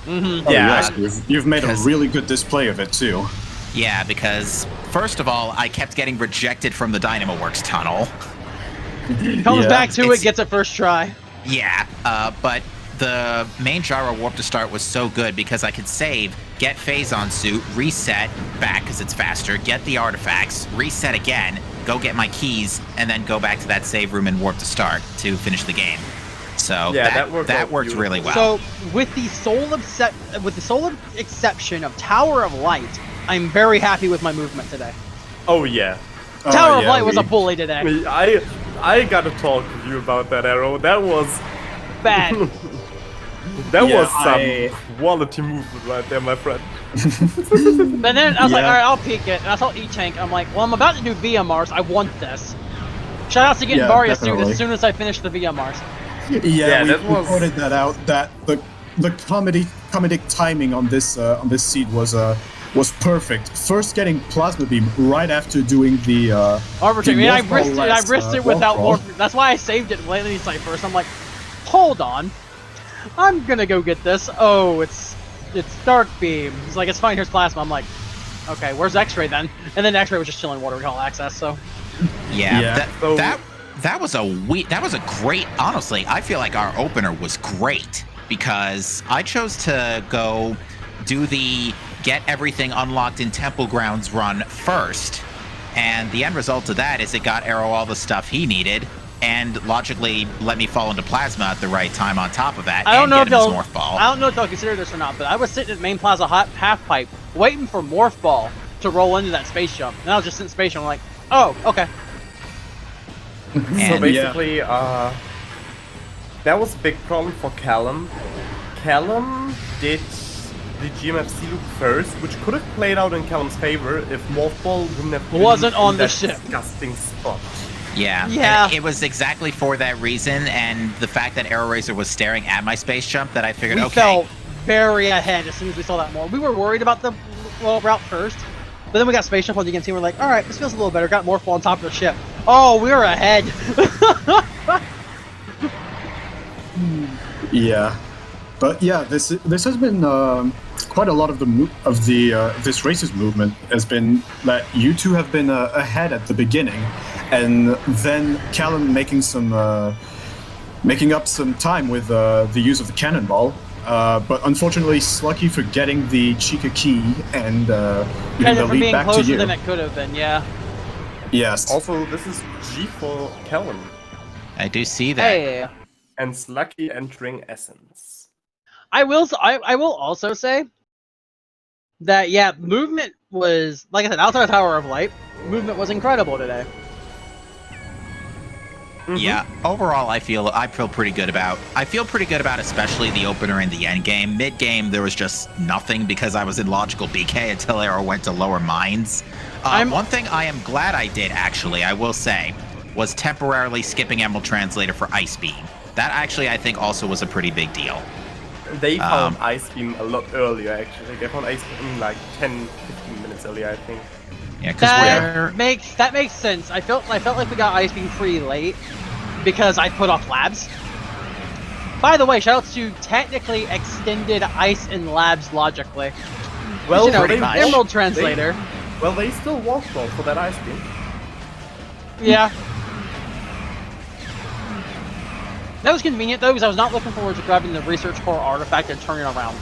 Mm-hmm. Oh, Yeah. yes, you've made a Because- really good display of it too. Yeah, because first of all, I kept getting rejected from the Dynamo Works tunnel. Comes Yeah. back to It's- it, gets it first try. Yeah, but the main gyro warp to start was so good because I could save, get Phazon suit, reset back because it's faster, get the artifacts, reset again, go get my keys, and then go back to that save room and warp to start to finish the game. So Yeah, that that worked worked out really well. So with the sole exception of Tower of Light, I'm very happy with my movement today. Oh yeah. Tower of yeah, Light was a we- bully today. I gotta talk to you about that arrow. That was Bad. that Yeah, was some quality movement right there, my friend. But then I was like, Yeah. alright, I'll peek it. And I saw E-Tank. I'm like, well, I'm about to do Via Mars. I want this. Shout out to getting Yeah, Varia suit definitely. as soon as I finish the Via Mars. Yeah, we, that we was- pointed that out. That the comedic timing on this seed was perfect. First getting Plasma Beam right after doing the Arbitrary. the I Wolf Ball risked it. I last, risked it Wolf without Ball. warp. That's why I saved it lately site first. I'm like, hold on. I'm gonna go get this. Oh, it's Dark Beam. He's like, it's fine. Here's Plasma. I'm like, okay, where's X-Ray then? And then X-Ray was just chilling water recall access. So Yeah, Yeah. So- that was a great. Honestly, I feel like our opener was great because I chose to go do the get everything unlocked in Temple Grounds run first, and the end result of that is it got Arrow all the stuff he needed, and logically let me fall into Plasma at the right time on top of that. I don't and know get if him his they'll. Morph Ball. I don't know if they'll consider this or not, but I was sitting at main plaza half pipe waiting for Morph Ball to roll into that space jump, and I was just sitting space jump. I'm like, oh, okay. So And basically, that was a big problem for Callum. Callum did the GMFC loop first, which could have played out in Callum's favor if Morph Ball wouldn't have been Wasn't in on the that ship. disgusting spot. Yeah. Yeah. And it was exactly for that reason, and the fact that Arrow Razor was staring at my space jump that I figured, We okay, felt very ahead as soon as we saw that more. We were worried about the route first, but then we got space jump on the again team. We're like, all right, this feels a little better. Got Morph Ball on top of the ship. Oh, we were ahead. Yeah, but yeah, this has been quite a lot of this race's movement has been that you two have been ahead at the beginning, and then Callum making up some time with the use of the cannonball. But unfortunately, Slucky for getting the Chica key and giving Kind the of for lead being back to closer you. than it could have been. Yeah. Yes. Also, this is G for Callum, I do see that. Hey. and Slucky entering Essence. I will also say that yeah, movement was, like I said, outside of Tower of Light, movement was incredible today. Yeah, overall I feel pretty good about especially the opener and the end game. Mid game there was just nothing because I was in logical BK until Arrow went to lower mines. One thing I am glad I did actually, I will say, was temporarily skipping Emerald Translator for Ice Beam. That actually I think also was a pretty big deal. They found Ice Beam a lot earlier, actually. They found Ice Beam like 10-15 minutes earlier, I think. Yeah, because we're That makes sense. I felt like we got Ice Beam pretty late because I put off labs. By the way, shout out to technically extended Ice and labs logically. Well, You know, pretty much. Emerald Translator. They still walked off for that Ice Beam. Yeah. That was convenient though, because I was not looking forward to grabbing the Research Core artifact and turning it around.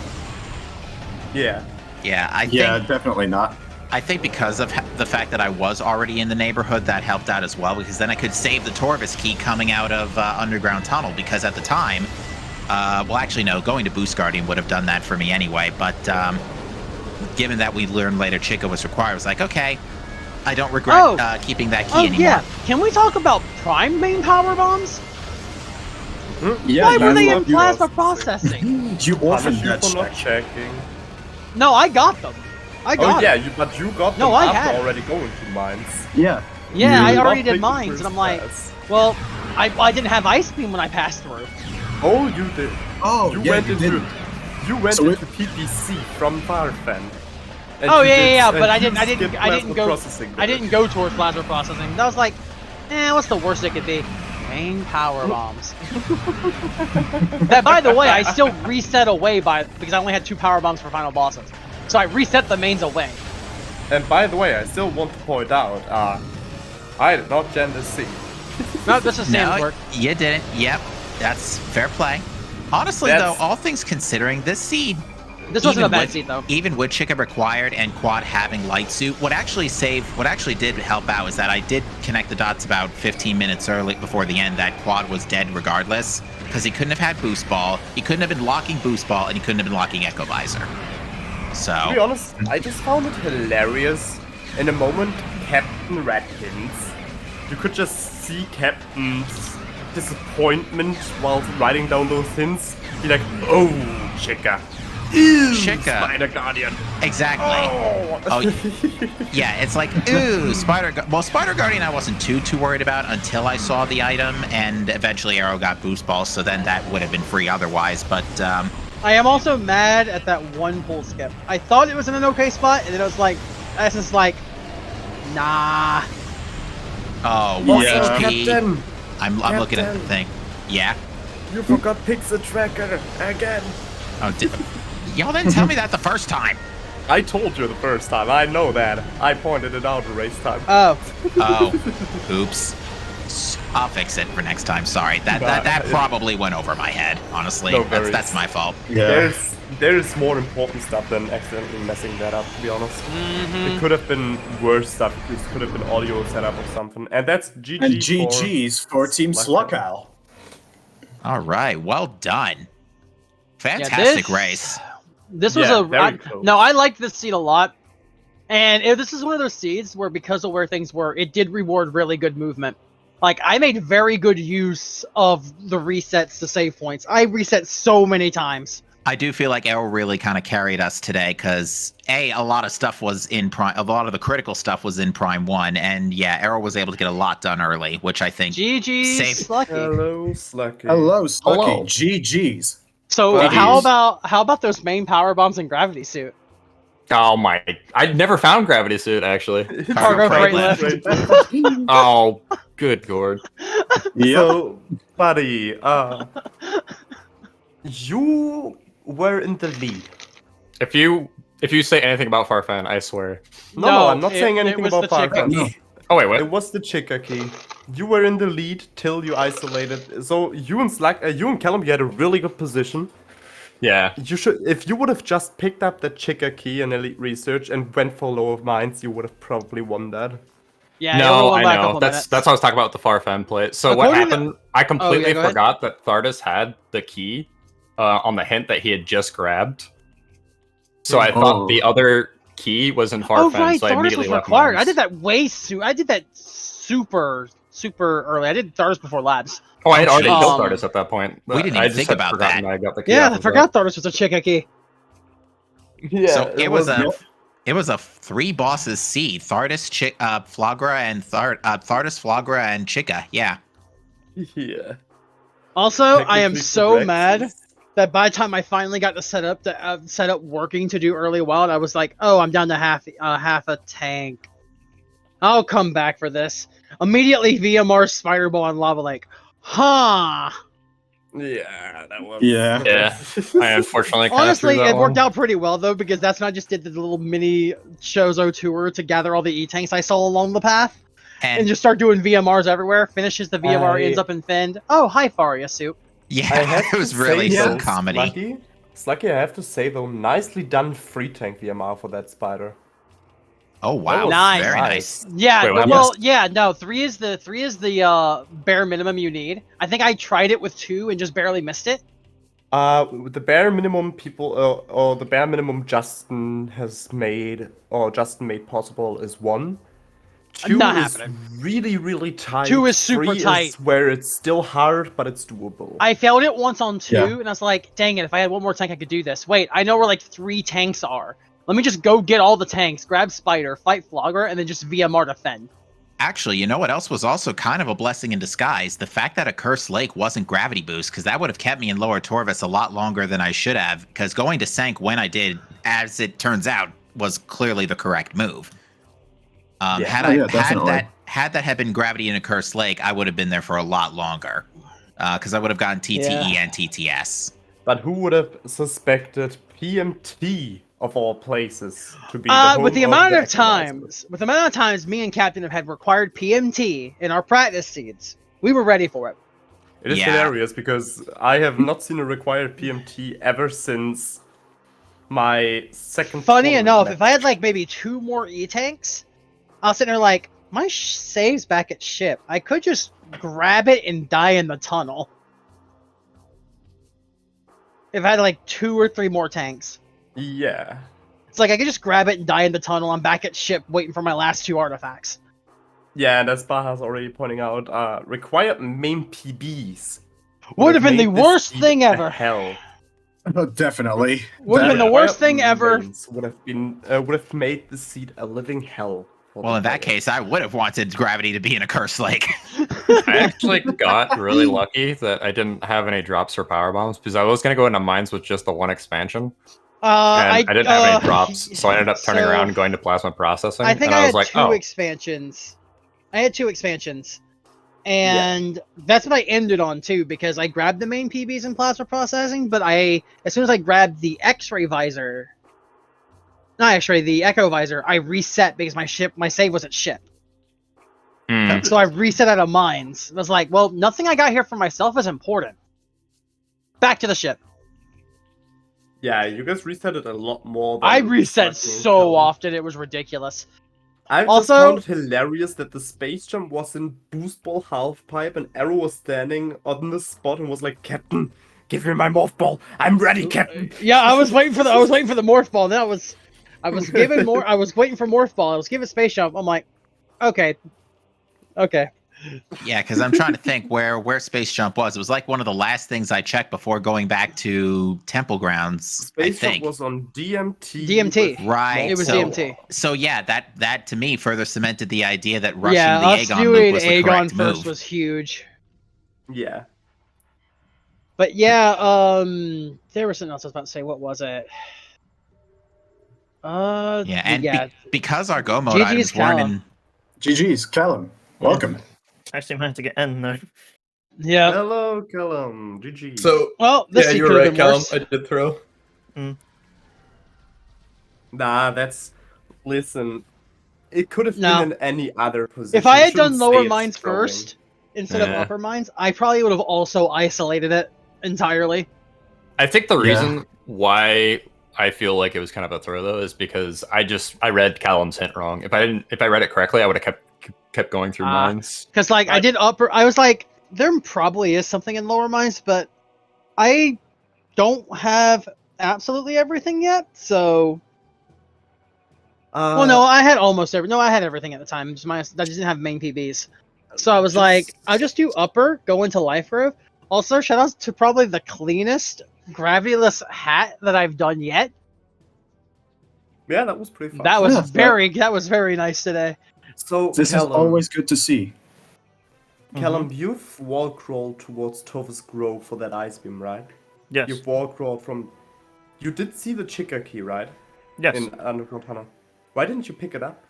Yeah. yeah, Yeah, definitely not. I think because of the fact that I was already in the neighborhood, that helped out as well, because then I could save the Torvis key coming out of Underground Tunnel, because at the time, well, actually, no, going to Boost Guardian would have done that for me anyway, but given that we learned later Chica was required, I was like, okay, I don't regret keeping that key anymore. Yeah. Can we talk about Prime main power bombs? Yeah, Why were they in you plasma lost. processing? You orphaned Punish you that for not check. checking. No, I got them. I got Oh yeah, them. but you got them No, I after had it. already going to mines. Yeah. Yeah, I You already not did picked mines, first and I'm like, class. well, I didn't have Ice Beam when I passed through. Oh, you did. Oh, You yeah, went you into did. So it- PPC from Farfan. And Oh you yeah, did- yeah, and but I you didn't skipped plasma processing I there. didn't go towards plasma processing. That was like, what's the worst it could be? main power bombs. That, by the way, I still reset away because I only had 2 power bombs for final bosses. So I reset the mains away. And by the way, I still want to point out, I did not gen the seed. No, this is Sam's No, work. you didn't. Yep, that's fair play. Honestly, though, all things considering, this seed, This wasn't a bad with, seed, though. even with Chica required and Quad having light suit, what actually did help out is that I did connect the dots about 15 minutes early before the end that Quad was dead regardless, because he couldn't have had boost ball, he couldn't have been locking boost ball, and he couldn't have been locking echo visor. So To be honest, I just found it hilarious. In a moment, Captain Ratkins, you could just see Captain's disappointment while writing down those hints. Be like, oh, Chica. Ew, Chica. Spider Guardian. exactly. Oh, yeah, it's like, ooh, Spider Guardian I wasn't too worried about until I saw the item, and eventually Arrow got boost balls, so then that would have been free otherwise, but I am also mad at that one pull skip. I thought it was in an okay spot, and then it was like, that's just like, nah. oh, Also, HP. Captain, I'm looking at the thing. Yeah. you forgot Pixel Tracker again. Oh, y'all didn't tell me that the first time. I told you the first time, I know that. I pointed it out at race time. Oh. Oh, oops. I'll fix it for next time. Sorry, that probably went over my head. Honestly, No that's worries. my fault. Yeah. There's more important stuff than accidentally messing that up, to be honest. Mm-hmm. It could have been worse stuff. This could have been audio setup or something. And that's GG And GG's for Team SluCal. SluCal. All right, well done. Fantastic this- race. This was Yeah, very close. no, I liked this seed a lot. And this is one of those seeds where, because of where things were, it did reward really good movement. Like, I made very good use of the resets to save points. I reset so many times. I do feel like Arrow really kind of carried us today because a lot of stuff was in Prime, a lot of the critical stuff was in Prime 1, and yeah, Arrow was able to get a lot done early, which I think GG's Safe. Slucky. Hello, Slucky. Hello, SluCal. Hello. GG's. So Well, how geez. about those main power bombs and gravity suit? Oh my! I never found Gravity Suit actually. Cargo freight lift. Oh, good lord! Yep. So, buddy, you were in the lead. If you say anything about Farfan, I swear. No, I'm not it- saying it anything was about the chicken. Farfan. Oh wait, It what? was the Chica key. You were in the lead till you isolated. So you and Callum, you had a really good position. Yeah. You should, if you would have just picked up the Chica key in Elite Research and went for Low of Mines, you would have probably won that. Yeah, it No, went I by a know. couple That's minutes. what I was talking about with the Farfan play. So what According to- happened? I completely go ahead. forgot that Thardus had the key on the hint that he had just grabbed. So I thought the other key was in Farfan, Oh right, so I Thardus immediately was left required. mines. I did that super early. I did Thardus before labs. Oh, I had already jeez. killed Thardus at that point. We didn't I even just think had about forgotten that. I got the key Yeah, off I of forgot Thardus was a Chica key. Yeah, So it was a 3 bosses seed: Thardus, Flagra, and Thardus, Flagra, and Chica. Yeah. Yeah. Also, I am Technically so correct. mad that by the time I finally got the setup working to do early wild, I was like, oh, I'm down to half a tank. I'll come back for this. Immediately VMR Spider Ball on Lava Lake. Huh. Yeah, that was. Yeah. Yeah. I unfortunately kind Honestly, of threw that it worked one. out pretty well though, because that's when I just did the little mini Chozo tour to gather all the E-tanks I saw along the path. And just start doing VMRs everywhere. Finishes the VMR, ends up in Fend. Oh, hi, Faria Soup. Yeah, I have it was to really say, some though, comedy. Slucky, I have to say though, nicely done free tank VMR for that spider. Oh wow, Nice. very nice. Yeah, Wait, what well, happened? yeah, no, 3 is the bare minimum you need. I think I tried it with 2 and just barely missed it. The bare minimum or the bare minimum Justin made possible is 1. 2 Not is happening. really, really tight. 2 is super 3 tight. Is where it's still hard, but it's doable. I failed it once on 2, Yeah. and I was like, dang it, if I had one more tank, I could do this. Wait, I know where like 3 tanks are. Let me just go get all the tanks, grab Spider, fight Flogger, and then just VMR defend. Actually, you know what else was also kind of a blessing in disguise? The fact that a Cursed Lake wasn't gravity boost, because that would have kept me in Lower Torvis a lot longer than I should have, because going to Sank when I did, as it turns out, was clearly the correct move. Yeah. Had Oh, I yeah, definitely. had that had been Gravity in a Cursed Lake, I would have been there for a lot longer. Because I would have gotten TTE and TTS. But who would have suspected PMT of all places to be the home with the of amount the of times, me and Captain have had required PMT in our practice seeds, we were ready for it. It is hilarious because I have not seen a required PMT ever since my second. Funny enough, match. if I had like maybe 2 more E-tanks, I was sitting there like, my save's back at ship. I could just grab it and die in the tunnel. If I had like 2 or 3 more tanks. Yeah. It's like I could just grab it and die in the tunnel. I'm back at ship waiting for my last 2 artifacts. Yeah, and as Baha's already pointing out, required main PBs would have been the worst thing ever. Hell. Definitely. Would have been the worst thing ever. Would have made the seed a living hell. Well, in that case, I would have wanted Gravity to be in a Cursed Lake. I actually got really lucky that I didn't have any drops for power bombs because I was going to go into mines with just the 1 expansion. And I didn't have any drops, so I ended up turning around and going to plasma processing. I think and I was had like, 2 expansions. I had 2 expansions. And that's what I ended on too, because I grabbed the main PBs in plasma processing, but as soon as I grabbed the X-ray visor, not X-ray, the Echo visor, I reset because my save was at ship. So I reset out of mines. I was like, well, nothing I got here for myself is important. Back to the ship. Yeah, you guys reset it a lot more. Than I reset so often, it was ridiculous. I just found it hilarious that the space jump was in boost ball half pipe and Arrow was standing on the spot and was like, Captain, give me my morph ball. I'm ready, Captain. Yeah, I was waiting for the morph ball. Then I was giving more. I was waiting for morph ball. I was giving space jump. I'm like, okay. Yeah, because I'm trying to think where Space Jump was. It was like one of the last things I checked before going back to Temple Grounds. Space Jump was on DMT. DMT. Right. It was DMT. So yeah, that to me further cemented the idea that rushing the us Aegon loop was the Aegon correct first move. was huge. Yeah. But yeah, there was something else I was about to say. What was it? Because our Go mode items weren't in. GG's, Callum. Welcome. Actually managed to get in though. Yeah. Hello, Callum. GG. So, this you were right, Callum. I did throw. Nah, listen. It could have been in any other position. If I had Shouldn't done lower say it's mines throwing. first instead of upper mines, I probably would have also isolated it entirely. I think the reason why I feel like it was kind of a throw though is because I read Callum's hint wrong. If I read it correctly, I would have kept going through mines. Because like I did upper, I was like, there probably is something in lower mines, but I don't have absolutely everything yet. So, well, no, I had almost everything. No, I had everything at the time. I just didn't have main PBs. So I was like, I'll just do upper, go into Life Grove. Also, shout out to probably the cleanest gravityless hat that I've done yet. Yeah, that was pretty fun. That was very nice today. So this Callum, is always good to see. Callum, you've wall crawled towards Tova's Grove for that ice beam, right? Yes. You've wall crawled from. You did see the Chica key, right? Yes. In Underground Tunnel. Why didn't you pick it up?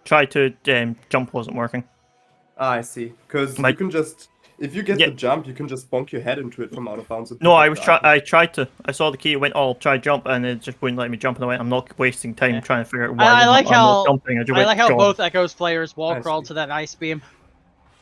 Tried to jump wasn't working. Ah, I see. Because you can just. If you get the jump, you can just bonk your head into it from out of bounds. No, I tried to. I saw the key, went, I'll try jump, and it just wouldn't let me jump, and I went, I'm not wasting time trying to figure out why I like I'm not jumping. I like how both Echoes players wall crawled to that ice beam.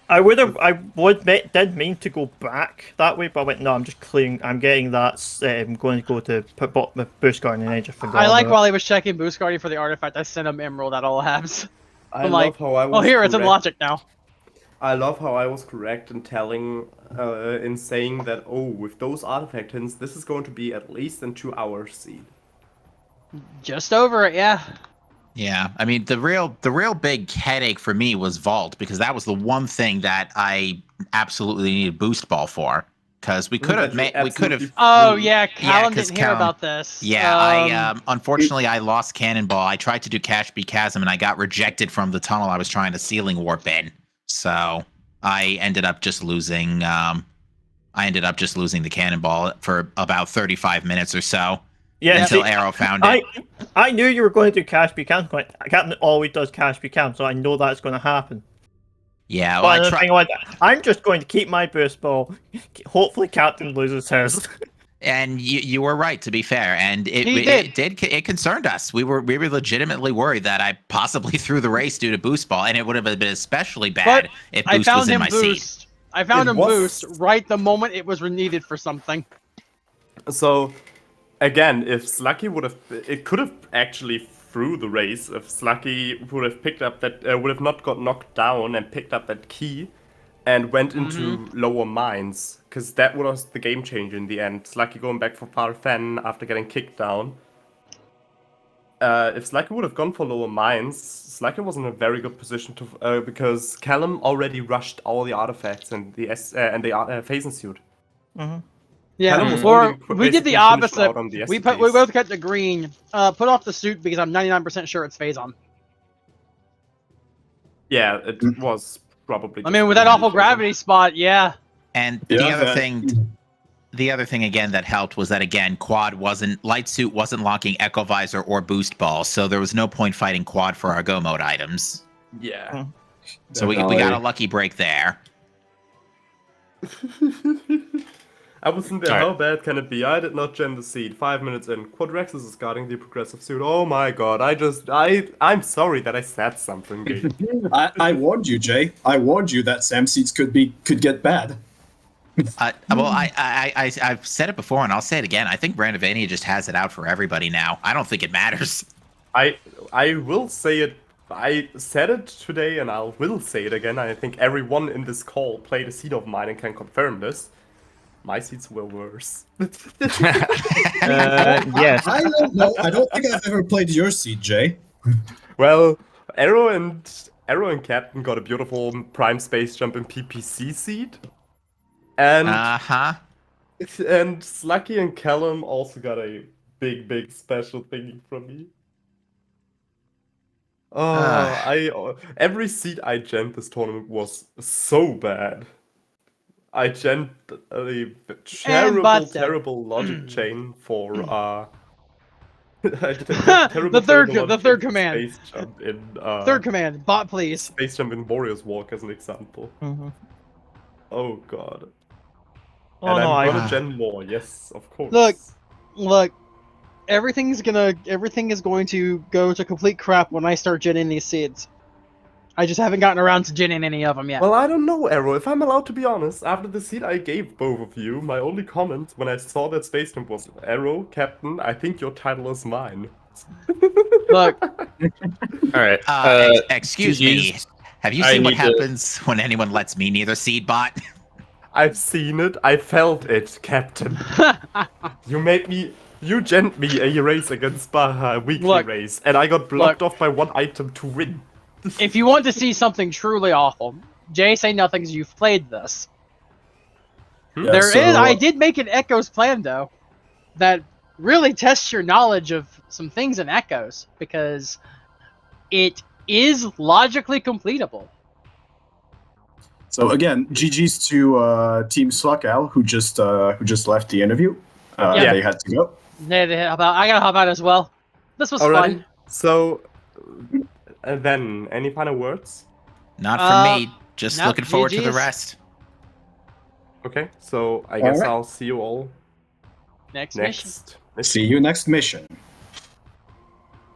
I did mean to go back that way, but I went, no, I'm just clearing. I'm getting that. I'm going to go to put my Boost Guardian, and I just forgot. I like while he was checking Boost Guardian for the artifact, I sent him Emerald at all labs. I'm like, how I was here, it's in logic now. I love how I was correct in in saying that, with those artifact hints, this is going to be at least in 2 hours seed. Just over it, yeah. Yeah, I mean the real big headache for me was Vault, because that was the one thing that I absolutely needed Boost Ball for. Because we could have. Oh yeah, Callum didn't hear about this. Yeah, unfortunately I lost Cannonball. I tried to do Cash B Chasm and I got rejected from the tunnel I was trying to ceiling warp in. So I ended up just losing. The Cannonball for about 35 minutes or so. Yeah, until see, Arrow found it. I knew you were going to do cash becam. Captain always does cash becam, so I know that's going to happen. Yeah, But well, the thing was, I'm just going to keep my boost ball. Hopefully, Captain loses his. and you were right, to be fair, and it concerned us. We were legitimately worried that I possibly threw the race due to boost ball, and it would have been especially bad if boost was in my seat. I found him boost right the moment it was needed for something. So, again, if Slucky would have, it could have actually through the race if Slucky would have picked up that, would have not got knocked down and picked up that key, and went into lower mines, because that was the game changer in the end. Slucky going back for Farfen after getting kicked down. If Slucky would have gone for lower mines, Slucky was in a very good position to, because Callum already rushed all the artifacts and the phasing suit. Yeah, or we did the opposite. We both kept the green. Put off the suit because I'm 99% sure it's phase on. Yeah, it was probably. I mean, with that awful gravity spot, yeah. And the other thing again that helped was that again light suit wasn't locking echo visor or boost ball, so there was no point fighting quad for our go mode items. Yeah. So we got a lucky break there. I wasn't there. How bad can it be? I did not gen the seed. 5 minutes in. Quadraxis is guarding the progressive suit. Oh my god. I'm sorry that I said something. I warned you, Jay. I warned you that Sam seeds could get bad. Well, I've said it before and I'll say it again. I think Brandavania just has it out for everybody now. I don't think it matters. I will say it. I said it today and I will say it again. I think everyone in this call played a seed of mine and can confirm this. My seeds were worse. Yes. I don't know. I don't think I've ever played your seed, Jay. Well, Arrow and Captain got a beautiful prime space jump in PPC seed. And and Slucky and Callum also got a big special thingy from me. Every seed I gemmed this tournament was so bad. I gemmed a terrible logic chain for the third command. Space jump in third command, bot please. Space jump in Warriors Walk as an example. Oh god. Oh, and no, I'm gonna gen more, yes, of course. Look, everything is going to go to complete crap when I start genning these seeds. I just haven't gotten around to genning any of them yet. Well, I don't know, Arrow. If I'm allowed to be honest, after the seed I gave both of you, my only comment when I saw that space jump was, Arrow, Captain, I think your title is mine. Look. Alright. Excuse me. Have you seen what happens when anyone lets me near the seed bot? I've seen it. I felt it, Captain. You gent me a race against Baja, a weekly race, and I got blocked off by one item to win. If you want to see something truly awful, Jay, say nothing as you've played this. I did make an Echoes plan, though, that really tests your knowledge of some things in Echoes, because it is logically completable. So again, GG's to Team SluCal, who just left the interview. They had to go. I gotta hop out as well. This was fun. So, then, any final words? Not for me. Just looking forward to the rest. Okay, so I guess I'll see you all next mission. See you next mission.